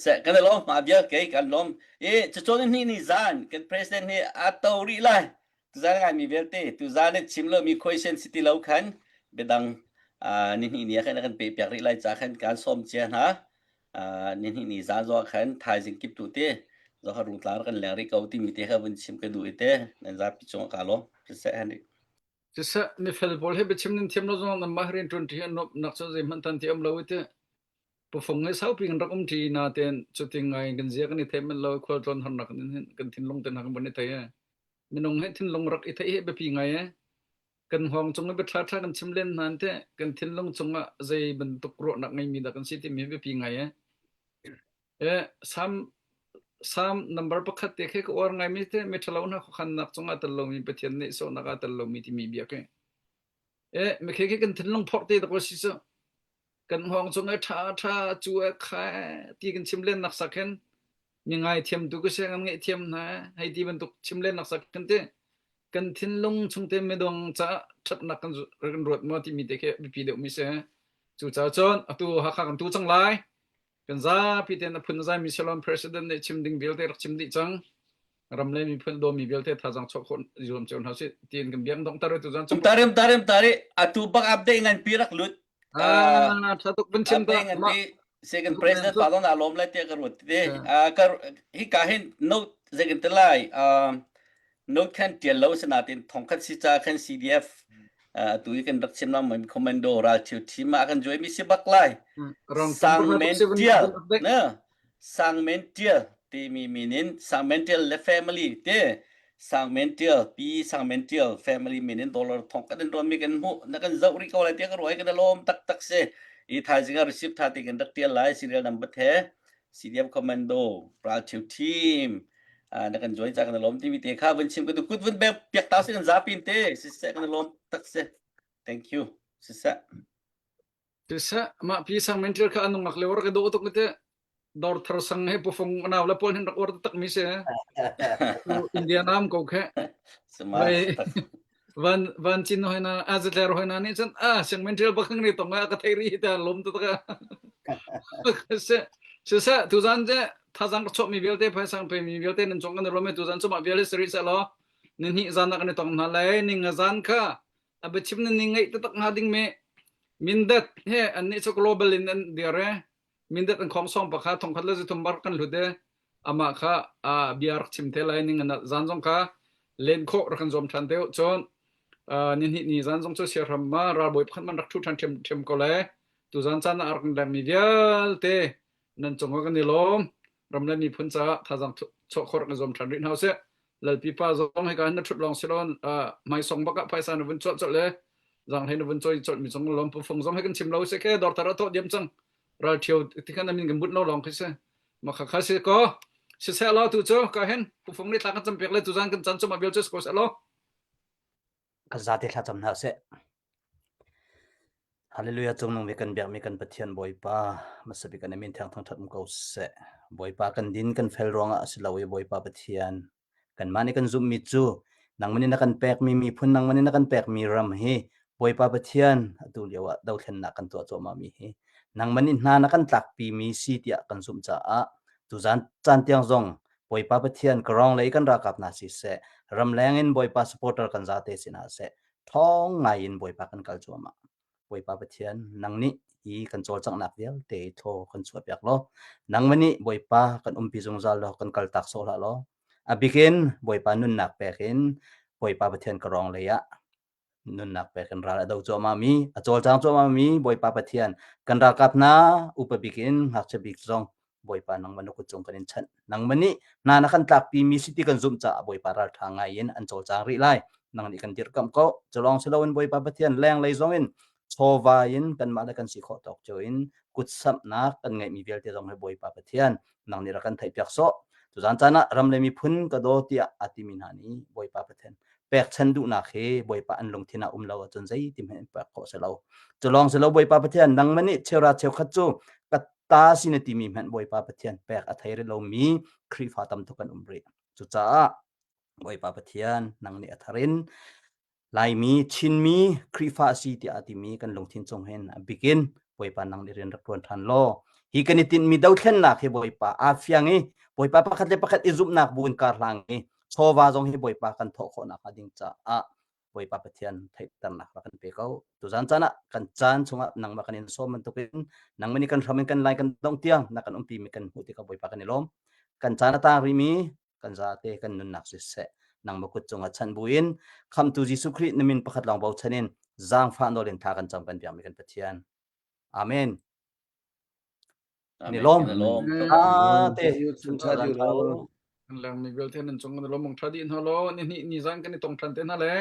se kan lom ma bia ke kan lom chu chon ni zan kan president ni atau ri lai tu zan ngai mi velte tu zan chim lo mi question city lo khan bedang ni khan kan pe pek ri lai cha khan kan som che ha ni za zo khan thai jing kip tu te zo ha rung tlar kan leri ko ti mi te ha bun chim ke du ite nan za pi chong ka lo se han sa mi fel bol he bechim nin thiam lo zong na mahrin 20 no nak so zai man tan thiam lo ite pu phong ngai sau pi kan rakum thi na ten chuting ngai kan zia kan the man lo khol ton han nak nin kan thin long ten han ban thai minong he thin long rak ithai he be pi ngai kan hong chung be thla thla kan chimlen nan te kan thin long chunga zai ban tuk ro nak ngai mi da kan siti mi be pi ngai sam number pakhat te khe ko or ngai mi te me thalo na khan nak chunga tal lo mi pathian ne so naga tal lo mi ti mi bia ke me khe kan thin long phok te da ko si so kan hong chunga tha chu kha ti kan chimlen nak sakhen mi ngai thiam du ko se ngam ngai thiam na hai ti ban tuk chimlen nak sakhen te kan thin long chung te me dong cha that nak kan rot mo ti mi te khe bi pi de mi se chu cha chon atu ha kha kan tu chang lai kan za pi te na phun za mi salon president ne chim ding bil te rak chim di chang ram le mi phun do mi bil te tha jang chok khon jom chon ha se tin kan biang dong tar tu jan chum tare atu bak update ngan pirak lut tha tuk ban chim ta second president palon alom la te karut te kar hi ka hin no Zegentelai no kan tialo sanatin tongkat sisa kan CDF tu ikan daksin ma mem komando ral chiu tima akan joy misi baklai sang mentia na sang mentia ti mi minin sang mentia le family te sang mentia pi sang mentia family minin dollar tongkat den rom mi kan mu nakan zauri ka wala ti ka roi kan lom tak tak se I thai singa receive tha ti kan dak tial lai serial number the CDF commando ral chiu team nakan join sa kan lom ti mi te kha wen chim ka du kut wen be piak ta sin zapin te sisa kan lom tak se thank you sisa Sisa ma pi sang mental ka anong maklewar ka do utok nite dor tersang he pufong na wala pol hendak war tak mi se India nam ko khe semangat van chin hoina azler hoina ni chan sang mental bakang ni tonga ka thairi ta lom to ka se sisa tuzan je thazang chok mi belte phai sang pe mi belte nan chong kan rome tuzan choma bele seri sa lo nin hi zan na kan tong na lai ning zan kha abachim ning ngai tak ngading me mindat he anni so global in dire mindat an khom som pakha thong khatla ji thumbar kan lude ama kha biar chimte lai ning na zanjong kha len kho rakan zom than teu chon nin hi ni zanjong cho share ma ra boi phan man rak thu than them ko le tu zan chan ar kan dam mi vial te nan chong kan ni lom ram la ni phun cha thajang cho khor kan zom than rin hause lal pi pa zong he kan na thut long silon mai song baka paisa na vun cho le rằng hay nó vẫn chơi chọn mình trong lòng phong giống hay cái chim lâu sẽ cái đọt thara thọ điểm chăng rồi chiều thì cái này mình cái bút lâu lòng cái sẽ mà khá sẽ có sẽ lo tu cho cái hen phong đi thằng chăm việc lấy tu giang cái chăn cho mà biểu cho sẽ lo ka zati thla cham na se hallelujah chung nong mi kan biak mi kan pathian boipa masabi kan min thang thang thatm ko se boipa kan din kan fel ronga asilawi boipa pathian kan mani kan zum mi chu nangmani na kan pek mi phun nangmani na kan pek mi ram hi boipa pathian atu lewa dau thlen na kan to choma mi hi nangmani na na kan tlak pi mi si tia kan zum cha a tu zan chan tiang zong boipa pathian krong lei kan ra kap na si se ram lengin boipa supporter kan zate sina se thong ngai in boipa kan kal choma boipa pathian nangni hi kan chol chang nak vial te tho kan chua pyak lo nangmani boipa kan umpi jong zal lo kan kal tak so la lo abikin boipa nun nak pekin boipa pathian karong leya nun nak pekin ra do choma mi a chol chang choma mi boipa pathian kan ra kap na upabikin hak chabik zong boipa nang manu ku chung kanin chan nang mani na na kan tlak pi mi siti kan zum cha boipa ra thanga yin an chol chang ri lai nang ni kan dir kam ko cholong selawin boipa pathian leng lei zong in chowa in kan ma da kan si kho tok join kut sap na kan ngai mi vel te zong he boipa pathian nang ni ra kan thai pyak so tu zan chana ram le mi phun ka do tia atimin hani boipa pathian pek chan du na khe boipa an long thina umlo chon zai tim he pa kho selo cholong selo boipa pathian nang mani chera cheu khat chu ta sin ti mi man boipa pathian pek a thaire lo mi khri fa tam to kan umri chu cha boipa pathian nang ni atharin lai mi chin mi khri fa si ti ati mi kan longthin chong hen begin boipa nang ni ren rak ton than lo hi kan tin mi dau thlen na khe boipa a fiang e boipa pakhat le pakhat izup nak bun kar hlang e chowa jong hi boipa kan tho kho na ka ding cha a boipa pathian thai tan nak kan pe kau tu jan chana kan chan chunga nang ma kanin so man to kin nang mani kan ramen kan lai kan dong tiang na kan umpi mi kan huti ka boipa kan ilom kan chana ta ri mi kan za te kan nun nak se nang makut chunga chan buin kham tu jisu khri namin pakhat long bau chanin zang fa no len tha kan cham kan biam mi kan pathian amen ni lom te chun cha ju lo lang mi vel ten chong kan lo mong thadi in halo ni zang kan tong than te na le